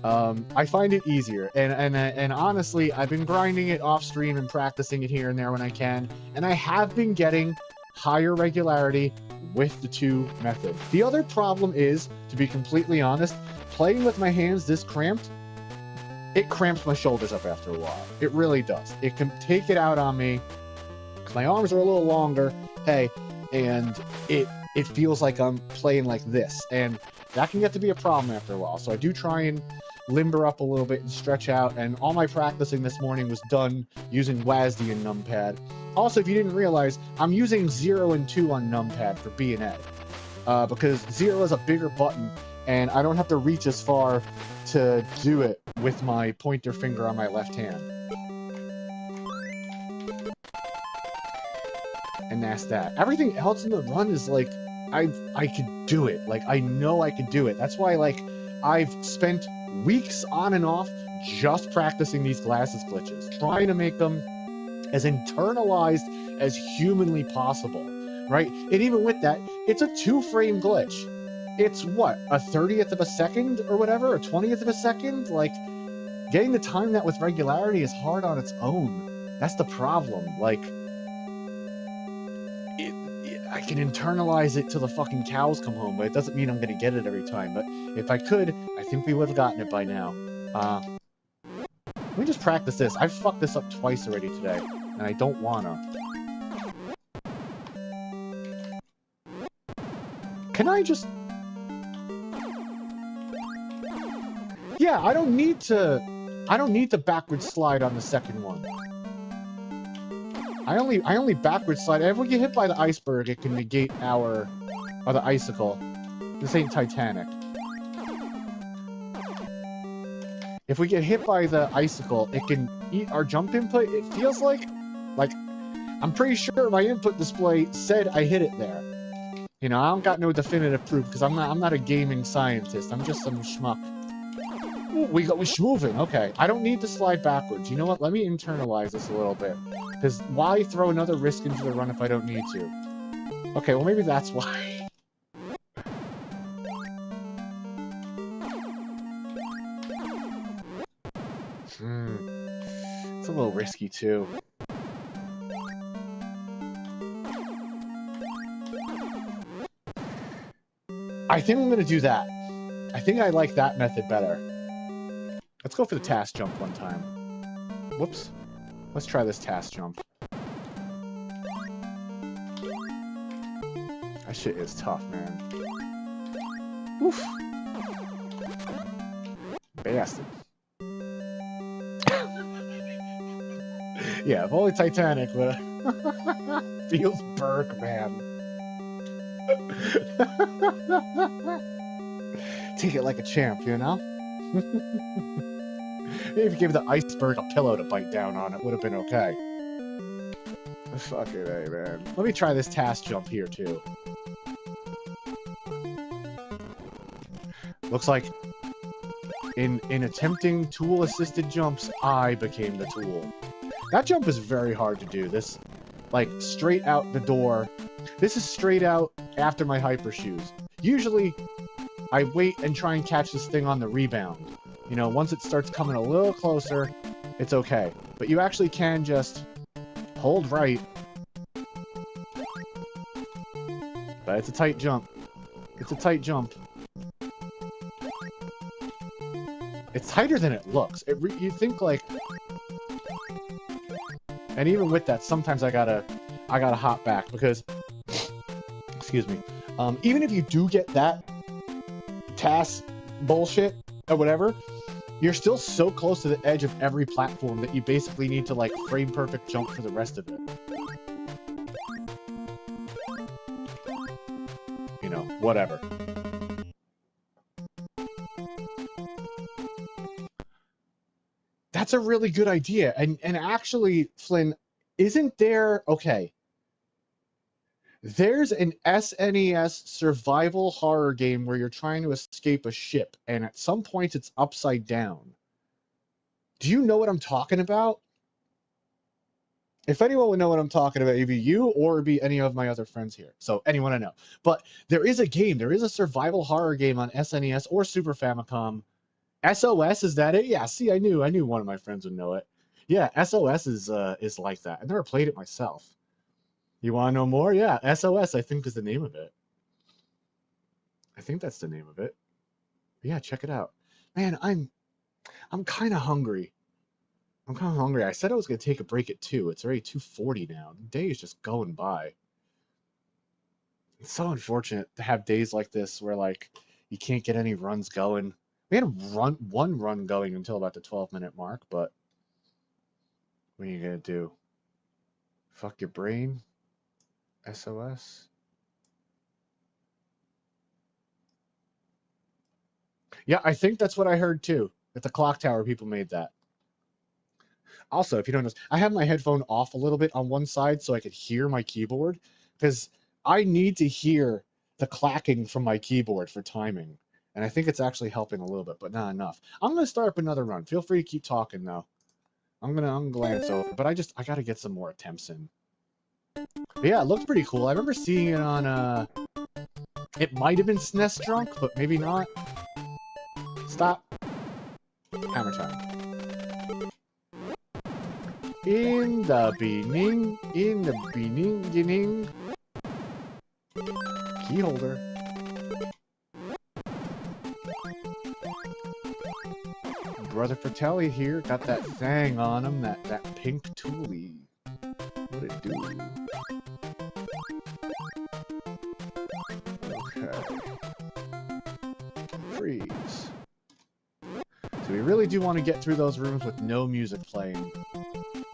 I find it easier, and honestly, I've been grinding it off stream and practicing it here and there when I can, and I have been getting higher regularity with the 2 method. The other problem is, to be completely honest, playing with my hands this cramped, it cramps my shoulders up after a while. It really does. It can take it out on me, because my arms are a little longer, hey, and it feels like I'm playing like this, and that can get to be a problem after a while. So I do try and limber up a little bit and stretch out, and all my practicing this morning was done using WASD and numpad. Also, if you didn't realize, I'm using 0 and 2 on numpad for B and A, because 0 is a bigger button, and I don't have to reach as far to do it with my pointer finger on my left hand. And that's that. Everything else in the run is like, I could do it. Like, I know I could do it. That's why, like, I've spent weeks on and off just practicing these glasses glitches, trying to make them as internalized as humanly possible, right? And even with that, it's a 2-frame glitch. It's what, a 30th of a second or whatever, a 20th of a second? Like, getting to time that with regularity is hard on its own. That's the problem. Like, I can internalize it till the fucking cows come home, but it doesn't mean I'm gonna get it every time. But if I could, I think we would have gotten it by now. Let me just practice this. I've fucked this up twice already today, and I don't wanna. Can I just... Yeah, I don't need to backward slide on the second one. I only backward slide. If we get hit by the iceberg, it can negate or the icicle. This ain't Titanic. If we get hit by the icicle, it can eat our jump input. It feels like I'm pretty sure my input display said I hit it there. You know, I don't got no definitive proof because I'm not a gaming scientist. I'm just some schmuck. Ooh, we're schmoving. Okay, I don't need to slide backwards. You know what? Let me internalize this a little bit. Because why throw another risk into the run if I don't need to? Okay, well maybe that's why. It's a little risky too. I think I'm gonna do that. I think I like that method better. Let's go for the task jump one time. Whoops. Let's try this task jump. That shit is tough, man. Oof. Bastard. Yeah, if only Titanic would feels Berg, man. Take it like a champ, you know? Maybe if you gave the iceberg a pillow to bite down on, it would have been okay. Fucking A, man. Let me try this task jump here, too. Looks like in attempting tool-assisted jumps, I became the tool. That jump is very hard to do. This, like, straight out the door. This is straight out after my hyper shoes. Usually, I wait and try and catch this thing on the rebound. You know, once it starts coming a little closer, it's okay. But you actually can just hold right. But it's a tight jump. It's a tight jump. It's tighter than it looks. You think, like... And even with that, sometimes I gotta hop back because... Excuse me. Even if you do get that task bullshit or whatever, you're still so close to the edge of every platform that you basically need to, like, frame perfect jump for the rest of it. You know, whatever. That's a really good idea. And actually, Flynn, isn't there... Okay. There's an SNES survival horror game where you're trying to escape a ship, and at some point it's upside down. Do you know what I'm talking about? If anyone would know what I'm talking about, it'd be you or it'd be any of my other friends here. So anyone I know. But there is a game. There is a survival horror game on SNES or Super Famicom. SOS, is that it? Yeah, see, I knew one of my friends would know it. Yeah, SOS is like that. I've never played it myself. You want to know more? Yeah, SOS, I think, is the name of it. I think that's the name of it. But yeah, check it out. Man, I'm kind of hungry. I'm kind of hungry. I said I was going to take a break at 2. It's already 2:40 now. The day is just going by. It's so unfortunate to have days like this where, like, you can't get any runs going. We had one run going until about the 12-minute mark, but what are you going to do? Fuck your brain? SOS? Yeah, I think that's what I heard too. That the clock tower people made that. Also, if you don't know, I have my headphone off a little bit on one side so I could hear my keyboard, because I need to hear the clacking from my keyboard for timing. And I think it's actually helping a little bit, but not enough. I'm going to start up another run. Feel free to keep talking, though. I'm gonna glance over, but I got to get some more attempts in. But yeah, it looked pretty cool. I remember seeing it on, it might have been SNES Drunk, but maybe not. Stop. Hammer time. In the beginning, key holder. Brother Fratelli here, got that thing on him, that pink toolie. What it do? Okay. Freeze. So we really do want to get through those rooms with no music playing.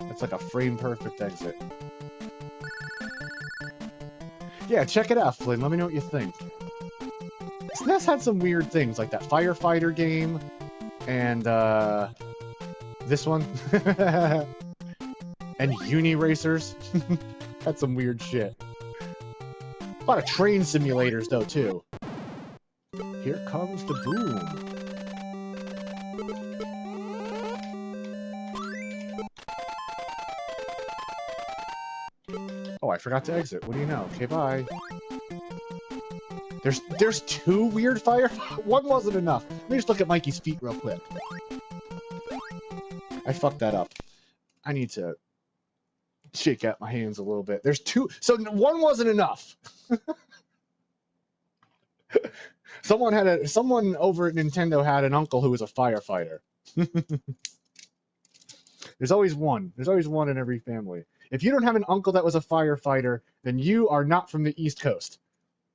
That's like a frame-perfect exit. Yeah, check it out, Flynn. Let me know what you think. SNES had some weird things, like that firefighter game, and this one, and Uni Racers. Had some weird shit. A lot of train simulators, though, too. Here comes the boom. Oh, I forgot to exit. What do you know? Okay, bye. There's two weird fire. One wasn't enough. Let me just look at Mikey's feet real quick. I fucked that up. I need to shake out my hands a little bit. There's two. So one wasn't enough. Someone over at Nintendo had an uncle who was a firefighter. There's always one. There's always one in every family. If you don't have an uncle that was a firefighter, then you are not from the East Coast.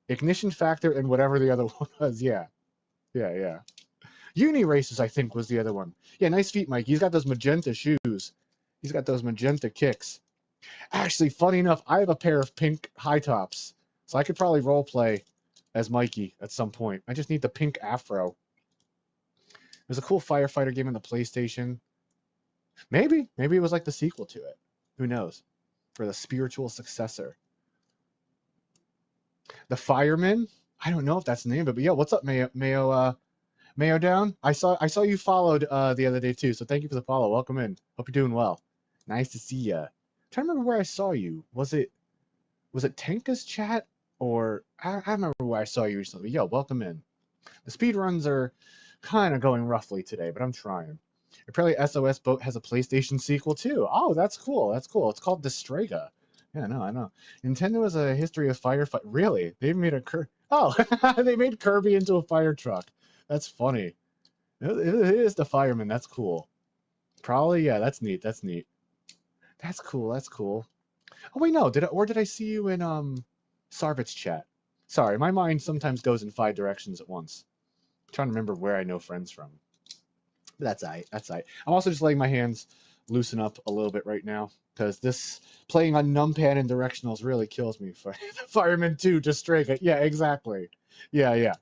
Ignition Factor and whatever the other one was. Yeah. Uni Races, I think, was the other one. Yeah, nice feet, Mike. He's got those magenta shoes. He's got those magenta kicks. Actually, funny enough, I have a pair of pink high tops, so I could probably roleplay as Mikey at some point. I just need the pink afro. There's a cool firefighter game on the PlayStation. Maybe it was like the sequel to it. Who knows? For the spiritual successor. The Fireman? I don't know if that's the name, but yeah, what's up, Mayo Down? I saw you followed the other day too, so thank you for the follow. Welcome in. Hope you're doing well. Nice to see ya. Trying to remember where I saw you. Was it Tenka's chat? Or I remember where I saw you recently. Yo, welcome in. The speedruns are kind of going roughly today, but I'm trying. Apparently SOS Boat has a PlayStation sequel too. Oh, that's cool. That's cool. It's called Destrega. Yeah, I know. Nintendo has a history of firefight. Really? They made a they made Kirby into a fire truck. That's funny. It is the fireman. That's cool. Probably, yeah, that's neat. That's cool. Oh wait, no. Did I see you in Sarvit's chat? Sorry, my mind sometimes goes in 5 directions at once. I'm trying to remember where I know friends from. But that's aight. I'm also just letting my hands loosen up a little bit right now, because this playing on numpad and directionals really kills me. Fireman 2, just straight. Yeah, exactly. Yeah.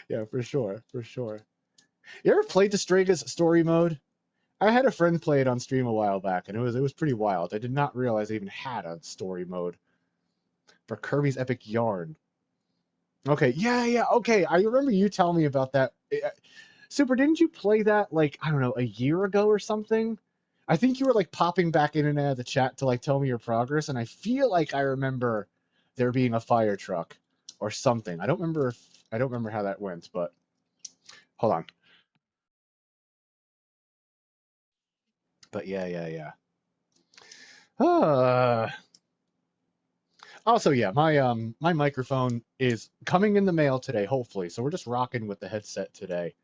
Yeah, for sure. You ever played Destrega's story mode? I had a friend play it on stream a while back, and it was pretty wild. I did not realize I even had a story mode for Kirby's Epic Yarn. Okay, yeah, okay. I remember you telling me about that. Super, didn't you play that, like, I don't know, a year ago or something? I think you were, like, popping back in and out of the chat to, like, tell me your progress, and I feel like I remember there being a fire truck or something. I don't remember how that went, but hold on. But yeah. Also, yeah, my microphone is coming in the mail today, hopefully. So we're just rocking with the headset today.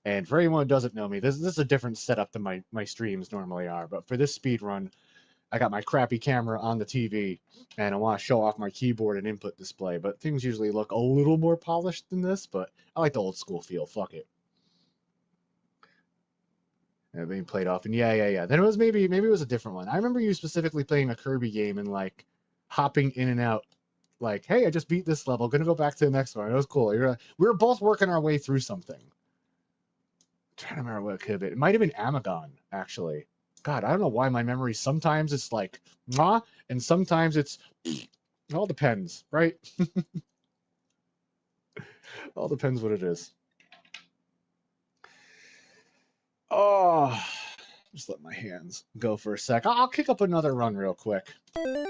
And for anyone who doesn't know me, this is a different setup than my streams normally are. But for this speed run, I got my crappy camera on the TV, and I want to show off my keyboard and input display. But things usually look a little more polished than this, but I like the old school feel. Fuck it. And being played off, and yeah. Then it was maybe it was a different one. I remember you specifically playing a Kirby game and like hopping in and out, like, hey, I just beat this level, gonna go back to the next one. It was cool. We were both working our way through something. I'm trying to remember what it could have been. It might have been Amagon, actually. God, I don't know why my memory sometimes it's like mwah, and sometimes it's it all depends, right? All depends what it is. Oh, just let my hands go for a sec. I'll kick up another run real quick.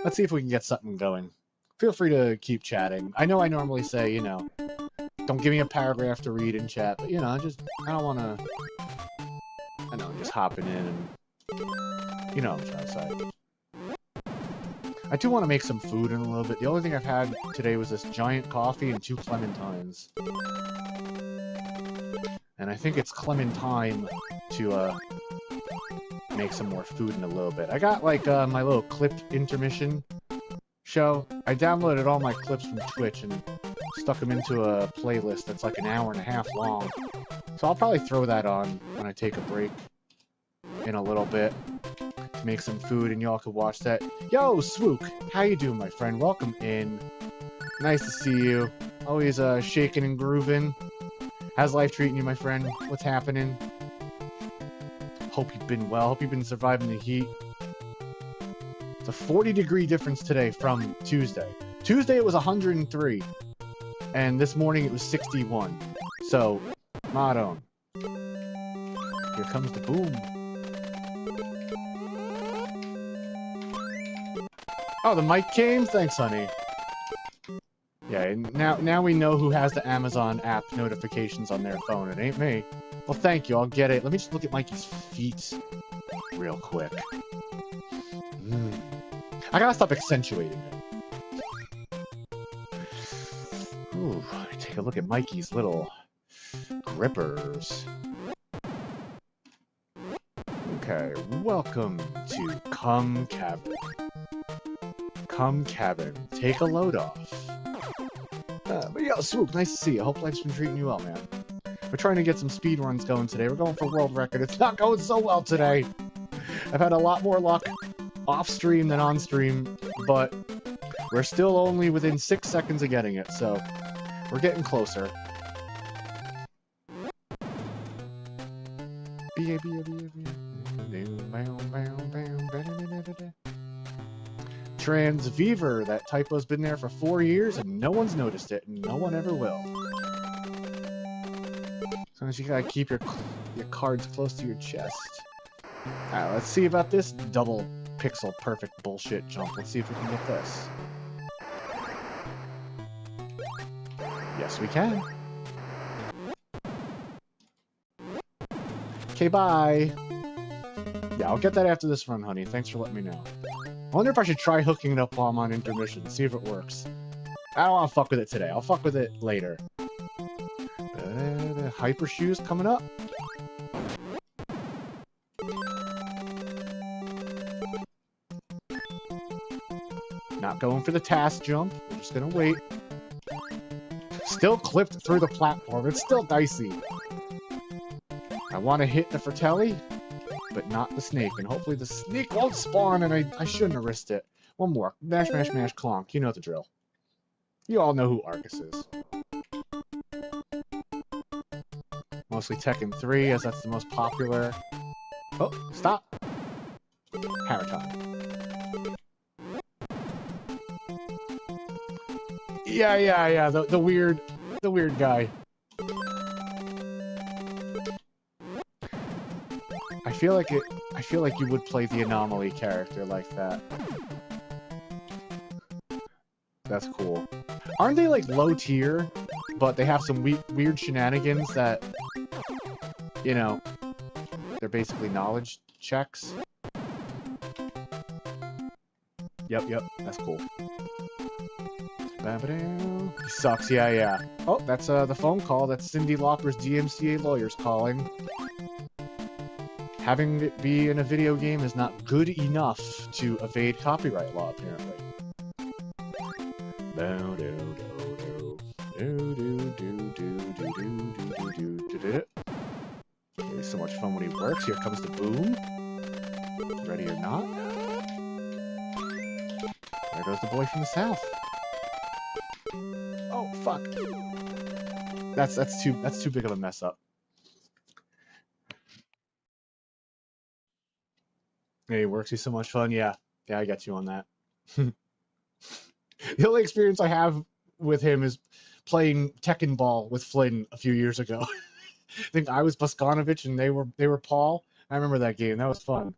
Let's see if we can get something going. Feel free to keep chatting. I know I normally say, don't give me a paragraph to read in chat, but, I don't want to, I'm just hopping in and, what I'm trying to say. I do want to make some food in a little bit. The only thing I've had today was this giant coffee and 2 clementines. And I think it's clementine to make some more food in a little bit. I got like my little clip intermission show. I downloaded all my clips from Twitch and stuck them into a playlist that's like an hour and a half long. So I'll probably throw that on when I take a break in a little bit to make some food, and y'all could watch that. Yo, Swook, how you doing, my friend? Welcome in. Nice to see you. Always shaking and grooving. How's life treating you, my friend? What's happening? Hope you've been well. Hope you've been surviving the heat. It's a 40-degree difference today from Tuesday. Tuesday it was 103, and this morning it was 61. So, Madon. Here comes the boom. Oh, the mic came? Thanks, honey. Yeah, and now we know who has the Amazon app notifications on their phone. It ain't me. Well, thank you. I'll get it. Let me just look at Mikey's feet real quick. I gotta stop accentuating it. Ooh, take a look at Mikey's little grippers. Okay, welcome to Come Cabin. Come Cabin. Take a load off. But yo, Swoop, nice to see you. Hope life's been treating you well, man. We're trying to get some speedruns going today. We're going for world record. It's not going so well today. I've had a lot more luck off-stream than on-stream, but we're still only within 6 seconds of getting it, so we're getting closer. Transviever, that typo's been there for 4 years and no one's noticed it, and no one ever will. Sometimes you gotta keep your cards close to your chest. Alright, let's see about this double pixel perfect bullshit jump. Let's see if we can get this. Yes, we can. Okay, bye. Yeah, I'll get that after this run, honey. Thanks for letting me know. I wonder if I should try hooking it up while I'm on intermission, see if it works. I don't want to fuck with it today. I'll fuck with it later. The hyper shoes coming up. Not going for the task jump. We're just gonna wait. Still clipped through the platform. It's still dicey. I want to hit the Fratelli, but not the snake. And hopefully the snake won't spawn, and I shouldn't have risked it. One more. Mash, mash, mash, clonk. You know the drill. You all know who Argus is. Mostly Tekken 3, as that's the most popular. Oh, stop. Hammer time. Yeah. The weird guy. I feel like you would play the anomaly character like that. That's cool. Aren't they like low tier, but they have some weird shenanigans that, you know, they're basically knowledge checks? Yep, that's cool. He sucks, yeah. Oh, that's the phone call. That's Cindy Lauper's DMCA lawyers calling. Having it be in a video game is not good enough to evade copyright law, apparently. It's so much fun when he works. Here comes the boom. Ready or not. There goes the boy from the south. Oh fuck. That's too big of a mess up. Hey, works. He's so much fun. Yeah, I get you on that. The only experience I have with him is playing Tekken Ball with Flynn a few years ago. I think I was Boskanovich and they were Paul. I remember that game. That was fun.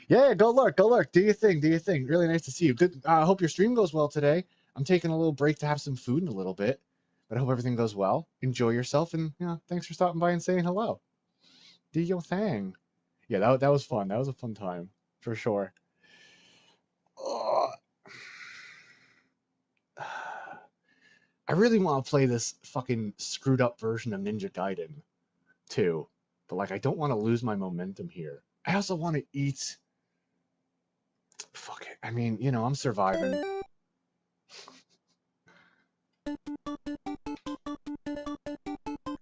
Yeah, go lurk. Do your thing. Really nice to see you. Good. I hope your stream goes well today. I'm taking a little break to have some food in a little bit, but I hope everything goes well. Enjoy yourself, and thanks for stopping by and saying hello. Do your thing. Yeah, that was fun. That was a fun time for sure. I really want to play this fucking screwed up version of Ninja Gaiden too, but like I don't want to lose my momentum here. I also want to eat. Fuck it. I mean, I'm surviving.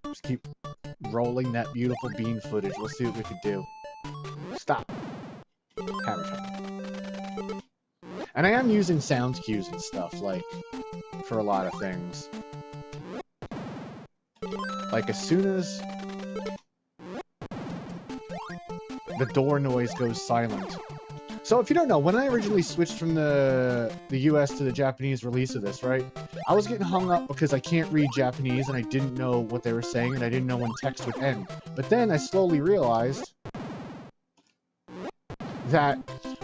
Just keep rolling that beautiful bean footage. We'll see what we can do. Stop. Hammer time. And I am using sound cues and stuff, like, for a lot of things. Like, as soon as the door noise goes silent, So if you don't know, when I originally switched from the US to the Japanese release of this, right? I was getting hung up because I can't read Japanese and I didn't know what they were saying and I didn't know when text would end. But then I slowly realized that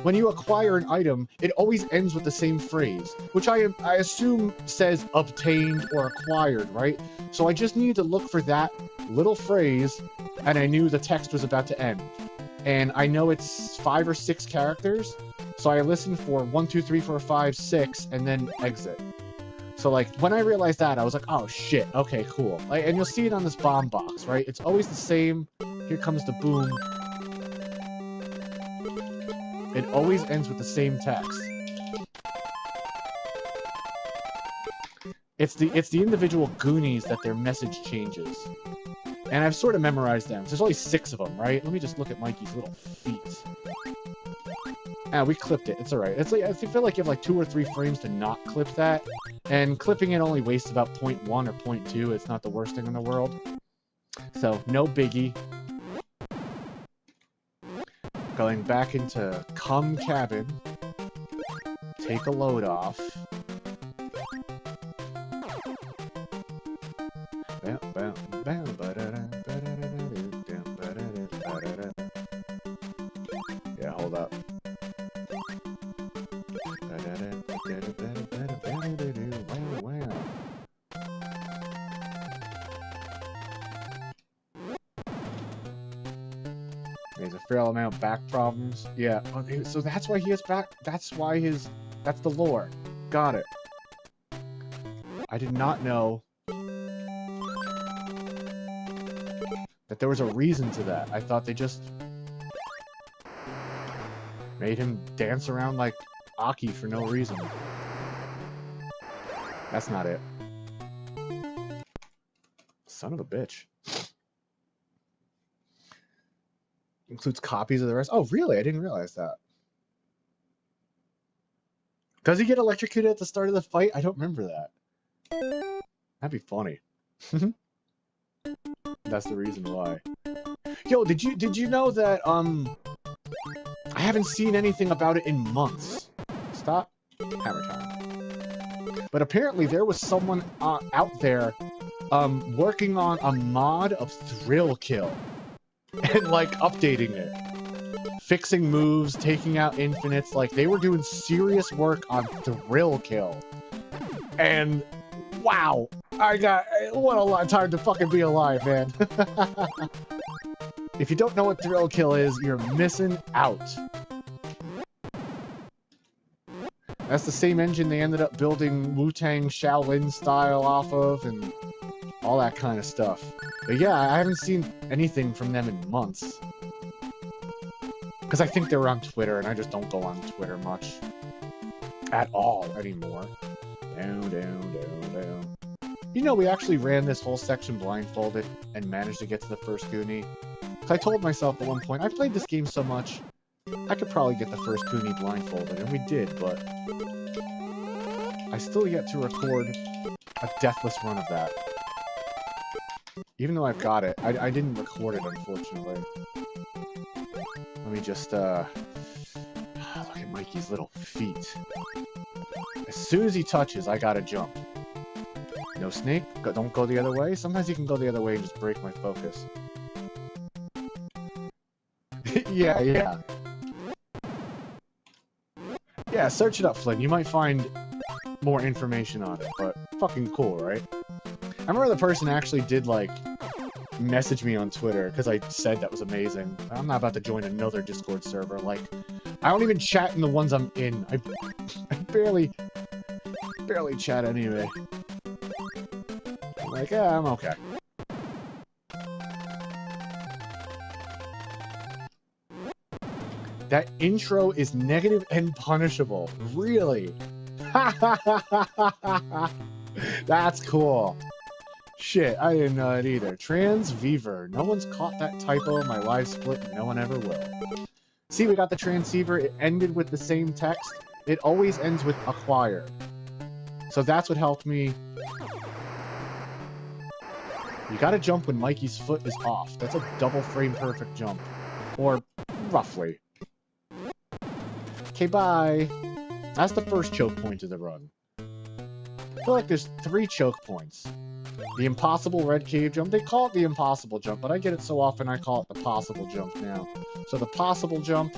when you acquire an item, it always ends with the same phrase, which I assume says obtained or acquired, right? So I just needed to look for that little phrase and I knew the text was about to end. And I know it's 5 or 6 characters, so I listened for 1, 2, 3, 4, 5, 6, and then exit. So, like, when I realized that, I was like, oh, shit, okay, cool. Like, and you'll see it on this bomb box, right? It's always the same. Here comes the boom. It always ends with the same text. It's the individual Goonies that their message changes. And I've sort of memorized them. There's only 6 of them, right? Let me just look at Mikey's little feet. Ah, we clipped it. It's alright. It's like, I feel like you have like 2 or 3 frames to not clip that. And clipping it only wastes about 0.1 or 0.2. It's not the worst thing in the world. So, no biggie. Going back into Cum Cabin. Take a load off. Yeah, hold up. There's a fair amount of back problems. Yeah, so that's why he has back. That's why that's the lore. Got it. I did not know that there was a reason to that. I thought they just made him dance around like Aki for no reason. That's not it. Son of a bitch. Includes copies of the rest. Oh, really? I didn't realize that. Does he get electrocuted at the start of the fight? I don't remember that. That'd be funny. That's the reason why. Yo, did you know that I haven't seen anything about it in months. Stop. Hammer time. But apparently there was someone out there working on a mod of Thrill Kill and like updating it. Fixing moves, taking out infinites, like they were doing serious work on Thrill Kill. And wow, what a lot of time to fucking be alive, man. If you don't know what Thrill Kill is, you're missing out. That's the same engine they ended up building Wu-Tang Shaolin style off of and all that kind of stuff. But yeah, I haven't seen anything from them in months. Because I think they were on Twitter, and I just don't go on Twitter much. At all anymore. Down, down, down, down. You know, we actually ran this whole section blindfolded and managed to get to the first Goonie. Because I told myself at one point, I played this game so much, I could probably get the first Goonie blindfolded, and we did, but I still yet to record a deathless run of that. Even though I've got it, I didn't record it, unfortunately. Let me just, look at Mikey's little feet. As soon as he touches, I gotta jump. No snake, don't go the other way. Sometimes you can go the other way and just break my focus. Yeah. Yeah, search it up, Flynn. You might find more information on it, but fucking cool, right? I remember the person actually did, like, message me on Twitter because I said that was amazing. I'm not about to join another Discord server. Like, I don't even chat in the ones I'm in. I barely chat anyway. I'm like, yeah, I'm okay. That intro is negative and punishable. Really? That's cool. Shit, I didn't know it either. Transceiver. No one's caught that typo in my live split, and no one ever will. See, we got the transceiver. It ended with the same text. It always ends with acquire. So that's what helped me. You gotta jump when Mikey's foot is off. That's a double frame perfect jump. Or roughly. Okay, bye. That's the first choke point of the run. I feel like there's 3 choke points. The impossible red cave jump. They call it the impossible jump, but I get it so often I call it the possible jump now. So the possible jump,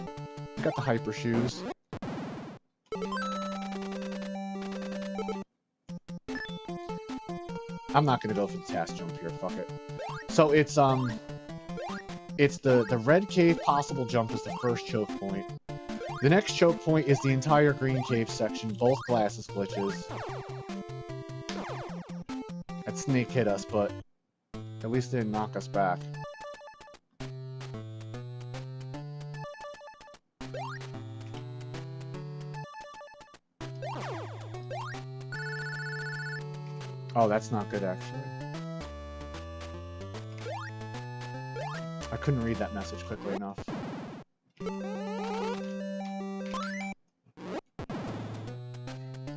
got the hyper shoes. I'm not gonna go for the task jump here, fuck it. So it's the red cave possible jump is the first choke point. The next choke point is the entire green cave section, both glasses glitches. That snake hit us, but at least it didn't knock us back. Oh, that's not good, actually. I couldn't read that message quickly enough.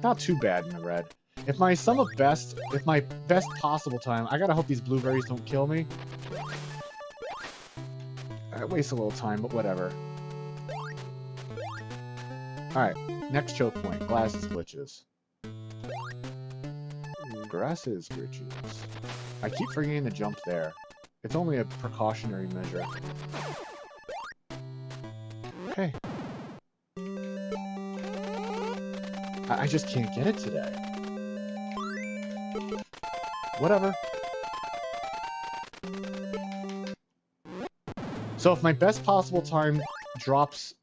Not too bad in the red. If my best possible time, I gotta hope these blueberries don't kill me. I waste a little time, but whatever. Alright, next choke point, glasses glitches. Grasses glitches. I keep forgetting to jump there. It's only a precautionary measure. Okay. I just can't get it today. Whatever. So if my best possible time drops,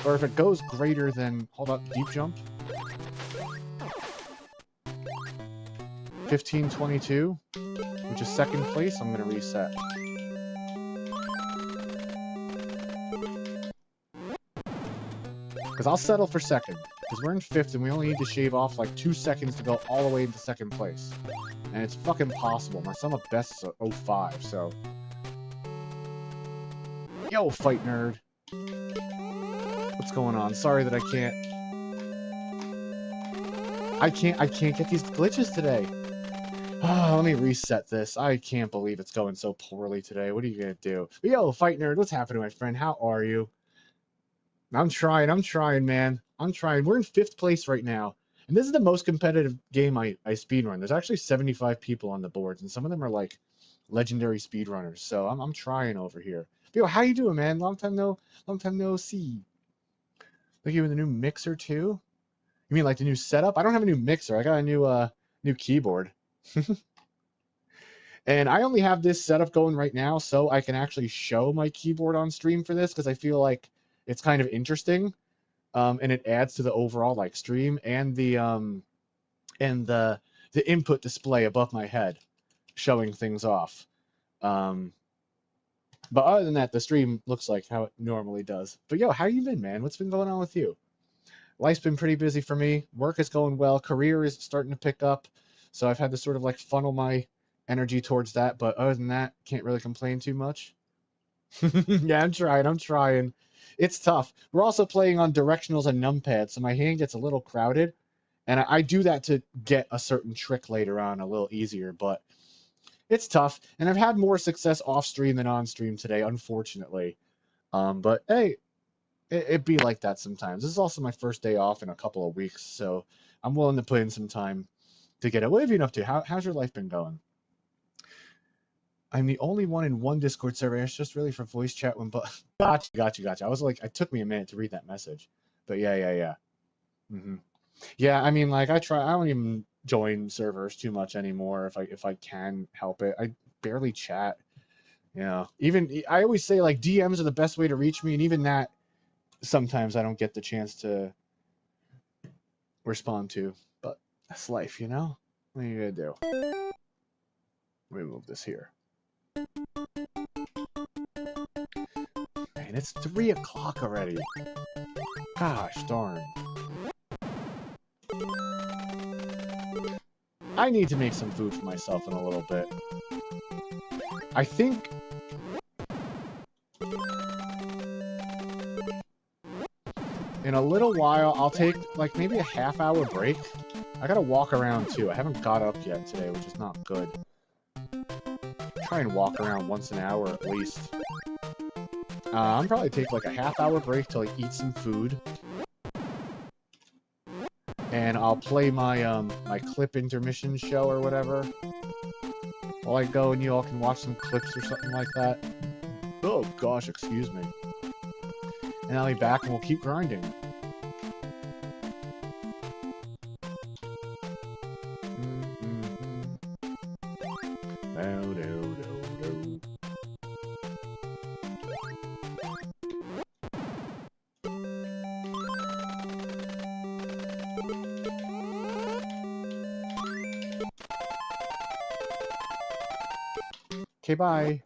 or if it goes greater than, hold up, deep jump? 1522, which is second place, I'm gonna reset. Because I'll settle for second. Because we're in 5th and we only need to shave off like 2 seconds to go all the way into 2nd place. And it's fucking possible. My sum of bests are 05, so... Yo, fight nerd. What's going on? Sorry that I can't get these glitches today. Let me reset this. I can't believe it's going so poorly today. What are you gonna do? Yo, fight nerd, what's happening, my friend? How are you? I'm trying, man. I'm trying. We're in 5th place right now. And this is the most competitive game I speedrun. There's actually 75 people on the boards, and some of them are like legendary speedrunners. So I'm trying over here. Yo, how you doing, man? Long time no see. Look, you with a new mixer too? You mean like the new setup? I don't have a new mixer. I got a new keyboard. And I only have this setup going right now so I can actually show my keyboard on stream for this because I feel like it's kind of interesting. And it adds to the overall like stream and the input display above my head showing things off. But other than that, the stream looks like how it normally does. But yo, how you been, man? What's been going on with you? Life's been pretty busy for me. Work is going well. Career is starting to pick up. So I've had to sort of like funnel my energy towards that. But other than that, can't really complain too much. Yeah, I'm trying. It's tough. We're also playing on directionals and numpads, so my hand gets a little crowded. And I do that to get a certain trick later on a little easier, but it's tough. And I've had more success off-stream than on-stream today, unfortunately. But hey, it be like that sometimes. This is also my first day off in a couple of weeks, so I'm willing to put in some time to get it. What have you been up to? How's your life been going? I'm the only one in one Discord server. It's just really for voice chat when, but gotcha. I was like, it took me a minute to read that message, but yeah. Yeah, I mean, like I don't even join servers too much anymore if I can help it. I barely chat. Even I always say like DMs are the best way to reach me, and even that sometimes I don't get the chance to respond to. But that's life, you know. What are you gonna do? Let me move this here. Man, it's 3 o'clock already. Gosh darn. I need to make some food for myself in a little bit. I think... in a little while, I'll take, like, maybe a half-hour break. I gotta walk around, too. I haven't got up yet today, which is not good. Try and walk around once an hour at least. I'm probably take like a half-hour break to like eat some food. And I'll play my my clip intermission show or whatever. While I go and you all can watch some clips or something like that. Oh gosh, excuse me. And I'll be back and we'll keep grinding. Okay, bye.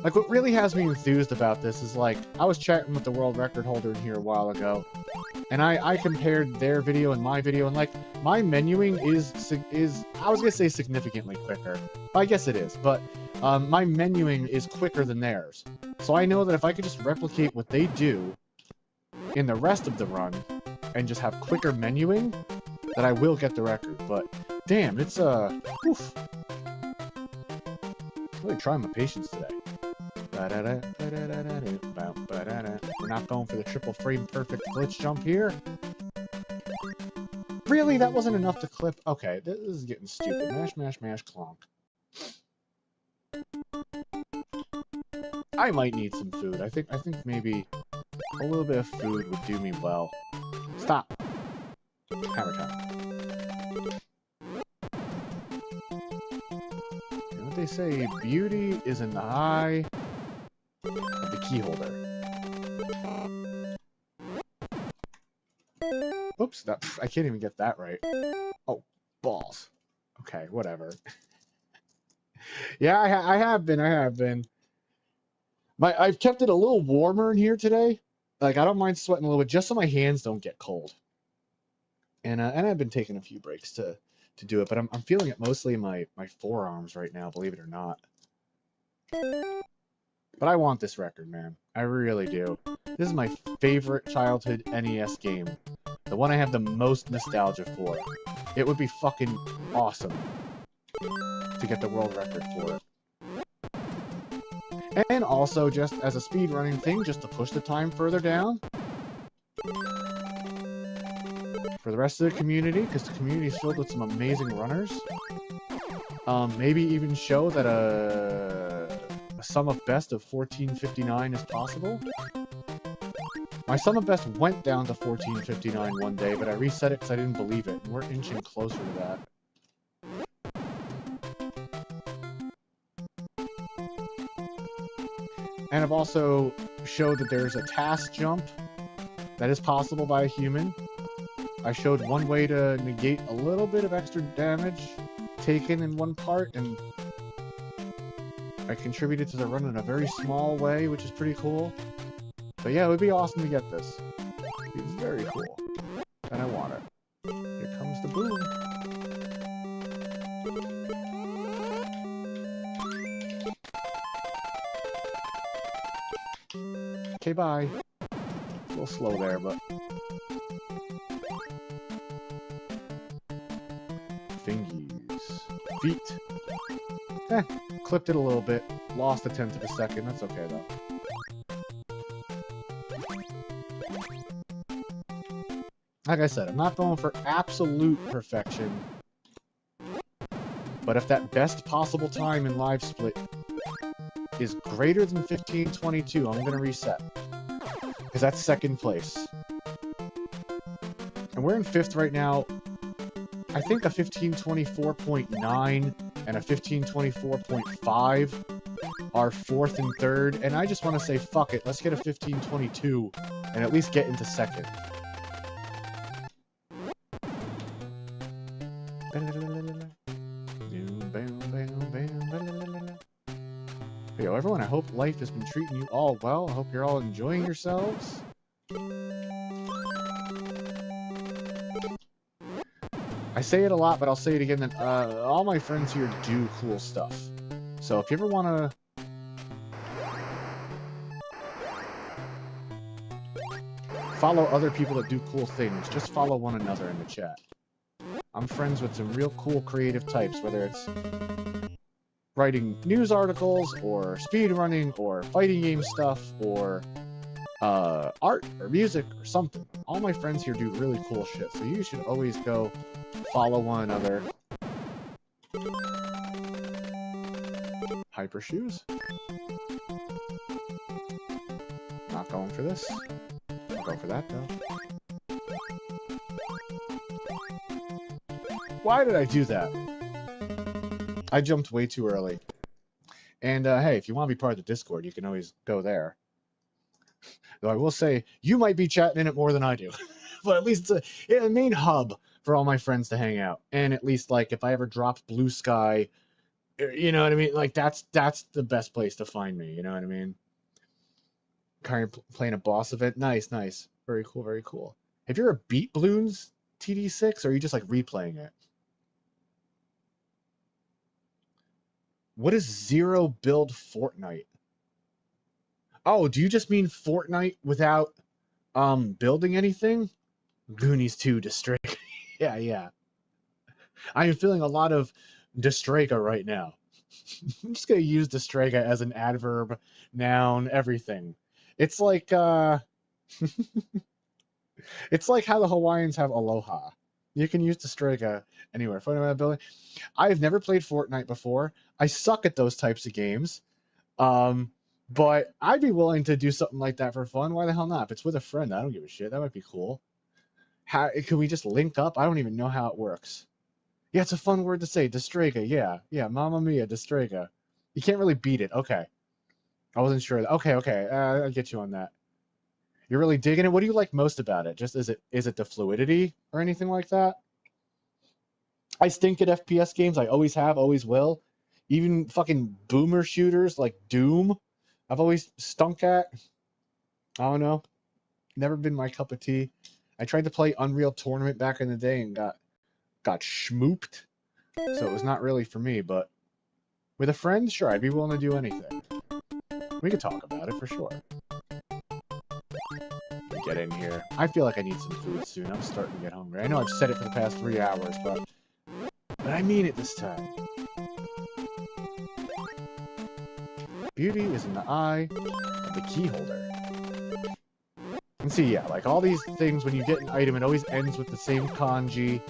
Like, what really has me enthused about this is, like, I was chatting with the world record holder in here a while ago, and I compared their video and my video, and, like, my menuing is I was gonna say significantly quicker. I guess it is, but my menuing is quicker than theirs. So I know that if I could just replicate what they do in the rest of the run, and just have quicker menuing, that I will get the record. But, damn, it's, oof. Really trying my patience today. We're not going for the triple frame perfect glitch jump here. Really? That wasn't enough to clip? Okay, this is getting stupid. Mash, mash, mash, clonk. I might need some food. I think maybe a little bit of food would do me well. Stop. Hammer time. You know what they say? Beauty is in the eye of the key holder. Oops, I can't even get that right. Oh, balls. Okay, whatever. Yeah, I have been. I've kept it a little warmer in here today. Like, I don't mind sweating a little bit, just so my hands don't get cold. And I've been taking a few breaks to do it, but I'm feeling it mostly in my forearms right now, believe it or not. But I want this record, man. I really do. This is my favorite childhood NES game. The one I have the most nostalgia for. It would be fucking awesome to get the world record for it. And also, just as a speedrunning thing, just to push the time further down. For the rest of the community, because the community is filled with some amazing runners. Maybe even show that a sum of best of 1459 is possible. My sum of best went down to 1459 one day, but I reset it because I didn't believe it, and we're inching closer to that. And I've also showed that there's a task jump that is possible by a human. I showed one way to negate a little bit of extra damage taken in one part, and I contributed to the run in a very small way, which is pretty cool. But yeah, it would be awesome to get this. It's very cool. And I want it. Here comes the boom. Okay, bye. A little slow there, but... Fingies. Feet. Clipped it a little bit. Lost a tenth of a second. That's okay, though. Like I said, I'm not going for absolute perfection. But if that best possible time in Live Split is greater than 1522, I'm going to reset. Because that's second place. And we're in 5th right now. I think a 1524.9 and a 1524.5 are 4th and 3rd. And I just want to say, fuck it, let's get a 1522 and at least get into 2nd. Yo, everyone, I hope life has been treating you all well. I hope you're all enjoying yourselves. I say it a lot, but I'll say it again, that all my friends here do cool stuff. So if you ever want to... follow other people that do cool things, just follow one another in the chat. I'm friends with some real cool creative types, whether it's writing news articles, or speedrunning, or fighting game stuff, or art, or music, or something. All my friends here do really cool shit, so you should always go follow one another. Hyper shoes? Not going for this. I'll go for that, though. Why did I do that? I jumped way too early. And, hey, if you want to be part of the Discord, you can always go there. Though I will say, you might be chatting in it more than I do. But at least it's a main hub for all my friends to hang out. And at least, like, if I ever dropped Blue Sky, you know what I mean? Like, that's the best place to find me, you know what I mean? Kind of playing a boss event. Nice, nice. Very cool, very cool. Have you ever beat Bloons TD6, or are you just, like, replaying it? What is zero build Fortnite? Oh, do you just mean Fortnite without building anything? Goonies 2 Distrega. yeah. I am feeling a lot of Distrega right now. I'm just gonna use Distrega as an adverb, noun, everything. It's like it's like how the Hawaiians have aloha. You can use Distrega anywhere. I've never played Fortnite before. I suck at those types of games. But I'd be willing to do something like that for fun. Why the hell not? If it's with a friend, I don't give a shit. That might be cool. How can we just link up? I don't even know how it works. Yeah, it's a fun word to say. Distrega. Yeah. Mamma mia, Distrega. You can't really beat it. Okay. I wasn't sure. Okay. I'll get you on that. You're really digging it. What do you like most about it? Just is it the fluidity or anything like that? I stink at FPS games. I always have, always will. Even fucking boomer shooters like Doom, I've always stunk at. I don't know. Never been my cup of tea. I tried to play Unreal Tournament back in the day and got schmooped. So it was not really for me, but with a friend, sure, I'd be willing to do anything. We could talk about it for sure. Get in here. I feel like I need some food soon. I'm starting to get hungry. I know I've said it for the past 3 hours, but I mean it this time. Beauty is in the eye of the key holder. And see, yeah, like all these things, when you get an item, it always ends with the same kanji.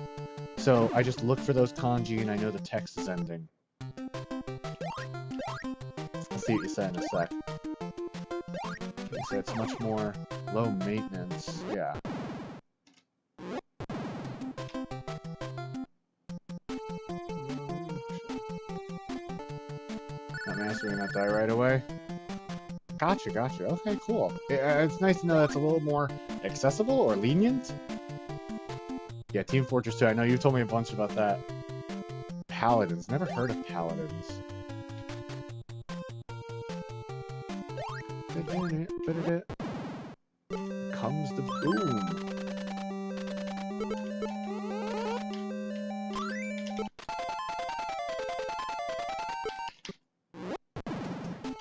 So I just look for those kanji and I know the text is ending. Let's see what you say in a sec. You said it's much more low maintenance. Yeah. Not mastering that die right away. Gotcha. Okay, cool. It's nice to know that's a little more accessible or lenient. Yeah, Team Fortress 2. I know you told me a bunch about that. Paladins. Never heard of Paladins. Comes the boom.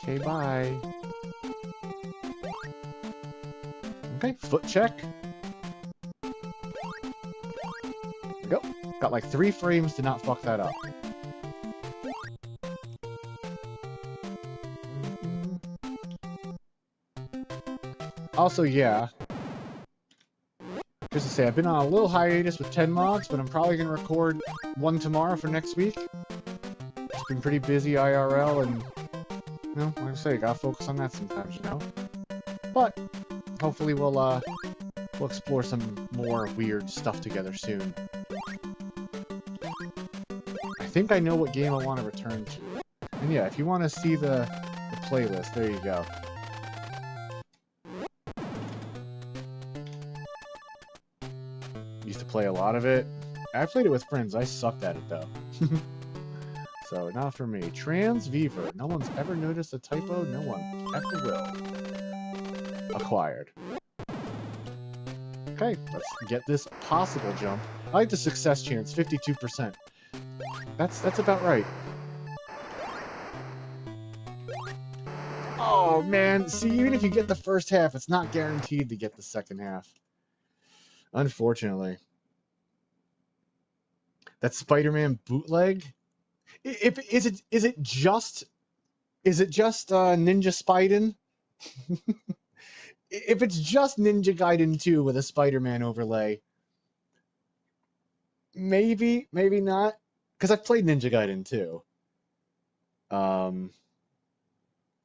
Okay, bye. Okay, foot check. There we go. Got like 3 frames to not fuck that up. Also, yeah. Just to say, I've been on a little hiatus with 10 mods, but I'm probably going to record one tomorrow for next week. It's been pretty busy IRL, and, you know, like I say, gotta focus on that sometimes, you know? But, hopefully we'll explore some more weird stuff together soon. I think I know what game I want to return to. And yeah, if you want to see the playlist, there you go. Used to play a lot of it. I played it with friends. I sucked at it, though. So, not for me. Transviewer. No one's ever noticed a typo. No one ever will. Acquired. Okay, let's get this possible jump. I like the success chance, 52%. That's about right. Oh, man. See, even if you get the first half, it's not guaranteed to get the second half. Unfortunately. That Spider-Man bootleg? If is it just Ninja Spiden? If it's just Ninja Gaiden 2 with a Spider-Man overlay, maybe not, because I've played Ninja Gaiden 2.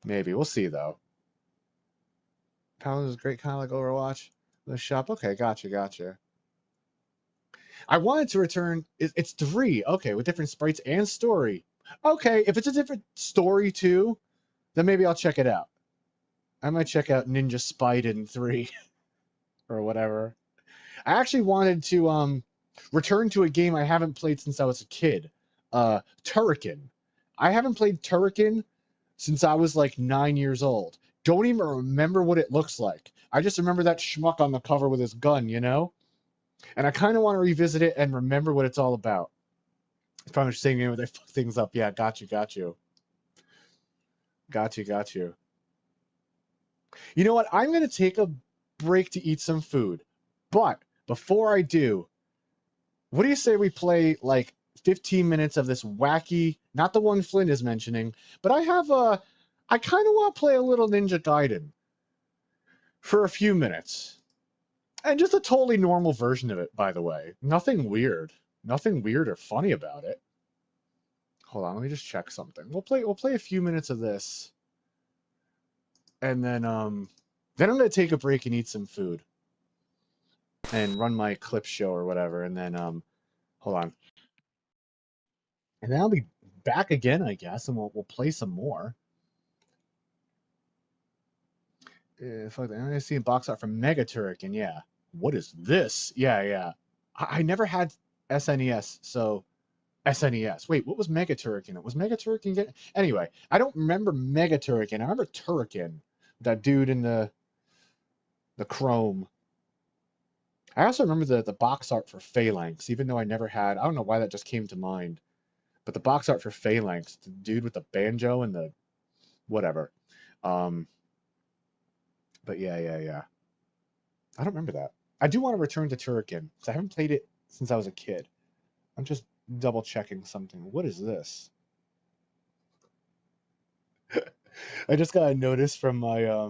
Maybe we'll see though. Paladin is great, kind of like Overwatch. The shop, okay, gotcha. I wanted to return. It's 3, okay, with different sprites and story. Okay, if it's a different story too, then maybe I'll check it out. I might check out Ninja Spiden 3 or whatever. I actually wanted to return to a game I haven't played since I was a kid. Turrican. I haven't played Turrican since I was like 9 years old. Don't even remember what it looks like. I just remember that schmuck on the cover with his gun, you know? And I kind of want to revisit it and remember what it's all about. It's probably the same game where they fuck things up. Yeah, got you. You know what? I'm going to take a break to eat some food. But before I do, what do you say we play like 15 minutes of this wacky, not the one Flynn is mentioning, but I kind of want to play a little Ninja Gaiden for a few minutes. And just a totally normal version of it, by the way. Nothing weird or funny about it. Hold on, let me just check something. We'll play a few minutes of this. And then I'm going to take a break and eat some food. And run my clip show or whatever, and then hold on. And then I'll be back again, I guess, and we'll play some more. I see a box art from Mega Turrican, yeah. What is this? Yeah. I never had SNES, so SNES. Wait, what was Mega Turrican? Was Mega Turrican anyway? I don't remember Mega Turrican. I remember Turrican, that dude in the chrome. I also remember the box art for Phalanx, even though I never had. I don't know why that just came to mind, but the box art for Phalanx, the dude with the banjo and the whatever. But yeah. I don't remember that. I do want to return to Turrican because I haven't played it since I was a kid. I'm just double checking something. What is this? I just got a notice from my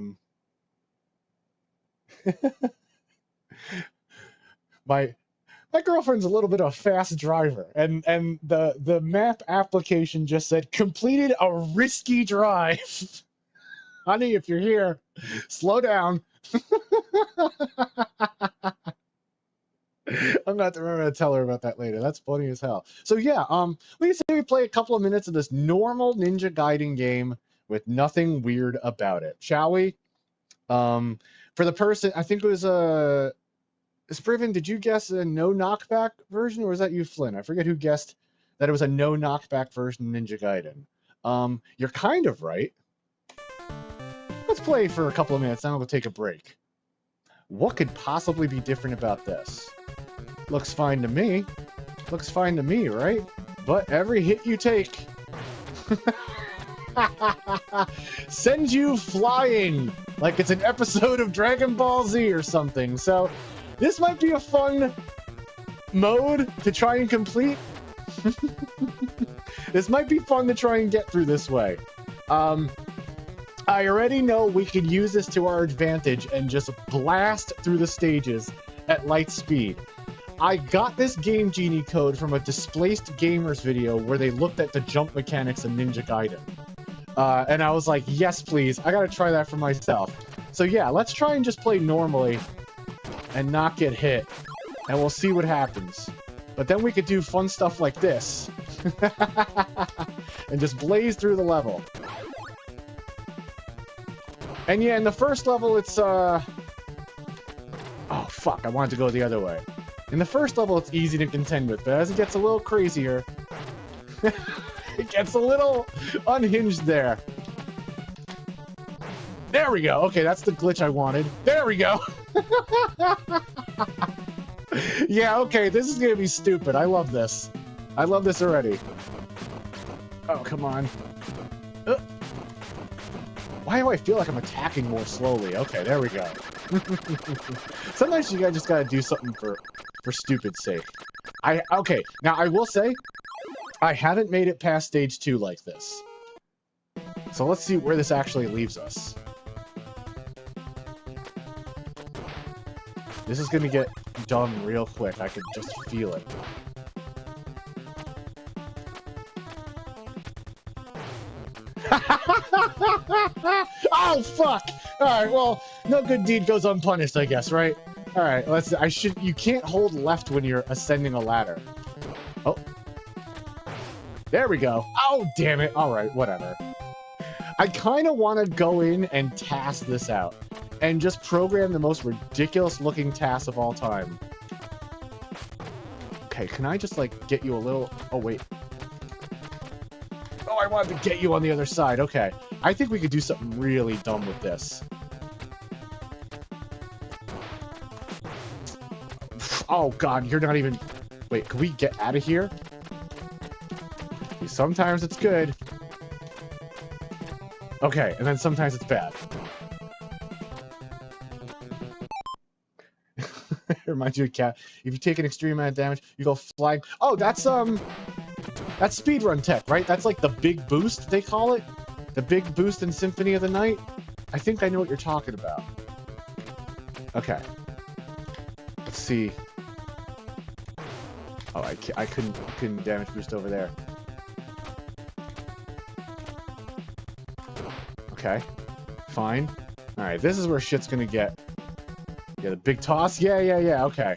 my girlfriend's a little bit of a fast driver, and the map application just said completed a risky drive. Honey, if you're here, slow down. I'm gonna have to remember to tell her about that later. That's funny as hell. So yeah, we can say we play a couple of minutes of this normal Ninja Gaiden game with nothing weird about it, shall we? For the person, I think it was Spriven, did you guess a no knockback version, or was that you, Flynn? I forget who guessed that it was a no knockback version of Ninja Gaiden. You're kind of right. Let's play for a couple of minutes, then we'll take a break. What could possibly be different about this? Looks fine to me. Looks fine to me, right? But every hit you take sends you flying like it's an episode of Dragon Ball Z or something. So this might be a fun mode to try and complete. This might be fun to try and get through this way. I already know we could use this to our advantage and just blast through the stages at light speed. I got this Game Genie code from a Displaced Gamers video where they looked at the jump mechanics of Ninja Gaiden. And I was like, yes, please. I gotta try that for myself. So yeah, let's try and just play normally and not get hit. And we'll see what happens. But then we could do fun stuff like this. And just blaze through the level. And yeah, in the first level, it's, oh, fuck, I wanted to go the other way. In the first level, it's easy to contend with, but as it gets a little crazier, it gets a little unhinged there. There we go. Okay, that's the glitch I wanted. There we go. Yeah, okay, this is gonna be stupid. I love this. I love this already. Oh, come on. Why do I feel like I'm attacking more slowly? Okay, there we go. Sometimes you guys just gotta do something for stupid's sake. Okay, now I will say, I haven't made it past stage 2 like this. So let's see where this actually leaves us. This is gonna get done real quick. I can just feel it. Oh, fuck! Alright, well, no good deed goes unpunished, I guess, right? Alright, you can't hold left when you're ascending a ladder. Oh. There we go. Oh, damn it. Alright, whatever. I kind of want to go in and task this out. And just program the most ridiculous looking task of all time. Okay, can I just, like, get you a little... Oh, wait. Oh, I wanted to get you on the other side. Okay. I think we could do something really dumb with this. Oh, God, you're not even... Wait, can we get out of here? Sometimes it's good. Okay, and then sometimes it's bad. It reminds you of Cat. If you take an extreme amount of damage, you go flying. Oh, that's speedrun tech, right? That's like the big boost, they call it. The big boost in Symphony of the Night. I think I know what you're talking about. Okay. Let's see. Oh, I couldn't damage boost over there. Okay. Fine. Alright, this is where shit's gonna get... Yeah, the big toss? Yeah, okay.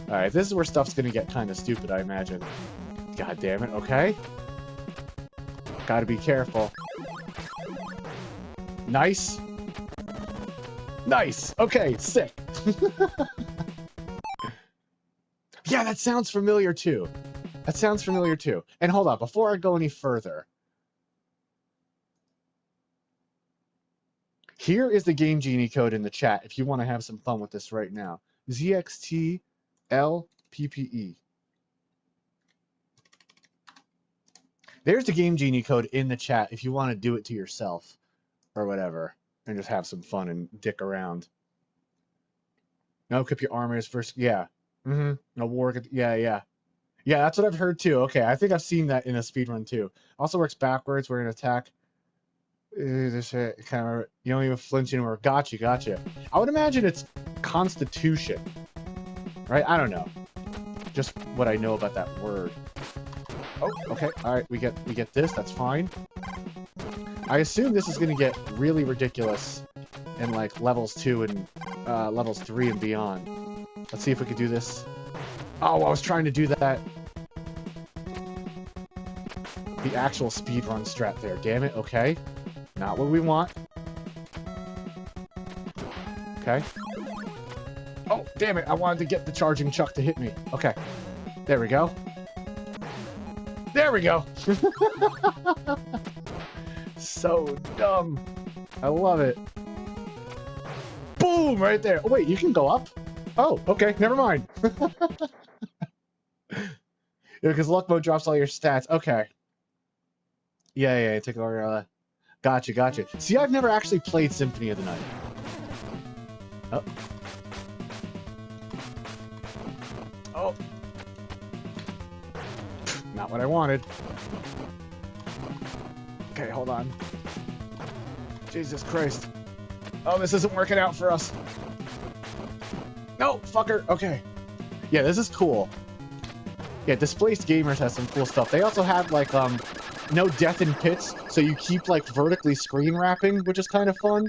Alright, this is where stuff's gonna get kind of stupid, I imagine. God damn it, okay. Gotta be careful. Nice. Nice! Okay, sick. Yeah, that sounds familiar too. That sounds familiar too. And hold on, before I go any further... Here is the Game Genie code in the chat if you want to have some fun with this right now. ZXTLPPE. There's the Game Genie code in the chat if you want to do it to yourself or whatever and just have some fun and dick around. No, equip your armors first. Yeah. No war. Yeah. Yeah, that's what I've heard too. Okay, I think I've seen that in a speedrun too. Also works backwards. We're going to attack. This kind of, you don't even flinch anymore. Gotcha. I would imagine it's Constitution, right? I don't know. Just what I know about that word. Oh, okay. All right, we get this. That's fine. I assume this is going to get really ridiculous in like levels 2 and levels 3 and beyond. Let's see if we could do this. Oh, I was trying to do that. The actual speedrun strat there. Damn it. Okay. Not what we want. Okay. Oh, damn it. I wanted to get the charging chuck to hit me. Okay. There we go. There we go. So dumb. I love it. Boom! Right there. Oh, wait, you can go up? Oh, okay. Never mind. Yeah, because luck mode drops all your stats. Okay. Yeah. Take all your... Gotcha. See, I've never actually played Symphony of the Night. Oh. Oh. Not what I wanted. Okay, hold on. Jesus Christ. Oh, this isn't working out for us. No, fucker. Okay. Yeah, this is cool. Yeah, Displaced Gamers has some cool stuff. They also have, like, no death in pits, so you keep, like, vertically screen wrapping, which is kind of fun.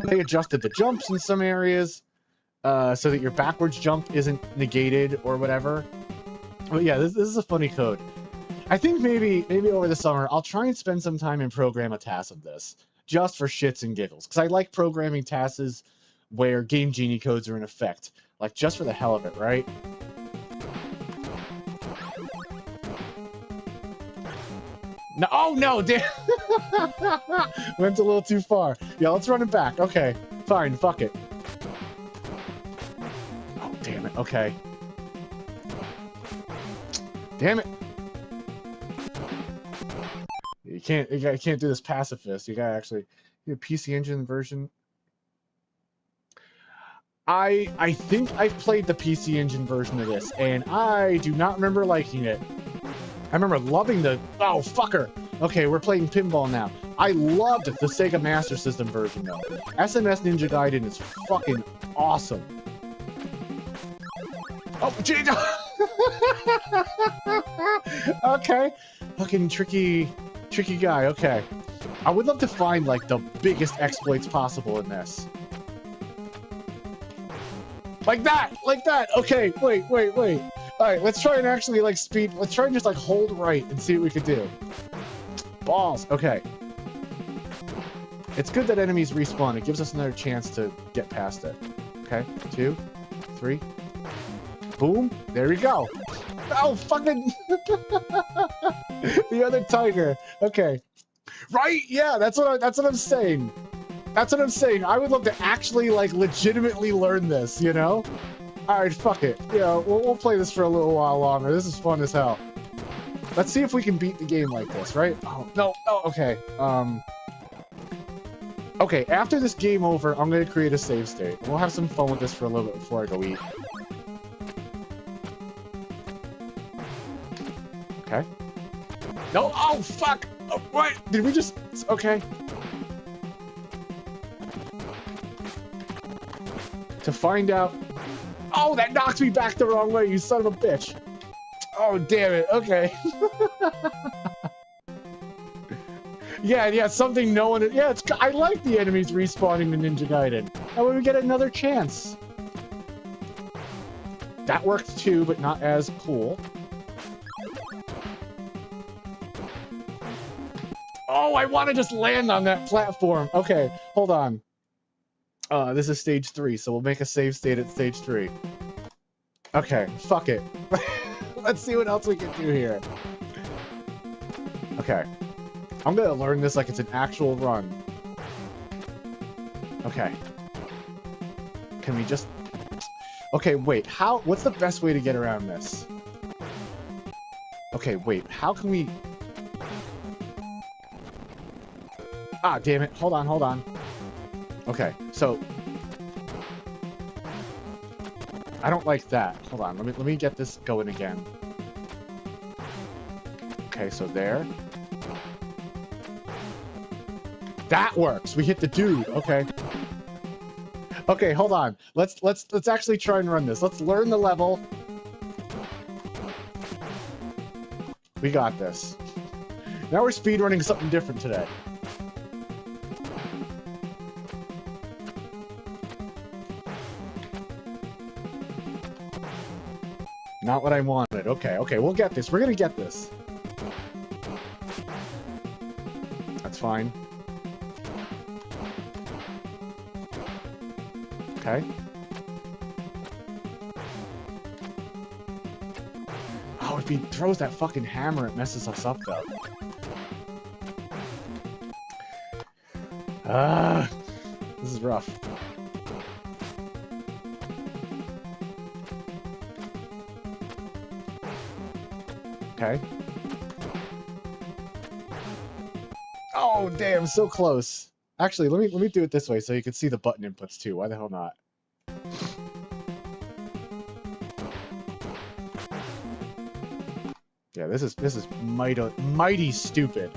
They adjusted the jumps in some areas, so that your backwards jump isn't negated or whatever. But yeah, this is a funny code. I think maybe over the summer, I'll try and spend some time and program a task of this, just for shits and giggles, because I like programming tasks where Game Genie codes are in effect, like, just for the hell of it, right? No, oh no, damn. Went a little too far. Yeah, let's run it back. Okay, fine, fuck it. Oh, damn it, okay. Damn it. You can't do this pacifist. You gotta actually do a PC Engine version. I think I've played the PC Engine version of this, and I do not remember liking it. remember loving the... Oh, fucker. Okay, we're playing pinball now. I loved the Sega Master System version, though. SMS Ninja Gaiden is fucking awesome. Oh, jeez. Okay. Fucking tricky guy. Okay. I would love to find, like, the biggest exploits possible in this. Like that! Like that! Okay, wait. Alright, let's try and actually, like, let's try and just, like, hold right and see what we can do. Balls! Okay. It's good that enemies respawn. It gives us another chance to get past it. Okay, 2, 3. Boom! There we go! Oh, fucking... The other tiger. Okay. Right? Yeah, that's what I'm saying. That's what I'm saying. I would love to actually, like, legitimately learn this, you know? Alright, fuck it. Yeah, we'll play this for a little while longer. This is fun as hell. Let's see if we can beat the game like this, right? Oh, no, okay. Okay, after this game over, I'm gonna create a save state. We'll have some fun with this for a little bit before I go eat. Okay. No, oh, fuck! Oh, what? Did we just... Okay. To find out... Oh, that knocked me back the wrong way, you son of a bitch. Oh, damn it. Okay. Yeah, something no one... Yeah, I like the enemies respawning the Ninja Gaiden. That way we get another chance. That worked too, but not as cool. Oh, I want to just land on that platform. Okay, hold on. This is stage 3, so we'll make a save state at stage 3. Okay, fuck it. Let's see what else we can do here. Okay. I'm gonna learn this like it's an actual run. Okay. Can we just... Okay, wait, what's the best way to get around this? Okay, wait, how can we... Ah, damn it, hold on. Okay, so... I don't like that. Hold on, let me get this going again. Okay, so there. That works. We hit the dude. Okay. Okay, hold on. Let's actually try and run this. Let's learn the level. We got this. Now we're speedrunning something different today. Not what I wanted. Okay, we'll get this. We're gonna get this. That's fine. Okay. Oh, if he throws that fucking hammer, it messes us up, though. This is rough. Okay. Oh, damn, so close. Actually, let me do it this way so you can see the button inputs too. Why the hell not? Yeah, this is mighty stupid.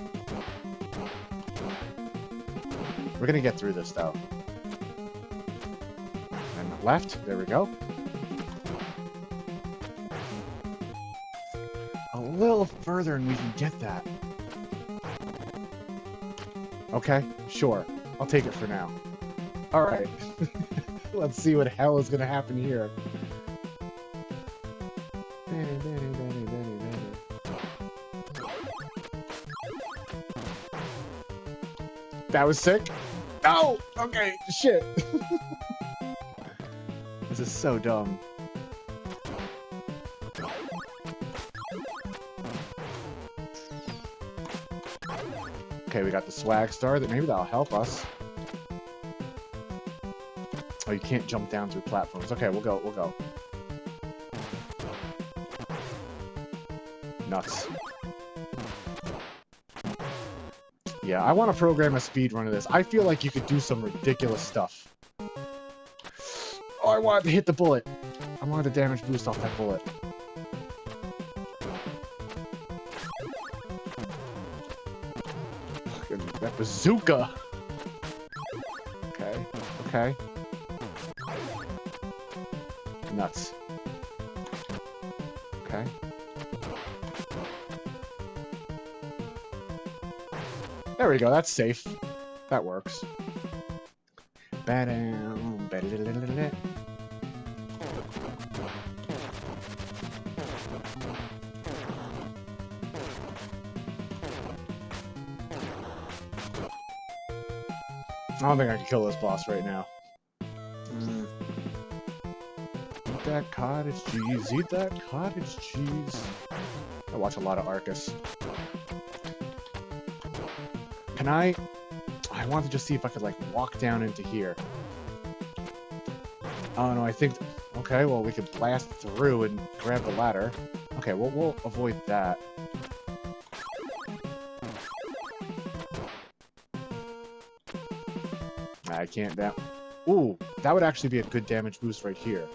We're gonna get through this though. And left, there we go. A little further and we can get that. Okay, sure. I'll take it for now. Alright. Let's see what hell is gonna happen here. That was sick. Oh! Okay, shit. This is so dumb. Okay, we got the swag star. Maybe that'll help us. Oh, you can't jump down through platforms. Okay, we'll go. Nuts. Yeah, I want to program a speedrun of this. I feel like you could do some ridiculous stuff. Oh, I wanted to hit the bullet. I wanted the damage boost off that bullet. Bazooka. Okay. Okay. Nuts. Okay. There we go. That's safe. That works. Ba-dum, ba-da-da-da-da-da. I don't think I can kill this boss right now. Eat that cottage cheese. Eat that cottage cheese. I watch a lot of Arcus. Can I want to just see if I could, like, walk down into here. Oh, no, I think... Okay, well, we could blast through and grab the ladder. Okay, well, we'll avoid that. I can't down... Ooh, that would actually be a good damage boost right here.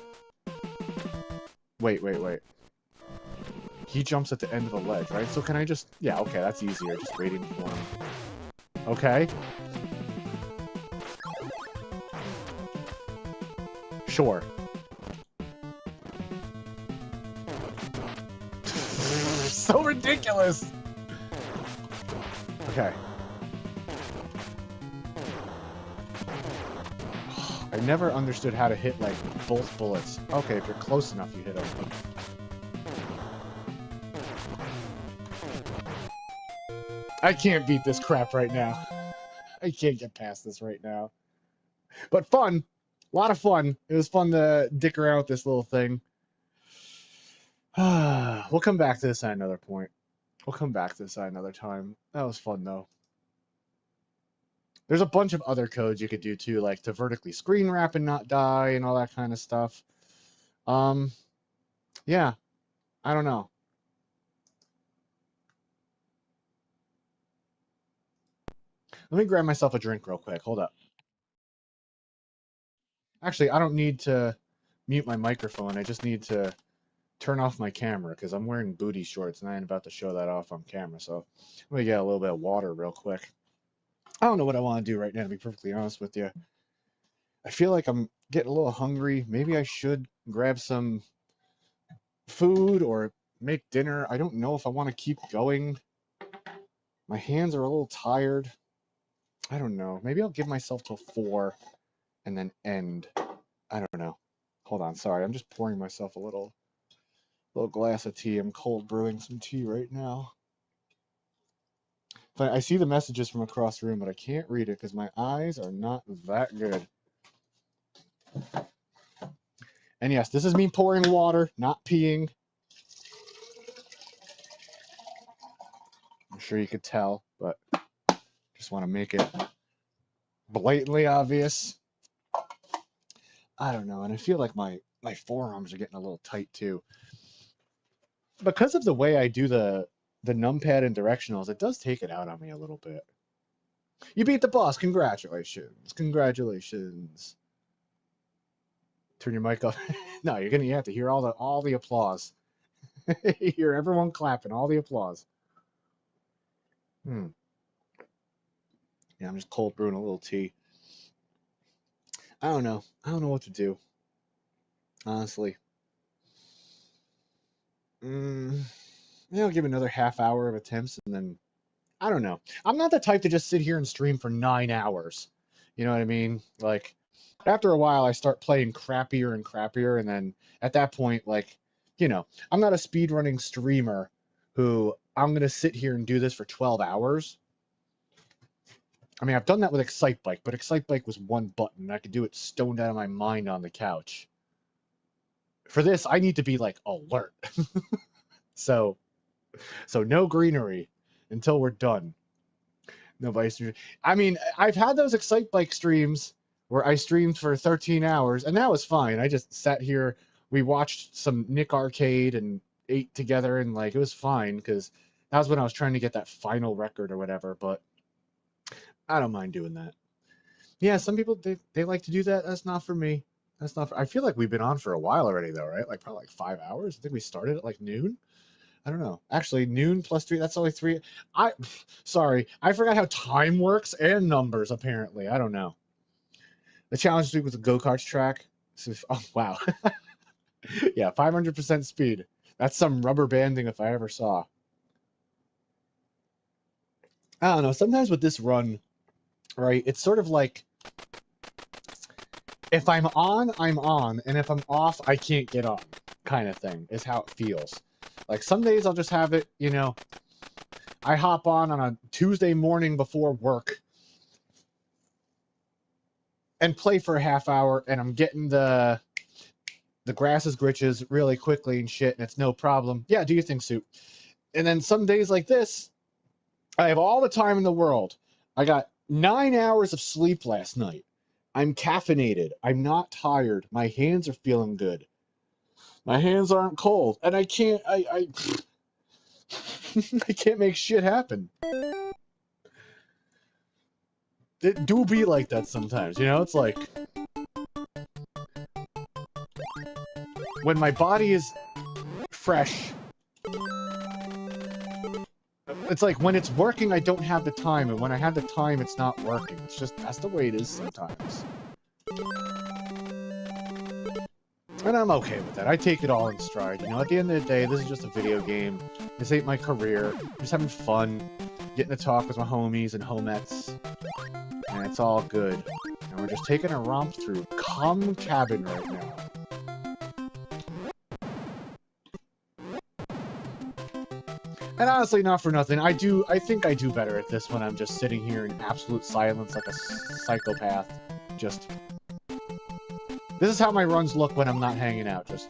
Wait. He jumps at the end of a ledge, right? So can I just... Yeah, okay, that's easier. Just waiting for him. Okay. Sure. So ridiculous! Okay. I never understood how to hit, like, both bullets. Okay, if you're close enough, you hit them. I can't beat this crap right now. I can't get past this right now. But fun! A lot of fun. It was fun to dick around with this little thing. We'll come back to this at another point. We'll come back to this at another time. That was fun, though. There's a bunch of other codes you could do, too, like to vertically screen wrap and not die and all that kind of stuff. Yeah. I don't know. Let me grab myself a drink real quick. Hold up. Actually, I don't need to mute my microphone. I just need to turn off my camera because I'm wearing booty shorts and I ain't about to show that off on camera. So let me get a little bit of water real quick. I don't know what I want to do right now, to be perfectly honest with you. I feel like I'm getting a little hungry. Maybe I should grab some food or make dinner. I don't know if I want to keep going. My hands are a little tired. I don't know. Maybe I'll give myself till 4 and then end. I don't know. Hold on. Sorry. I'm just pouring myself a little glass of tea. I'm cold brewing some tea right now. But I see the messages from across the room, but I can't read it because my eyes are not that good. And yes, this is me pouring water, not peeing. I'm sure you could tell, but just want to make it blatantly obvious. I don't know, and I feel like my forearms are getting a little tight too. Because of the way I do the numpad and directionals, it does take it out on me a little bit. You beat the boss. Congratulations. Congratulations. Turn your mic off. No, you have to hear all the applause. Hear everyone clapping, all the applause. Yeah, I'm just cold brewing a little tea. I don't know. I don't know what to do. Honestly. I'll give another half hour of attempts and then I don't know. I'm not the type to just sit here and stream for 9 hours. You know what I mean? Like, after a while, I start playing crappier and crappier, and then at that point, like, you know, I'm not a speedrunning streamer who I'm going to sit here and do this for 12 hours. I mean, I've done that with Excite Bike, but Excite Bike was one button. I could do it stoned out of my mind on the couch. For this, I need to be, like, alert. So no greenery until we're done. Nobody. I mean, I've had those Excite Bike streams where I streamed for 13 hours, and that was fine. I just sat here. We watched some Nick Arcade and ate together, and like it was fine because that was when I was trying to get that final record or whatever. But I don't mind doing that. Yeah, some people they like to do that. That's not for me. That's not. I feel like we've been on for a while already, though, right? Like probably like 5 hours. I think we started at like noon. I don't know. Actually, noon plus 3, that's only 3. Sorry, I forgot how time works and numbers, apparently. I don't know. The challenge this week was the go-karts track. So, oh, wow. Yeah, 500% speed. That's some rubber banding if I ever saw. I don't know. Sometimes with this run, right, it's sort of like if I'm on, I'm on, and if I'm off, I can't get on, kind of thing is how it feels. Like some days I'll just have it, you know, I hop on a Tuesday morning before work and play for a half hour, and I'm getting the grasses glitches really quickly and shit, and it's no problem. Yeah, do your thing, Soup. And then some days like this, I have all the time in the world. I got 9 hours of sleep last night. I'm caffeinated. I'm not tired. My hands are feeling good. My hands aren't cold. And I can't, I can't make shit happen. It do be like that sometimes, you know? It's like when my body is fresh, it's like when it's working, I don't have the time, and when I have the time, it's not working. It's just, that's the way it is sometimes. And I'm okay with that. I take it all in stride. You know, at the end of the day, this is just a video game. This ain't my career. I'm just having fun, getting to talk with my homies and homettes. And it's all good. And we're just taking a romp through Cum Cabin right now. And honestly, not for nothing, I think I do better at this when I'm just sitting here in absolute silence like a psychopath. Just... This is how my runs look when I'm not hanging out, just...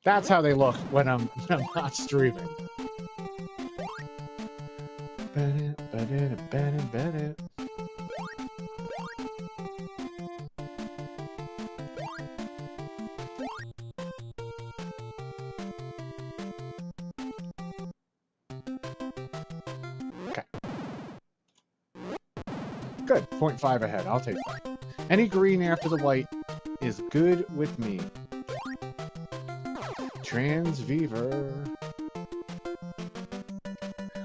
That's how they look when I'm not streaming. Okay. Good. 0.5 ahead. I'll take that. Any green after the white is good with me. Transviever.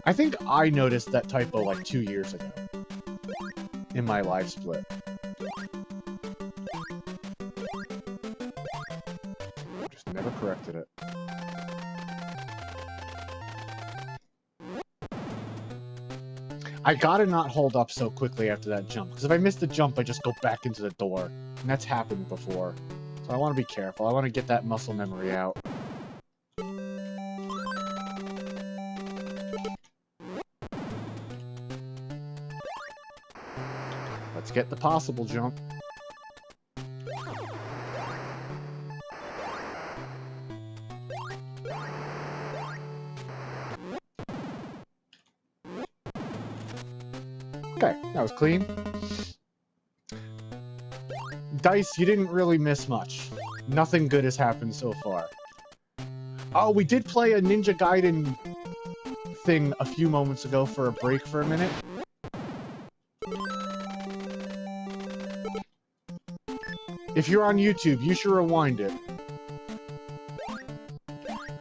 I think I noticed that typo like 2 years ago in my live split. Just never corrected it. I gotta not hold up so quickly after that jump, because if I miss the jump, I just go back into the door. And that's happened before. So I want to be careful. I want to get that muscle memory out. Let's get the possible jump. Okay, that was clean. Dice, you didn't really miss much. Nothing good has happened so far. Oh, we did play a Ninja Gaiden thing a few moments ago for a break for a minute. If you're on YouTube, you should rewind it.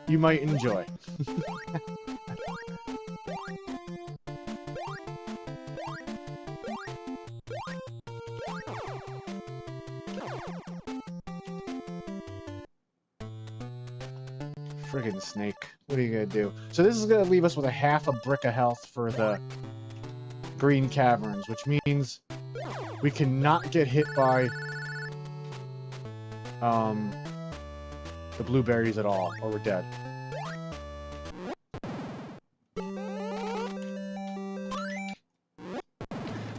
You might enjoy. Friggin' snake. What are you gonna do? So this is gonna leave us with a half a brick of health for the green caverns, which means we cannot get hit by the blueberries at all, or we're dead.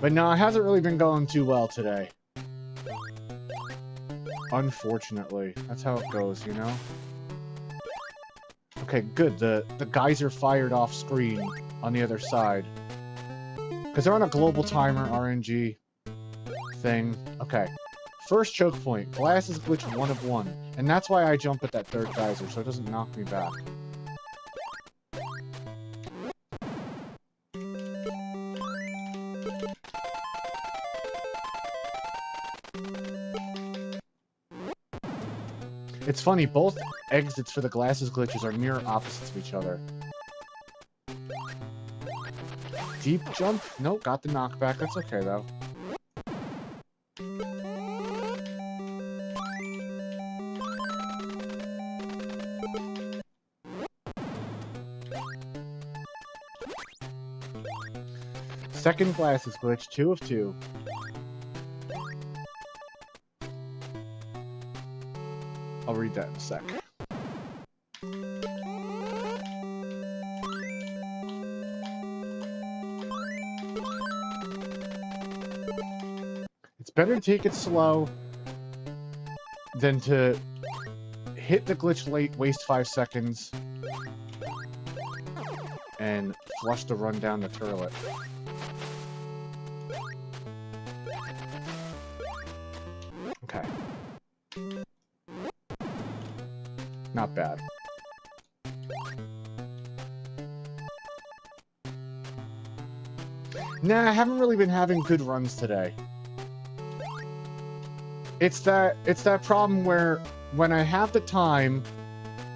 But no, it hasn't really been going too well today. Unfortunately. That's how it goes, you know? Okay, good. The geyser fired off screen on the other side. Because they're on a global timer RNG thing. Okay. First choke point. Glasses glitch 1 of 1. And that's why I jump at that third geyser, so it doesn't knock me back. It's funny, both exits for the glasses glitches are mirror opposites of each other. Deep jump? Nope, got the knockback. That's okay, though. Second glasses glitch, 2 of 2. I'll read that in a sec. It's better to take it slow than to hit the glitch late, waste 5 seconds, and flush the run down the turlet. Okay. Not bad. Nah, I haven't really been having good runs today. It's that problem where when I have the time,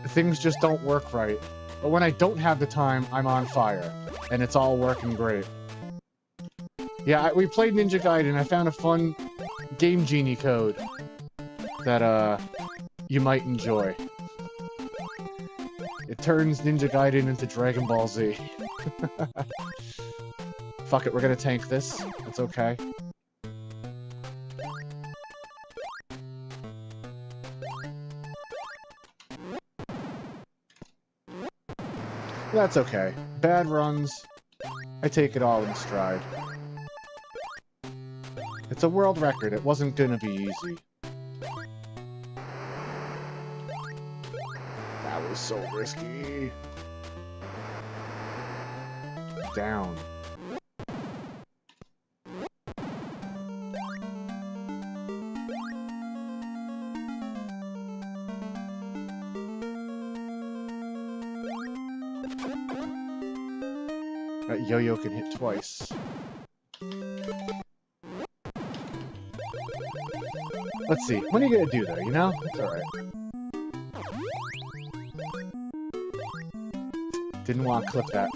things just don't work right. But when I don't have the time, I'm on fire. And it's all working great. Yeah, we played Ninja Gaiden, and I found a fun Game Genie code that, you might enjoy. It turns Ninja Gaiden into Dragon Ball Z. Fuck it, we're gonna tank this. That's okay. That's okay. Bad runs, I take it all in stride. It's a world record, it wasn't gonna be easy. That was so risky. Down. That yo-yo can hit twice. Let's see. When are you gonna do that, you know? It's alright. Didn't want to clip that.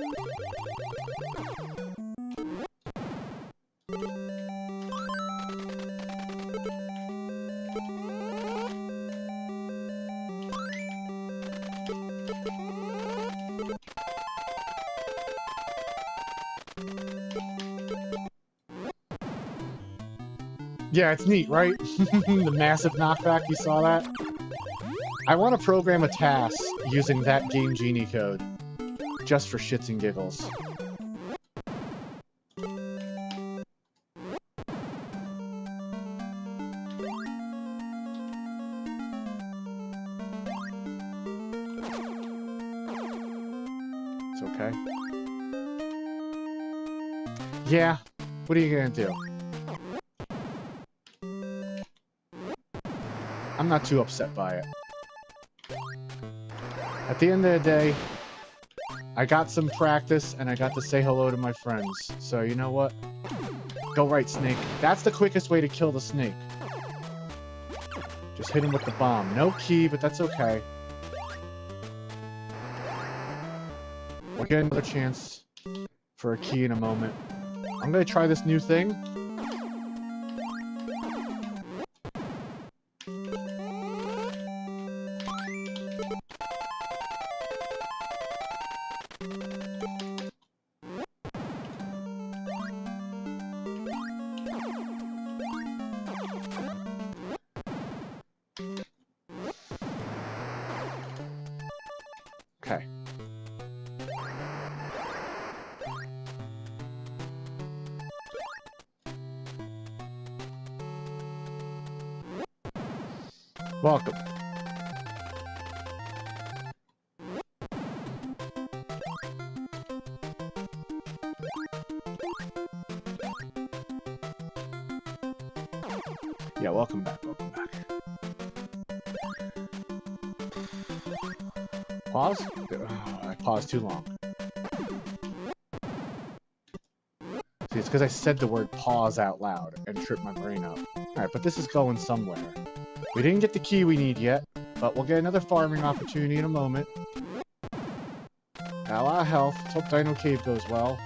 Yeah, it's neat, right? The massive knockback, you saw that? I want to program a task using that Game Genie code. Just for shits and giggles. It's okay. Yeah, what are you gonna do? I'm not too upset by it. At the end of the day, I got some practice, and I got to say hello to my friends. So, you know what? Go right, Snake. That's the quickest way to kill the snake. Just hit him with the bomb. No key, but that's okay. We'll get another chance for a key in a moment. I'm gonna try this new thing. Okay. Welcome. Yeah, welcome back, welcome back. Pause? I paused too long. See, it's because I said the word pause out loud and tripped my brain up. Alright, but this is going somewhere. We didn't get the key we need yet, but we'll get another farming opportunity in a moment. Got a lot of health. Let's hope Dino Cave goes well.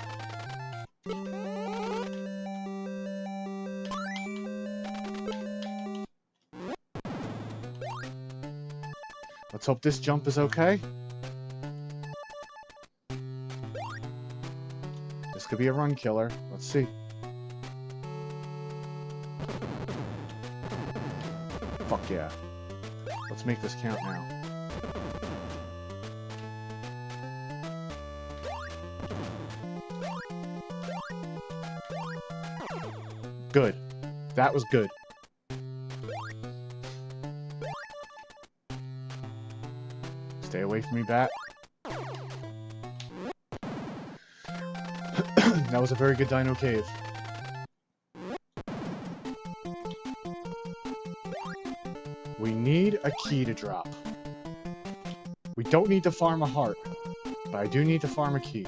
Let's hope this jump is okay. This could be a run killer. Let's see. Fuck yeah. Let's make this count now. Good. That was good. Stay away from me, bat. That was a very good Dino Cave. We need a key to drop. We don't need to farm a heart, but I do need to farm a key.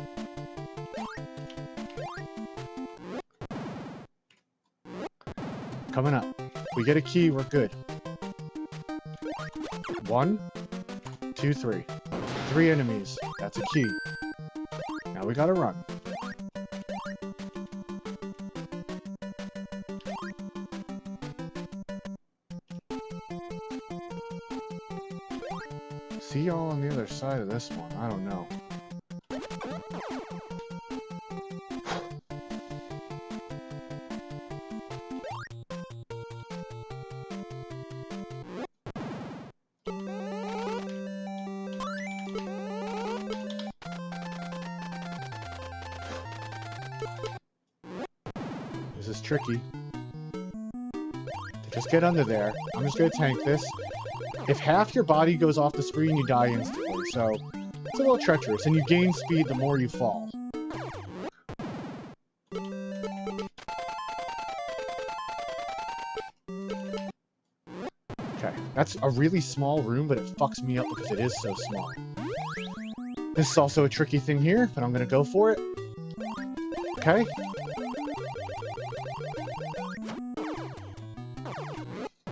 Coming up. If we get a key, we're good. 1, 2, 3. 3 enemies. That's a key. Now we gotta run. See y'all on the other side of this one. I don't know. This is tricky. Just get under there. I'm just gonna tank this. If half your body goes off the screen, you die instantly, so it's a little treacherous, and you gain speed the more you fall. Okay, that's a really small room, but it fucks me up because it is so small. This is also a tricky thing here, but I'm gonna go for it. Okay.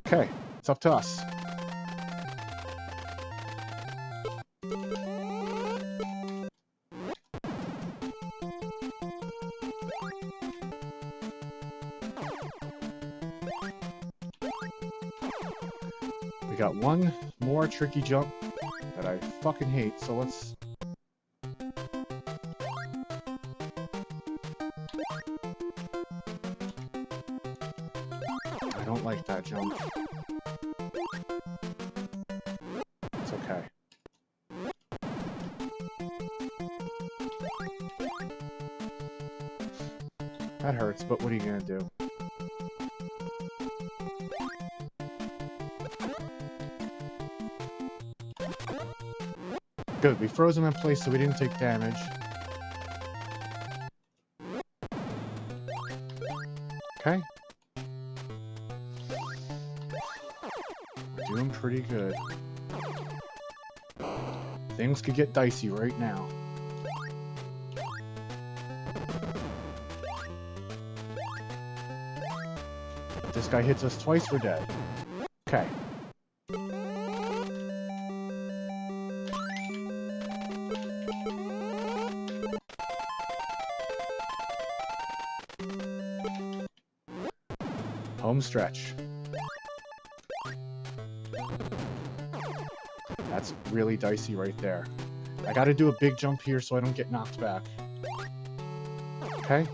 Okay, it's up to us. We got one more tricky jump that I fucking hate, so let's... I don't like that jump. It's okay. That hurts, but what are you gonna do? Good, we froze him in place so we didn't take damage. Okay. We're doing pretty good. Things could get dicey right now. If this guy hits us twice, we're dead. Okay. Home stretch. That's really dicey right there. I gotta do a big jump here so I don't get knocked back. Okay.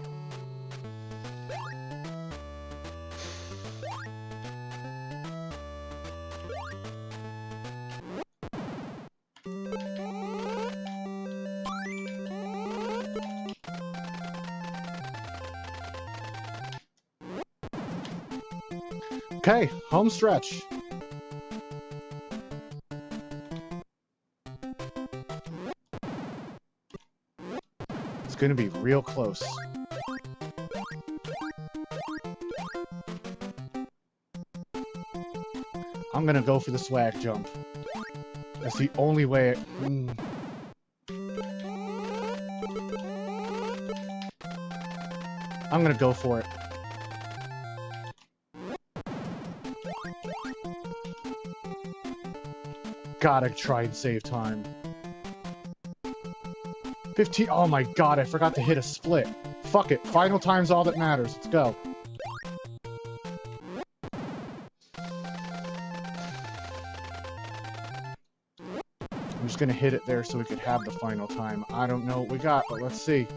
Okay, home stretch. It's gonna be real close. I'm gonna go for the swag jump. That's the only way. I'm gonna go for it. Gotta try and save time. 15. Oh my god, I forgot to hit a split. Fuck it. Final time's all that matters. Let's go. I'm just gonna hit it there so we could have the final time. I don't know what we got, but let's see.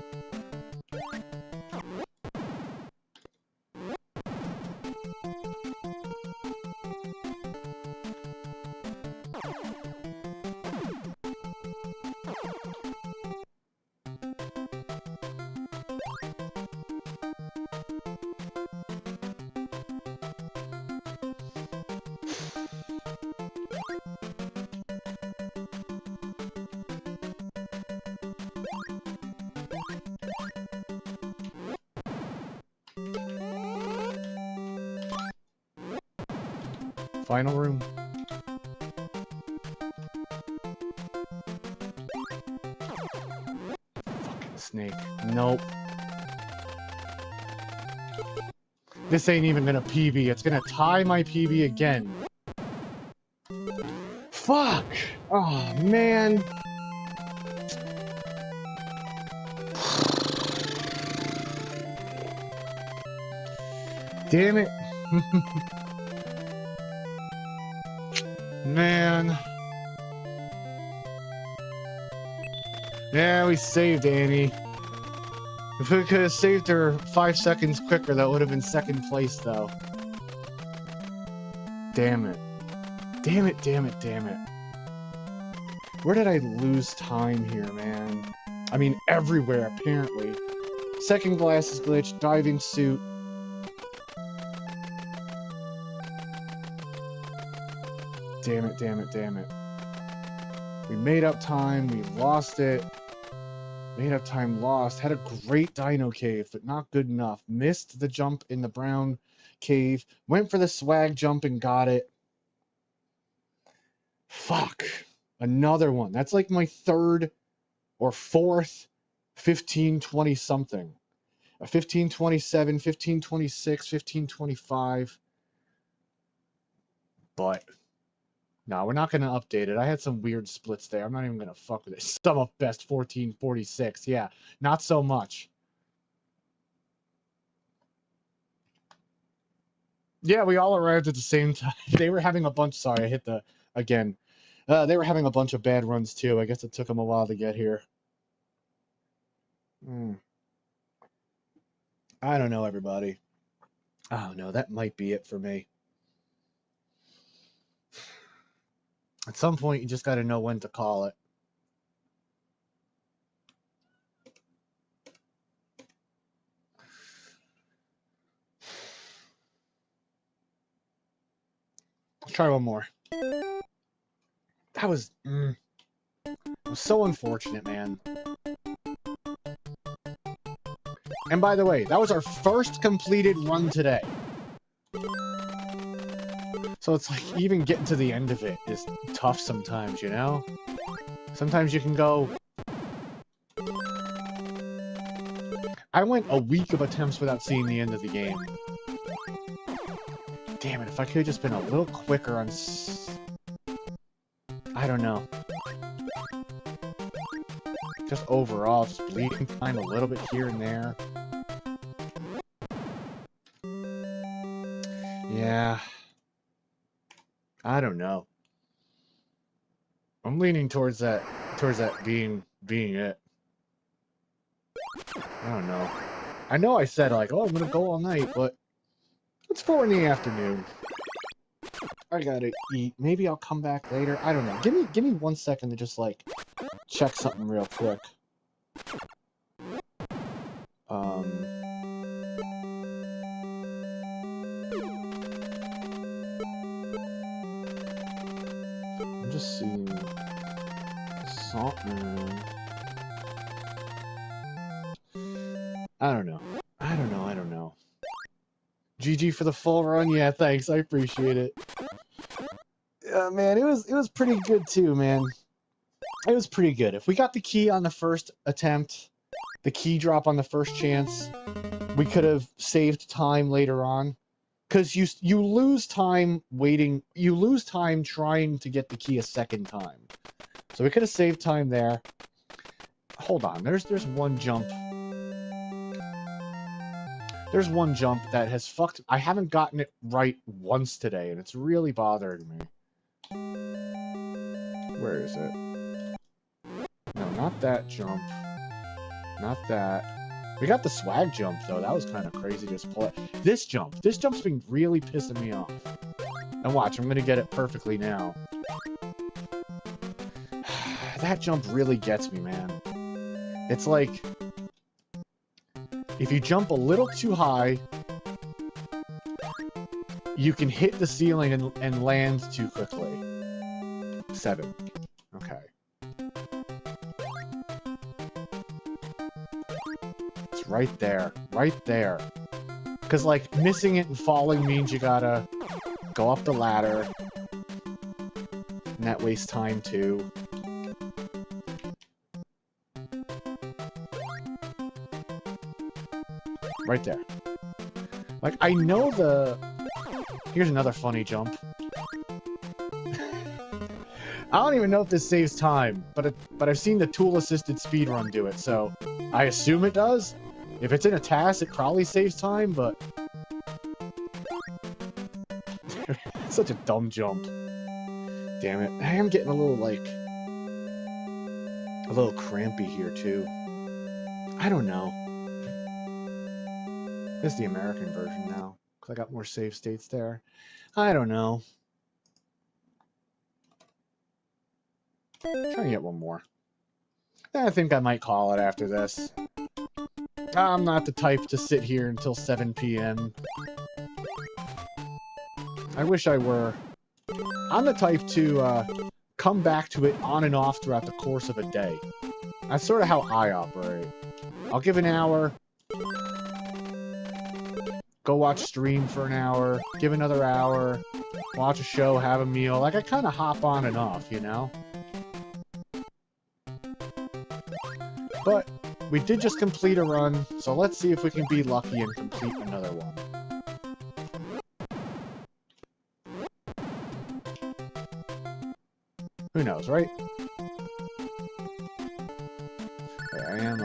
Final room. Fucking snake. Nope. This ain't even gonna PB. It's gonna tie my PB again. Fuck! Oh, man. Damn it. Man. Yeah, we saved Annie. If we could have saved her 5 seconds quicker, that would have been second place, though. Damn it. Damn it, damn it, damn it. Where did I lose time here, man? I mean, everywhere, apparently. Second glasses glitch, diving suit. Damn it, damn it, damn it. We made up time, we lost it. Made up time, lost. Had a great dino cave, but not good enough. Missed the jump in the brown cave. Went for the swag jump and got it. Fuck. Another one. That's like my third or fourth 15-20 something. A 15-27, 15-26, 15-25. But no, we're not going to update it. I had some weird splits there. I'm not even going to fuck with it. Sum of best 14-46. Yeah, not so much. Yeah, we all arrived at the same time. They were having a bunch... Sorry, I hit the... Again. They were having a bunch of bad runs, too. I guess it took them a while to get here. I don't know, everybody. I don't know. That might be it for me. At some point, you just got to know when to call it. Let's try one more. That was... it was so unfortunate, man. And by the way, that was our first completed run today. So it's like, even getting to the end of it is tough sometimes, you know? Sometimes you can go... I went a week of attempts without seeing the end of the game. Damn it, if I could have just been a little quicker on... I don't know. Just overall, just bleeding time a little bit here and there. Yeah. I don't know. I'm leaning towards that being it. I don't know. I know I said like, oh, I'm gonna go all night, but it's 4 in the afternoon. I gotta eat. Maybe I'll come back later. I don't know. Give me 1 second to just like check something real quick. I'm just seeing something. I don't know. I don't know. GG for the full run? Yeah, thanks. I appreciate it. Man, it was pretty good too, man. It was pretty good. If we got the key on the first attempt, the key drop on the first chance, we could have saved time later on. Because you lose time waiting, you lose time trying to get the key a second time. So we could have saved time there. Hold on, there's one jump. There's one jump that has fucked. I haven't gotten it right once today, and it's really bothering me. Where is it? No, not that jump. Not that. We got the swag jump, though. That was kind of crazy to just pull it. This jump. This jump's been really pissing me off. And watch, I'm going to get it perfectly now. That jump really gets me, man. It's like, if you jump a little too high, you can hit the ceiling and land too quickly. 7. Okay. It's right there. Right there. Because, like, missing it and falling means you gotta go up the ladder. And that wastes time, too. Right there. Like, I know the... Here's another funny jump. I don't even know if this saves time, but I've seen the tool-assisted speedrun do it, so I assume it does. If it's in a task, it probably saves time, but... It's such a dumb jump. Damn it. I am getting a little, like... a little crampy here, too. I don't know. This is the American version now, because I got more save states there. I don't know. Try and get one more. I think I might call it after this. I'm not the type to sit here until 7 p.m. I wish I were. I'm the type to come back to it on and off throughout the course of a day. That's sort of how I operate. I'll give an hour. Go watch stream for an hour, give another hour, watch a show, have a meal. Like, I kind of hop on and off, you know? But we did just complete a run, so let's see if we can be lucky and complete another one. Who knows, right? There I am,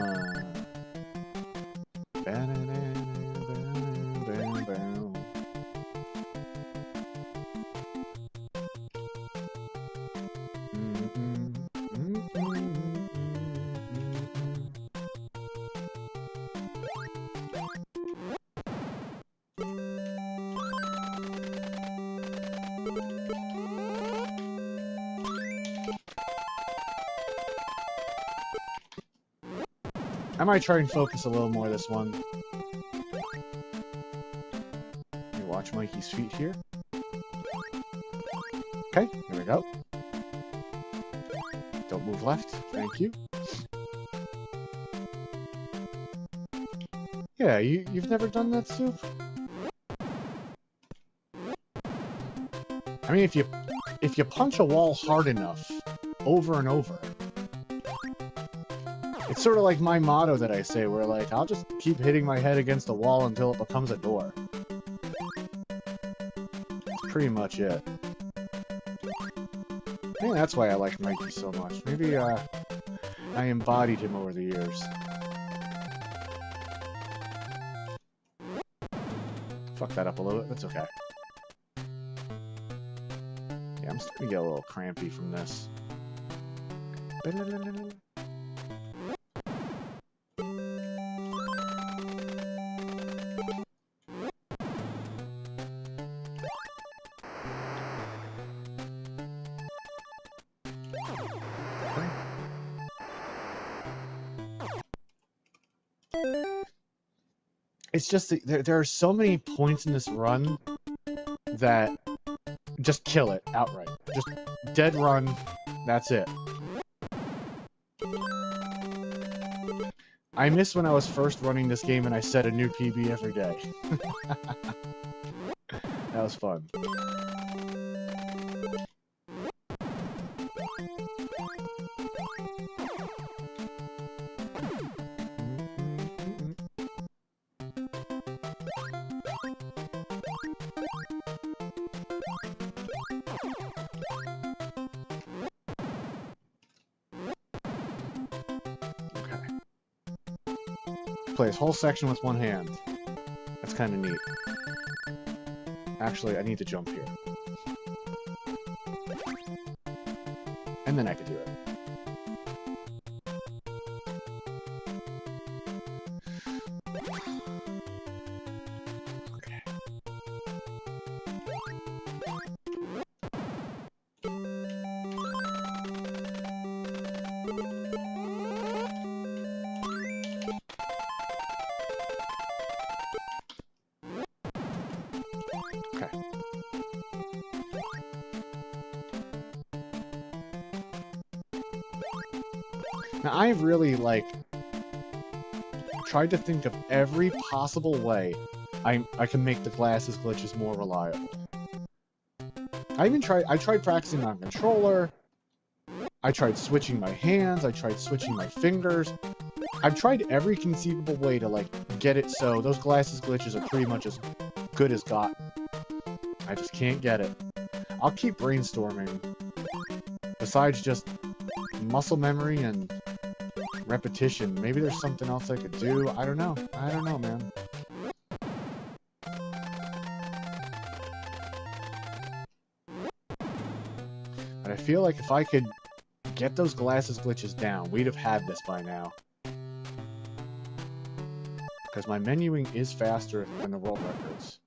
I might try and focus a little more this one. Let me watch Mikey's feet here. Okay, here we go. Don't move left. Thank you. Yeah, you've never done that, Soup? I mean, if you punch a wall hard enough, over and over, it's sort of like my motto that I say, where, like, I'll just keep hitting my head against the wall until it becomes a door. That's pretty much it. Maybe that's why I like Mikey so much. Maybe, I embodied him over the years. Fuck that up a little bit, that's okay. Yeah, I'm starting to get a little crampy from this. It's just there are so many points in this run that just kill it outright. Just dead run. That's it. I miss when I was first running this game and I set a new PB every day. That was fun. Play this whole section with one hand. That's kind of neat. Actually, I need to jump here. And then I could do it. Okay. Okay. Now, I've really, like, tried to think of every possible way I can make the glasses glitches more reliable. I tried practicing on controller, I tried switching my hands, I tried switching my fingers. I've tried every conceivable way to, like, get it so those glasses glitches are pretty much as good as gotten. I just can't get it. I'll keep brainstorming. Besides just muscle memory and repetition, maybe there's something else I could do. I don't know. I don't know, man. But I feel like if I could get those glasses glitches down, we'd have had this by now. Because my menuing is faster than the world records.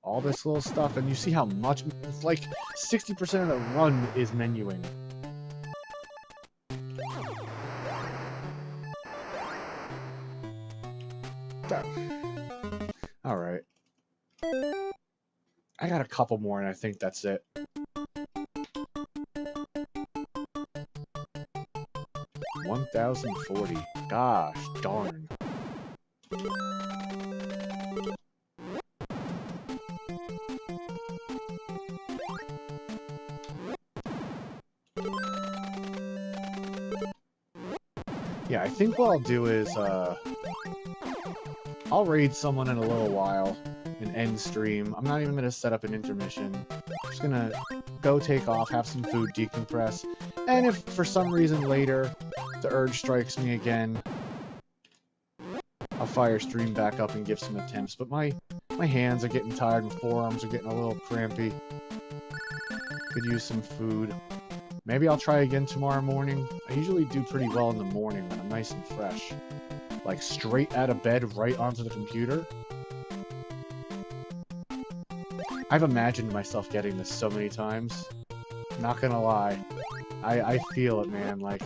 All this little stuff, and you see how much, it's like 60% of the run is menuing. Alright. I got a couple more and I think that's it. $1,040. Gosh darn. Yeah, I think what I'll do is, I'll raid someone in a little while and end stream. I'm not even going to set up an intermission. I'm just going to go take off, have some food, decompress, and if for some reason later the urge strikes me again, I'll fire stream back up and give some attempts. But my hands are getting tired and forearms are getting a little crampy. Could use some food. Maybe I'll try again tomorrow morning. I usually do pretty well in the morning when I'm nice and fresh. Like, straight out of bed, right onto the computer. I've imagined myself getting this so many times. Not gonna lie. I feel it, man, like...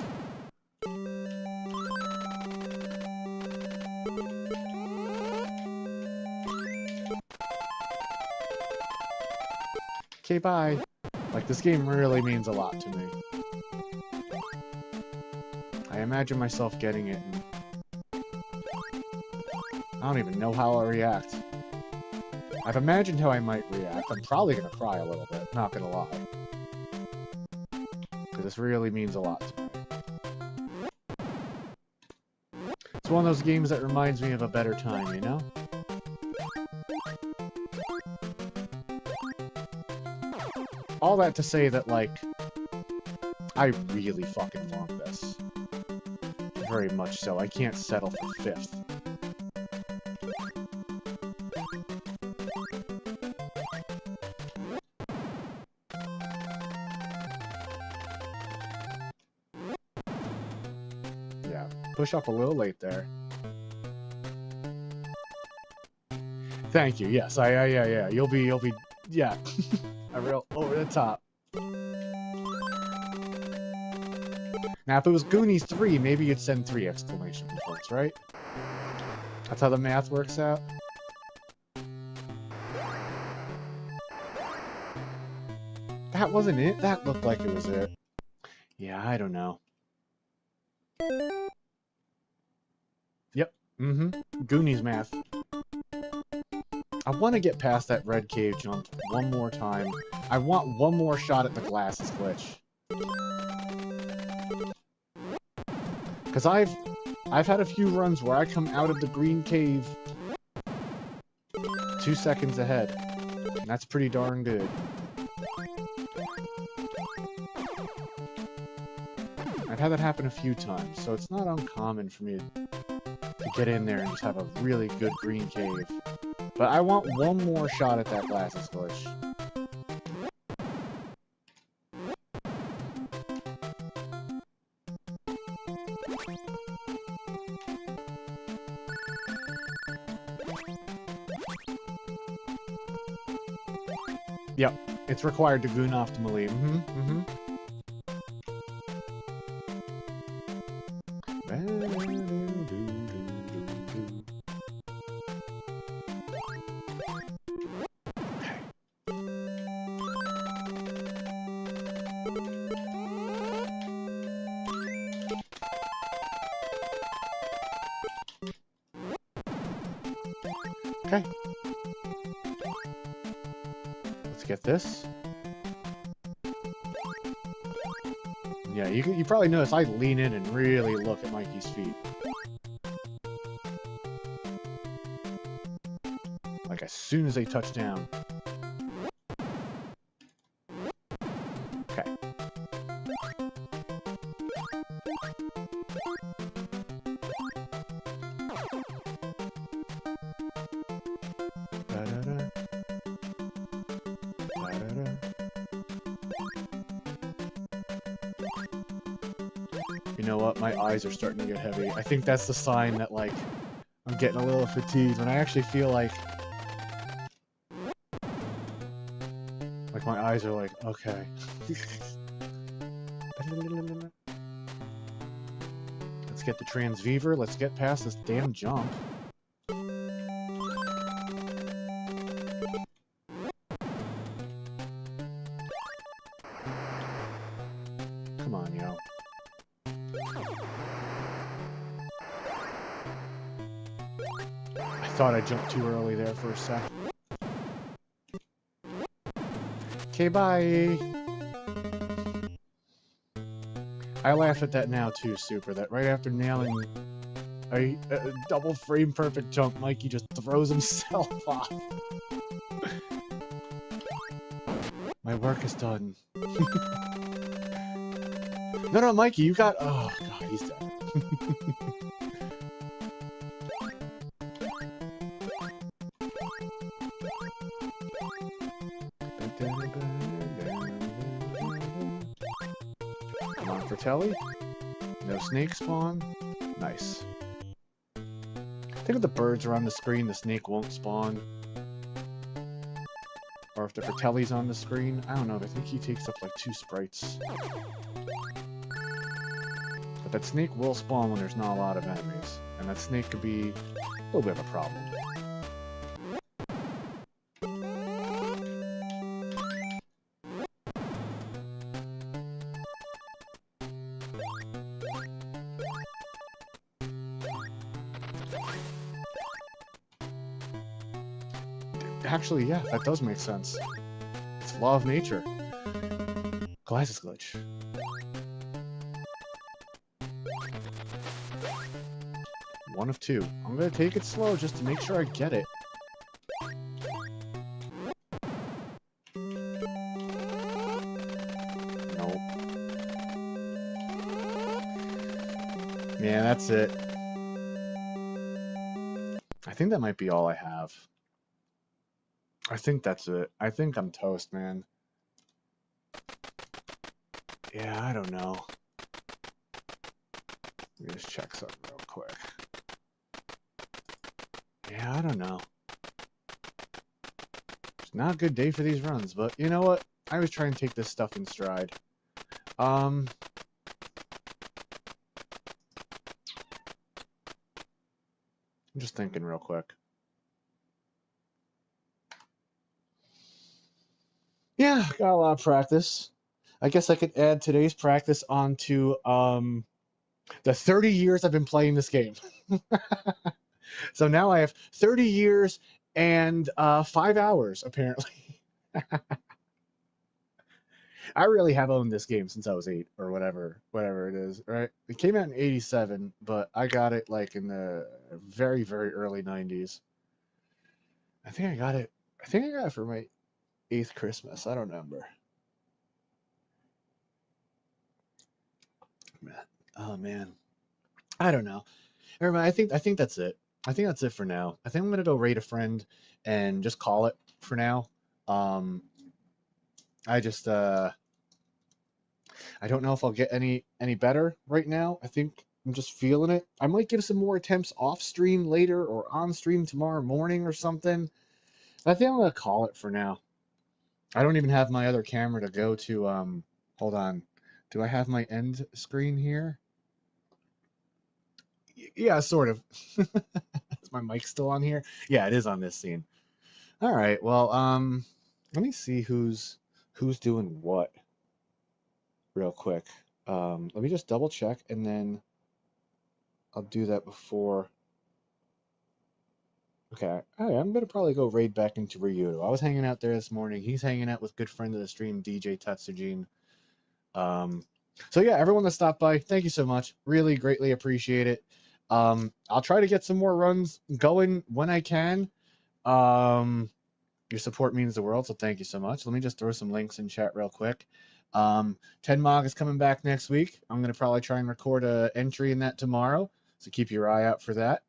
Okay, bye. Like, this game really means a lot to me. I imagine myself getting it, and I don't even know how I'll react. I've imagined how I might react. I'm probably gonna cry a little bit, not gonna lie. Because this really means a lot to me. It's one of those games that reminds me of a better time, you know? All that to say that, like, I really fucking want this. Very much so. I can't settle for 5th. Yeah, push up a little late there. Thank you. Yes, yeah. You'll be, yeah. A real over the top. Now, if it was Goonies 3, maybe you'd send 3 exclamation points, right? That's how the math works out. That wasn't it? That looked like it was it. Yeah, I don't know. Yep. Goonies math. I want to get past that red cave jump one more time. I want one more shot at the glasses glitch. Because I've had a few runs where I come out of the green cave 2 seconds ahead. And that's pretty darn good. I've had that happen a few times, so it's not uncommon for me to get in there and just have a really good green cave. But I want one more shot at that glasses glitch. Yep, it's required to goon optimally. Okay. Let's get this. Yeah, you probably notice I lean in and really look at Mikey's feet. Like as soon as they touch down. Okay. Da-da-da. Da-da-da. You know what? My eyes are starting to get heavy. I think that's the sign that, like, I'm getting a little fatigued when I actually feel like my eyes are like, okay. Let's get the transviewer. Let's get past this damn jump. Come on, yo. I thought I jumped too early there for a sec. Okay, bye. I laugh at that now too, Super, that right after nailing a double frame perfect jump, Mikey just throws himself off. My work is done. No, Mikey, you got... Oh, God, he's dead. Come on, Fratelli. No snake spawn. Nice. I think if the birds are on the screen, the snake won't spawn. Or if the Fratelli's on the screen. I don't know, but I think he takes up like 2 sprites. But that snake will spawn when there's not a lot of enemies. And that snake could be a little bit of a problem. Actually, yeah, that does make sense. It's law of nature. Glasses glitch. One of 2. I'm gonna take it slow just to make sure I get it. Nope. Yeah, that's it. I think that might be all I have. I think that's it. I think I'm toast, man. Yeah, I don't know. Let me just check something real quick. Yeah, I don't know. It's not a good day for these runs, but you know what? I was trying to take this stuff in stride. I'm just thinking real quick. Yeah, got a lot of practice. I guess I could add today's practice onto the 30 years I've been playing this game. So now I have 30 years and 5 hours, apparently. I really have owned this game since I was 8 or whatever it is, right? It came out in 87, but I got it like in the very, very early 90s. I think I got it for my 8th Christmas. I don't remember. Oh man, I don't know. Everybody, I think that's it. I think that's it for now. I think I'm gonna go raid a friend and just call it for now. Um, I just I don't know if I'll get any better right now. I think I'm just feeling it. I might give some more attempts off stream later or on stream tomorrow morning or something. I think I'm gonna call it for now. I don't even have my other camera to go to. Hold on. Do I have my end screen here? Yeah, sort of. Is my mic still on here? Yeah, it is on this scene. All right. Well, let me see who's doing what real quick. Let me just double check and then I'll do that before. Okay, I'm gonna probably go raid back into Ryudo. I was hanging out there this morning. He's hanging out with good friend of the stream, DJ Tatsujin. Um, so yeah, everyone that stopped by, thank you so much. Really greatly appreciate it. I'll try to get some more runs going when I can. Um, your support means the world, so thank you so much. Let me just throw some links in chat real quick. 10 Mog is coming back next week. I'm gonna probably try and record a entry in that tomorrow, so keep your eye out for that.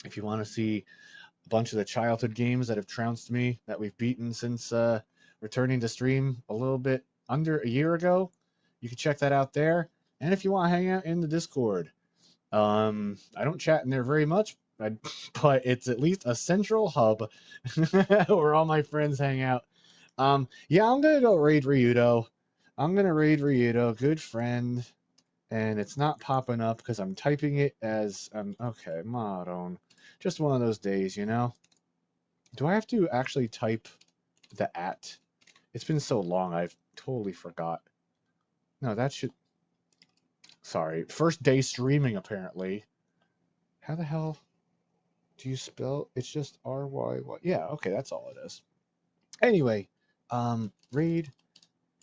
If you want to see a bunch of the childhood games that have trounced me that we've beaten since returning to stream a little bit under a year ago, you can check that out there. And if you want to hang out in the Discord, I don't chat in there very much, but it's at least a central hub where all my friends hang out. Yeah, I'm gonna go raid Ryudo. I'm gonna raid Ryudo, good friend, and it's not popping up because I'm typing it as okay, Modon. Just one of those days, you know. Do I have to actually type the at? It's been so long, I've totally forgot. No, that should. Sorry, first day streaming apparently. How the hell do you spell? It's just RYY. Yeah, okay, that's all it is. Anyway, raid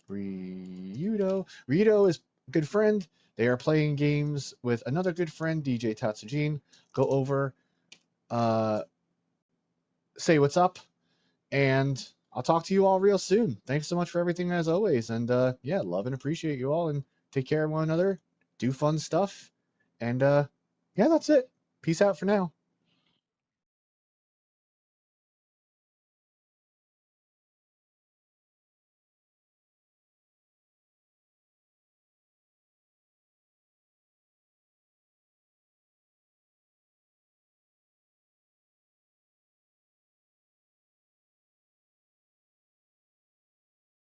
Ryudo. Ryudo is a good friend. They are playing games with another good friend, DJ Tatsujin. Go over, uh, say what's up, and I'll talk to you all real soon. Thanks so much for everything as always. And yeah, love and appreciate you all and take care of one another. Do fun stuff. And yeah, that's it. Peace out for now.